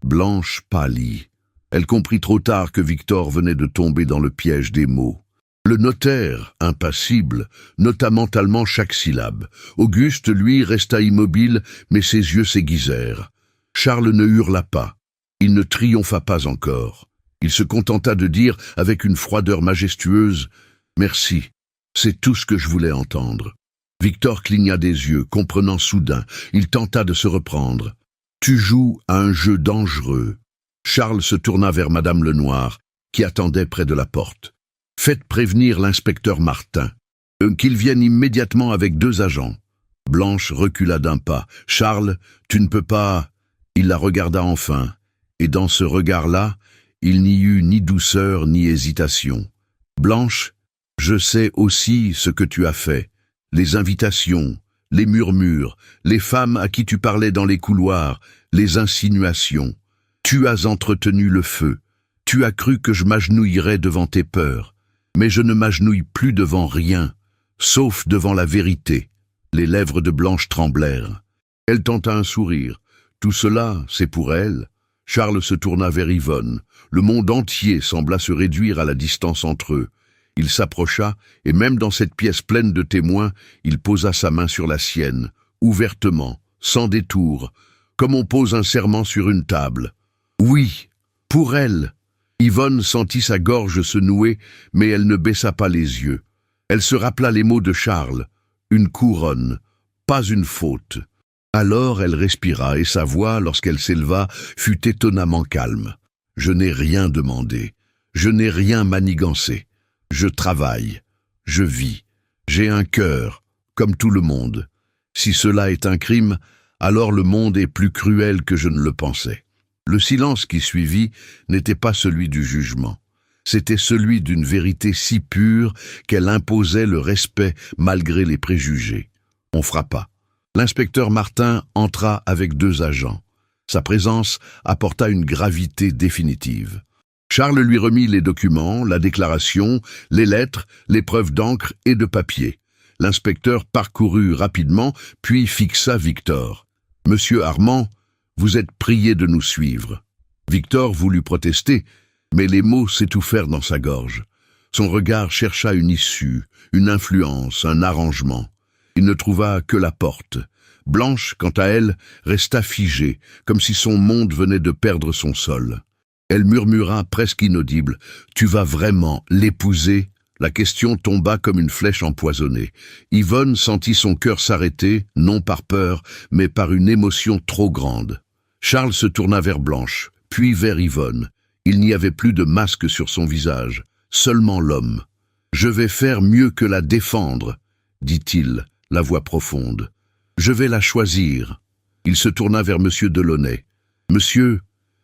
Blanche pâlit. Elle comprit trop tard que Victor venait de tomber dans le piège des mots. Le notaire, impassible, nota mentalement chaque syllabe. Auguste, lui, resta immobile, mais ses yeux s'aiguisèrent. Charles ne hurla pas. Il ne triompha pas encore. Il se contenta de dire, avec une froideur majestueuse, « Merci, c'est tout ce que je voulais entendre. » Victor cligna des yeux, comprenant soudain. Il tenta de se reprendre. « Tu joues à un jeu dangereux. » Charles se tourna vers Madame Lenoir, qui attendait près de la porte. « Faites prévenir l'inspecteur Martin. Qu'il vienne immédiatement avec 2 agents. » Blanche recula d'un pas. « Charles, tu ne peux pas... » Il la regarda enfin, et dans ce regard-là, il n'y eut ni douceur ni hésitation. « Blanche, je sais aussi ce que tu as fait. Les invitations, les murmures, les femmes à qui tu parlais dans les couloirs, les insinuations. Tu as entretenu le feu. Tu as cru que je m'agenouillerais devant tes peurs. Mais je ne m'agenouille plus devant rien, sauf devant la vérité. » Les lèvres de Blanche tremblèrent. Elle tenta un sourire. Tout cela, c'est pour elle. Charles se tourna vers Yvonne. Le monde entier sembla se réduire à la distance entre eux. Il s'approcha, et même dans cette pièce pleine de témoins, il posa sa main sur la sienne, ouvertement, sans détour, comme on pose un serment sur une table. Oui, pour elle. Yvonne sentit sa gorge se nouer, mais elle ne baissa pas les yeux. Elle se rappela les mots de Charles. Une couronne, pas une faute. Alors elle respira, et sa voix, lorsqu'elle s'éleva, fut étonnamment calme. Je n'ai rien demandé. Je n'ai rien manigancé. Je travaille. Je vis. J'ai un cœur, comme tout le monde. Si cela est un crime, alors le monde est plus cruel que je ne le pensais. Le silence qui suivit n'était pas celui du jugement. C'était celui d'une vérité si pure qu'elle imposait le respect malgré les préjugés. On frappa. L'inspecteur Martin entra avec 2 agents. Sa présence apporta une gravité définitive. Charles lui remit les documents, la déclaration, les lettres, les preuves d'encre et de papier. L'inspecteur parcourut rapidement, puis fixa Victor. « Monsieur Armand, vous êtes prié de nous suivre. » Victor voulut protester, mais les mots s'étouffèrent dans sa gorge. Son regard chercha une issue, une influence, un arrangement. Il ne trouva que la porte. Blanche, quant à elle, resta figée, comme si son monde venait de perdre son sol. Elle murmura presque inaudible « Tu vas vraiment l'épouser ?» La question tomba comme une flèche empoisonnée. Yvonne sentit son cœur s'arrêter, non par peur, mais par une émotion trop grande. Charles se tourna vers Blanche, puis vers Yvonne. Il n'y avait plus de masque sur son visage, seulement l'homme. « Je vais faire mieux que la défendre, » dit-il, la voix profonde. « Je vais la choisir. » Il se tourna vers M. Delaunay. « Monsieur,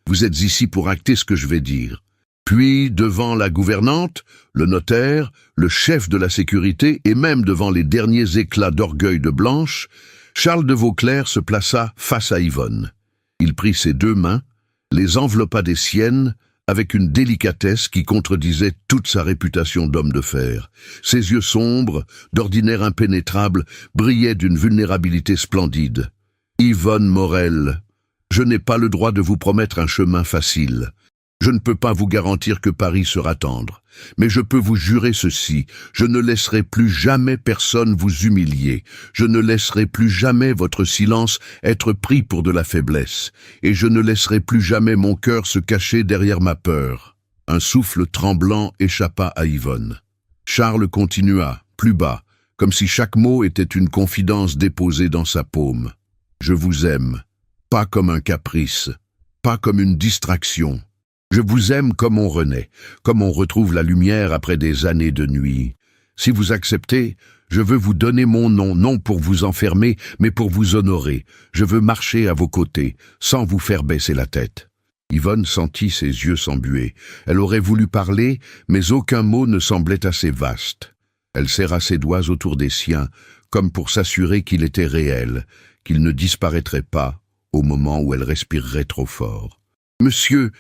vous êtes ici pour acter ce que je vais dire. » Puis, devant la gouvernante, le notaire, le chef de la sécurité et même devant les derniers éclats d'orgueil de Blanche, Charles de Vauclair se plaça face à Yvonne. Il prit ses 2 mains, les enveloppa des siennes avec une délicatesse qui contredisait toute sa réputation d'homme de fer. Ses yeux sombres, d'ordinaire impénétrables, brillaient d'une vulnérabilité splendide. « Yvonne Morel, je n'ai pas le droit de vous promettre un chemin facile. Je ne peux pas vous garantir que Paris sera tendre, mais je peux vous jurer ceci, je ne laisserai plus jamais personne vous humilier, je ne laisserai plus jamais votre silence être pris pour de la faiblesse, et je ne laisserai plus jamais mon cœur se cacher derrière ma peur. » Un souffle tremblant échappa à Yvonne. Charles continua, plus bas, comme si chaque mot était une confidence déposée dans sa paume. « Je vous aime, pas comme un caprice, pas comme une distraction. Je vous aime comme on renaît, comme on retrouve la lumière après des années de nuit. Si vous acceptez, je veux vous donner mon nom, non pour vous enfermer, mais pour vous honorer. Je veux marcher à vos côtés, sans vous faire baisser la tête. » Yvonne sentit ses yeux s'embuer. Elle aurait voulu parler, mais aucun mot ne semblait assez vaste. Elle serra ses doigts autour des siens, comme pour s'assurer qu'il était réel, qu'il ne disparaîtrait pas au moment où elle respirerait trop fort. « Monsieur...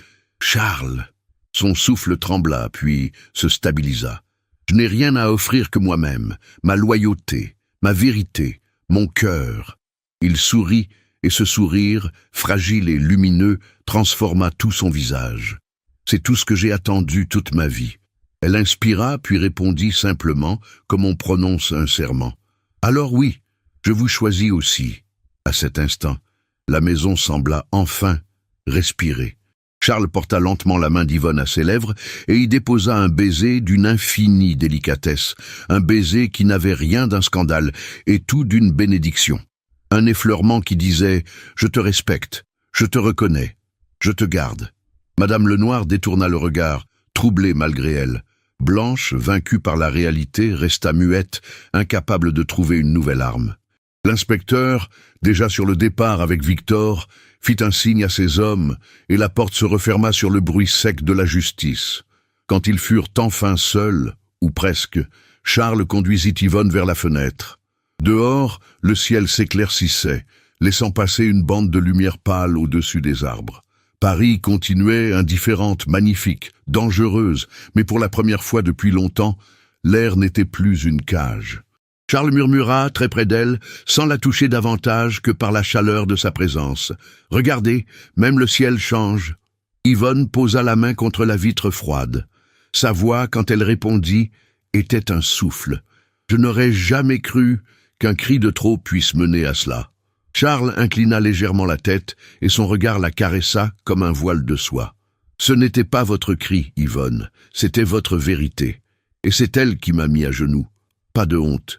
Charles !» Son souffle trembla, puis se stabilisa. « Je n'ai rien à offrir que moi-même, ma loyauté, ma vérité, mon cœur. » Il sourit, et ce sourire, fragile et lumineux, transforma tout son visage. « C'est tout ce que j'ai attendu toute ma vie. » Elle inspira, puis répondit simplement, comme on prononce un serment. « Alors oui, je vous choisis aussi. » À cet instant, la maison sembla enfin respirer. Charles porta lentement la main d'Yvonne à ses lèvres et y déposa un baiser d'une infinie délicatesse, un baiser qui n'avait rien d'un scandale et tout d'une bénédiction. Un effleurement qui disait « Je te respecte, je te reconnais, je te garde ». Madame Lenoir détourna le regard, troublée malgré elle. Blanche, vaincue par la réalité, resta muette, incapable de trouver une nouvelle arme. L'inspecteur, déjà sur le départ avec Victor, fit un signe à ses hommes, et la porte se referma sur le bruit sec de la justice. Quand ils furent enfin seuls, ou presque, Charles conduisit Yvonne vers la fenêtre. Dehors, le ciel s'éclaircissait, laissant passer une bande de lumière pâle au-dessus des arbres. Paris continuait indifférente, magnifique, dangereuse, mais pour la première fois depuis longtemps, l'air n'était plus une cage. Charles murmura, très près d'elle, sans la toucher davantage que par la chaleur de sa présence. « Regardez, même le ciel change. » Yvonne posa la main contre la vitre froide. Sa voix, quand elle répondit, était un souffle. Je n'aurais jamais cru qu'un cri de trop puisse mener à cela. Charles inclina légèrement la tête et son regard la caressa comme un voile de soie. « Ce n'était pas votre cri, Yvonne, c'était votre vérité. Et c'est elle qui m'a mis à genoux. Pas de honte.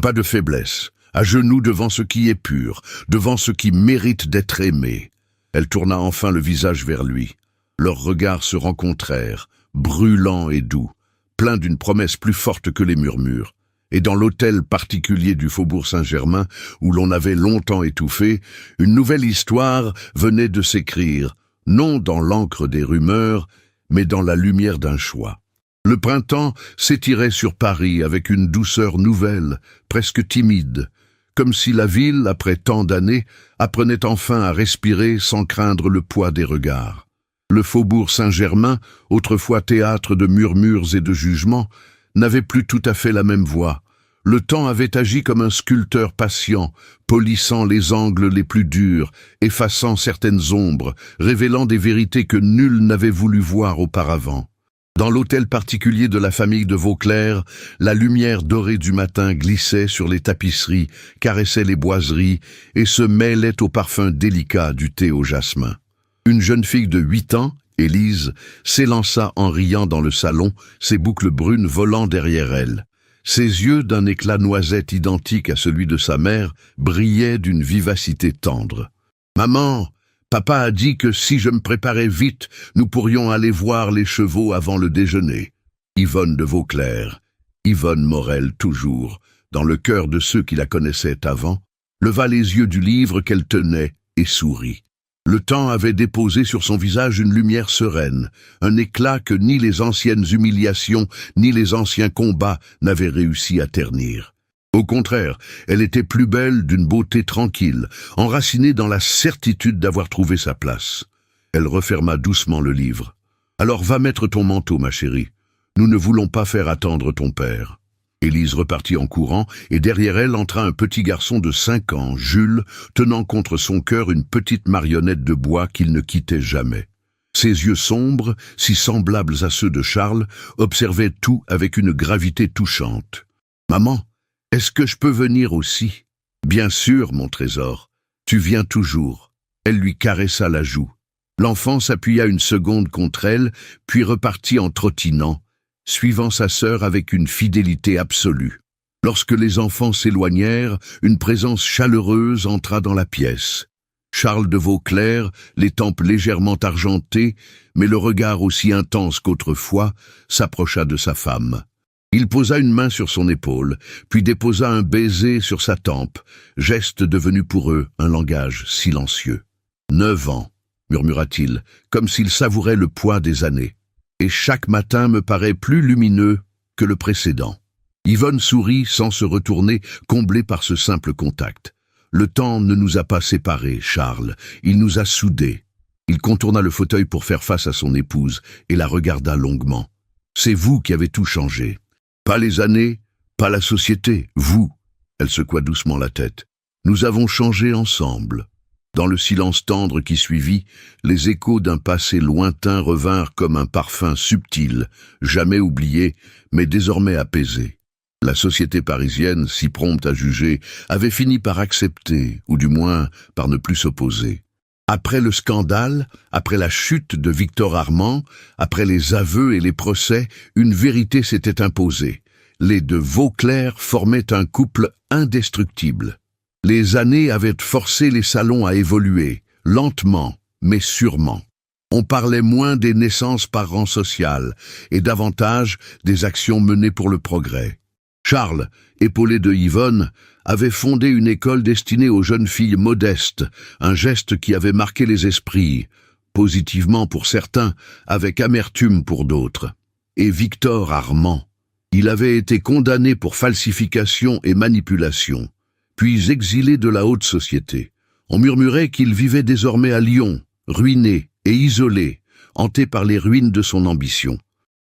Pas de faiblesse, à genoux devant ce qui est pur, devant ce qui mérite d'être aimé. » Elle tourna enfin le visage vers lui. Leurs regards se rencontrèrent, brûlants et doux, pleins d'une promesse plus forte que les murmures. Et dans l'hôtel particulier du Faubourg Saint-Germain, où l'on avait longtemps étouffé, une nouvelle histoire venait de s'écrire, non dans l'encre des rumeurs, mais dans la lumière d'un choix. Le printemps s'étirait sur Paris avec une douceur nouvelle, presque timide, comme si la ville, après tant d'années, apprenait enfin à respirer sans craindre le poids des regards. Le Faubourg Saint-Germain, autrefois théâtre de murmures et de jugements, n'avait plus tout à fait la même voix. Le temps avait agi comme un sculpteur patient, polissant les angles les plus durs, effaçant certaines ombres, révélant des vérités que nul n'avait voulu voir auparavant. Dans l'hôtel particulier de la famille de Vauclair, la lumière dorée du matin glissait sur les tapisseries, caressait les boiseries et se mêlait au parfum délicat du thé au jasmin. Une jeune fille de 8 ans, Élise, s'élança en riant dans le salon, ses boucles brunes volant derrière elle. Ses yeux, d'un éclat noisette identique à celui de sa mère, brillaient d'une vivacité tendre. « Maman, papa a dit que si je me préparais vite, nous pourrions aller voir les chevaux avant le déjeuner. » Yvonne de Vauclair, Yvonne Morel toujours, dans le cœur de ceux qui la connaissaient avant, leva les yeux du livre qu'elle tenait et sourit. Le temps avait déposé sur son visage une lumière sereine, un éclat que ni les anciennes humiliations ni les anciens combats n'avaient réussi à ternir. Au contraire, elle était plus belle d'une beauté tranquille, enracinée dans la certitude d'avoir trouvé sa place. Elle referma doucement le livre. « Alors va mettre ton manteau, ma chérie. Nous ne voulons pas faire attendre ton père. » Élise repartit en courant, et derrière elle entra un petit garçon de 5 ans, Jules, tenant contre son cœur une petite marionnette de bois qu'il ne quittait jamais. Ses yeux sombres, si semblables à ceux de Charles, observaient tout avec une gravité touchante. « Maman, est-ce que je peux venir aussi ?»« Bien sûr, mon trésor. Tu viens toujours. » Elle lui caressa la joue. L'enfant s'appuya une seconde contre elle, puis repartit en trottinant, suivant sa sœur avec une fidélité absolue. Lorsque les enfants s'éloignèrent, une présence chaleureuse entra dans la pièce. Charles de Vauclair, les tempes légèrement argentées, mais le regard aussi intense qu'autrefois, s'approcha de sa femme. Il posa une main sur son épaule, puis déposa un baiser sur sa tempe, geste devenu pour eux un langage silencieux. « 9 ans, murmura-t-il, comme s'il savourait le poids des années. Et chaque matin me paraît plus lumineux que le précédent. » Yvonne sourit sans se retourner, comblée par ce simple contact. « Le temps ne nous a pas séparés, Charles, il nous a soudés. » Il contourna le fauteuil pour faire face à son épouse et la regarda longuement. « C'est vous qui avez tout changé. Pas les années, pas la société, vous. » Elle secoua doucement la tête. « Nous avons changé ensemble. » Dans le silence tendre qui suivit, les échos d'un passé lointain revinrent comme un parfum subtil, jamais oublié, mais désormais apaisé. La société parisienne, si prompte à juger, avait fini par accepter, ou du moins par ne plus s'opposer. Après le scandale, après la chute de Victor Armand, après les aveux et les procès, une vérité s'était imposée. Les deux Vauclair formaient un couple indestructible. Les années avaient forcé les salons à évoluer, lentement, mais sûrement. On parlait moins des naissances par rang social et davantage des actions menées pour le progrès. Charles, épaulé de Yvonne, avait fondé une école destinée aux jeunes filles modestes, un geste qui avait marqué les esprits, positivement pour certains, avec amertume pour d'autres. Et Victor Armand, il avait été condamné pour falsification et manipulation, puis exilé de la haute société. On murmurait qu'il vivait désormais à Lyon, ruiné et isolé, hanté par les ruines de son ambition.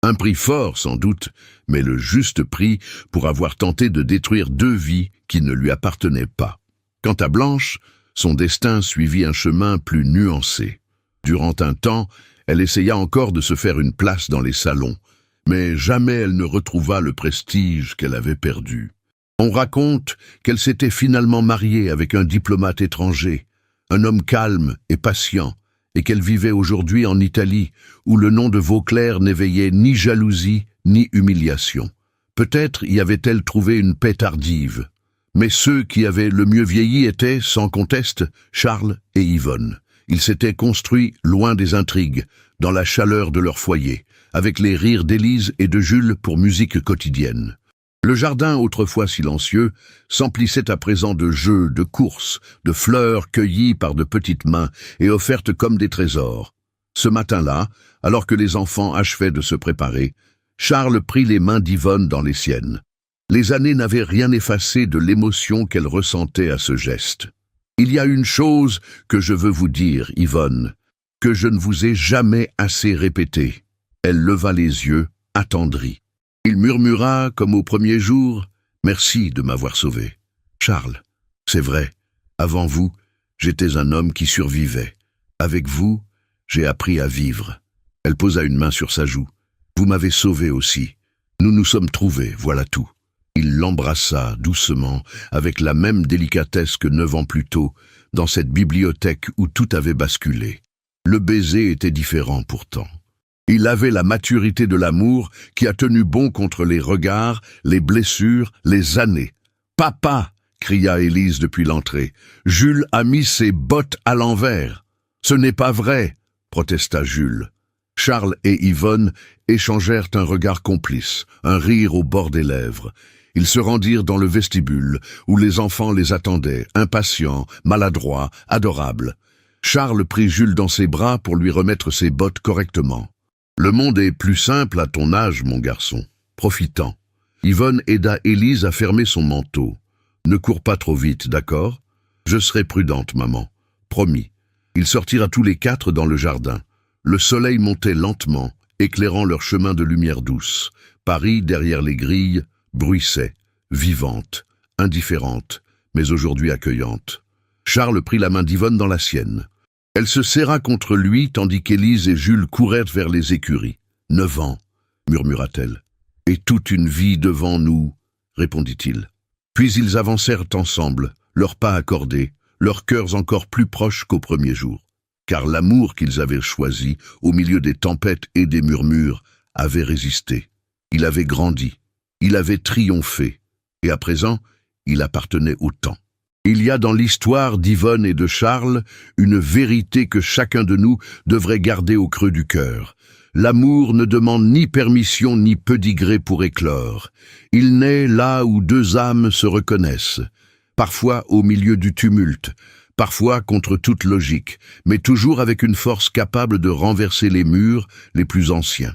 Un prix fort, sans doute, mais le juste prix pour avoir tenté de détruire deux vies qui ne lui appartenaient pas. Quant à Blanche, son destin suivit un chemin plus nuancé. Durant un temps, elle essaya encore de se faire une place dans les salons, mais jamais elle ne retrouva le prestige qu'elle avait perdu. On raconte qu'elle s'était finalement mariée avec un diplomate étranger, un homme calme et patient, et qu'elle vivait aujourd'hui en Italie, où le nom de Vauclair n'éveillait ni jalousie ni humiliation. Peut-être y avait-elle trouvé une paix tardive. Mais ceux qui avaient le mieux vieilli étaient, sans conteste, Charles et Yvonne. Ils s'étaient construits loin des intrigues, dans la chaleur de leur foyer, avec les rires d'Élise et de Jules pour musique quotidienne. Le jardin, autrefois silencieux, s'emplissait à présent de jeux, de courses, de fleurs cueillies par de petites mains et offertes comme des trésors. Ce matin-là, alors que les enfants achevaient de se préparer, Charles prit les mains d'Yvonne dans les siennes. Les années n'avaient rien effacé de l'émotion qu'elle ressentait à ce geste. « Il y a une chose que je veux vous dire, Yvonne, que je ne vous ai jamais assez répétée. » Elle leva les yeux, attendrie. Il murmura, comme au premier jour, « Merci de m'avoir sauvé. Charles, c'est vrai, avant vous, j'étais un homme qui survivait. Avec vous, j'ai appris à vivre. » Elle posa une main sur sa joue. « Vous m'avez sauvé aussi. Nous nous sommes trouvés, voilà tout. » Il l'embrassa doucement, avec la même délicatesse que 9 ans plus tôt, dans cette bibliothèque où tout avait basculé. Le baiser était différent pourtant. Il avait la maturité de l'amour qui a tenu bon contre les regards, les blessures, les années. « Papa !» cria Élise depuis l'entrée. « Jules a mis ses bottes à l'envers. »« Ce n'est pas vrai !» protesta Jules. Charles et Yvonne échangèrent un regard complice, un rire au bord des lèvres. Ils se rendirent dans le vestibule, où les enfants les attendaient, impatients, maladroits, adorables. Charles prit Jules dans ses bras pour lui remettre ses bottes correctement. « Le monde est plus simple à ton âge, mon garçon. » Profitant, Yvonne aida Élise à fermer son manteau. « Ne cours pas trop vite, d'accord ? Je serai prudente, maman. Promis. » Ils sortirent à tous les 4 dans le jardin. Le soleil montait lentement, éclairant leur chemin de lumière douce. Paris, derrière les grilles, bruissait, vivante, indifférente, mais aujourd'hui accueillante. Charles prit la main d'Yvonne dans la sienne. Elle se serra contre lui tandis qu'Élise et Jules courèrent vers les écuries. « 9 ans, murmura-t-elle. « Et toute une vie devant nous, répondit-il. Puis ils avancèrent ensemble, leurs pas accordés, leurs cœurs encore plus proches qu'au premier jour. Car l'amour qu'ils avaient choisi, au milieu des tempêtes et des murmures, avait résisté. Il avait grandi, il avait triomphé, et à présent, il appartenait au temps. Il y a dans l'histoire d'Yvonne et de Charles une vérité que chacun de nous devrait garder au creux du cœur. L'amour ne demande ni permission ni pédigré pour éclore. Il naît là où 2 âmes se reconnaissent, parfois au milieu du tumulte, parfois contre toute logique, mais toujours avec une force capable de renverser les murs les plus anciens.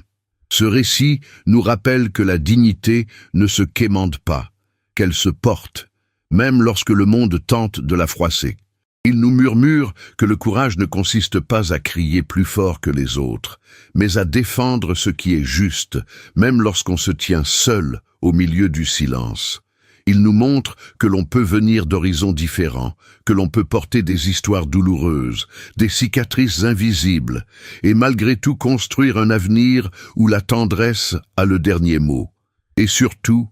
Ce récit nous rappelle que la dignité ne se quémande pas, qu'elle se porte, même lorsque le monde tente de la froisser. Il nous murmure que le courage ne consiste pas à crier plus fort que les autres, mais à défendre ce qui est juste, même lorsqu'on se tient seul au milieu du silence. Il nous montre que l'on peut venir d'horizons différents, que l'on peut porter des histoires douloureuses, des cicatrices invisibles, et malgré tout construire un avenir où la tendresse a le dernier mot. Et surtout,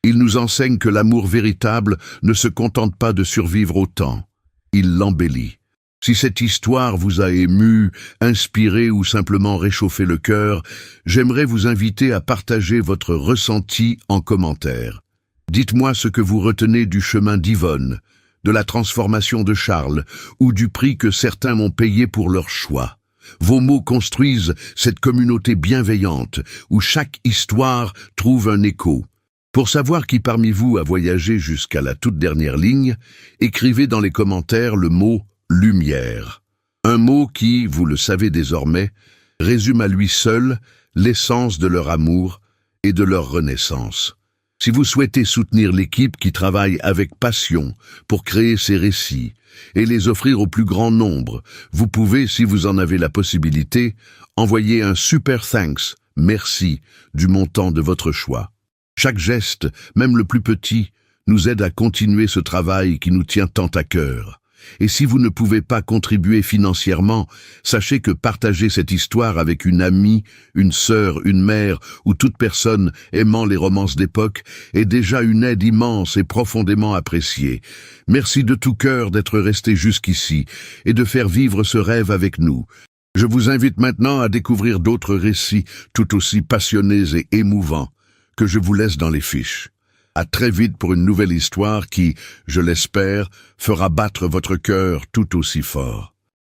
il nous enseigne que l'amour véritable ne se contente pas de survivre au temps, il l'embellit. Si cette histoire vous a ému, inspiré ou simplement réchauffé le cœur, j'aimerais vous inviter à partager votre ressenti en commentaire. Dites-moi ce que vous retenez du chemin d'Yvonne, de la transformation de Charles ou du prix que certains m'ont payé pour leur choix. Vos mots construisent cette communauté bienveillante où chaque histoire trouve un écho. Pour savoir qui parmi vous a voyagé jusqu'à la toute dernière ligne, écrivez dans les commentaires le mot « lumière ». Un mot qui, vous le savez désormais, résume à lui seul l'essence de leur amour et de leur renaissance. Si vous souhaitez soutenir l'équipe qui travaille avec passion pour créer ces récits et les offrir au plus grand nombre, vous pouvez, si vous en avez la possibilité, envoyer un super thanks, merci, du montant de votre choix. Chaque geste, même le plus petit, nous aide à continuer ce travail qui nous tient tant à cœur. Et si vous ne pouvez pas contribuer financièrement, sachez que partager cette histoire avec une amie, une sœur, une mère ou toute personne aimant les romances d'époque est déjà une aide immense et profondément appréciée. Merci de tout cœur d'être resté jusqu'ici et de faire vivre ce rêve avec nous. Je vous invite maintenant à découvrir d'autres récits tout aussi passionnés et émouvants que je vous laisse dans les fiches. À très vite pour une nouvelle histoire qui, je l'espère, fera battre votre cœur tout aussi fort.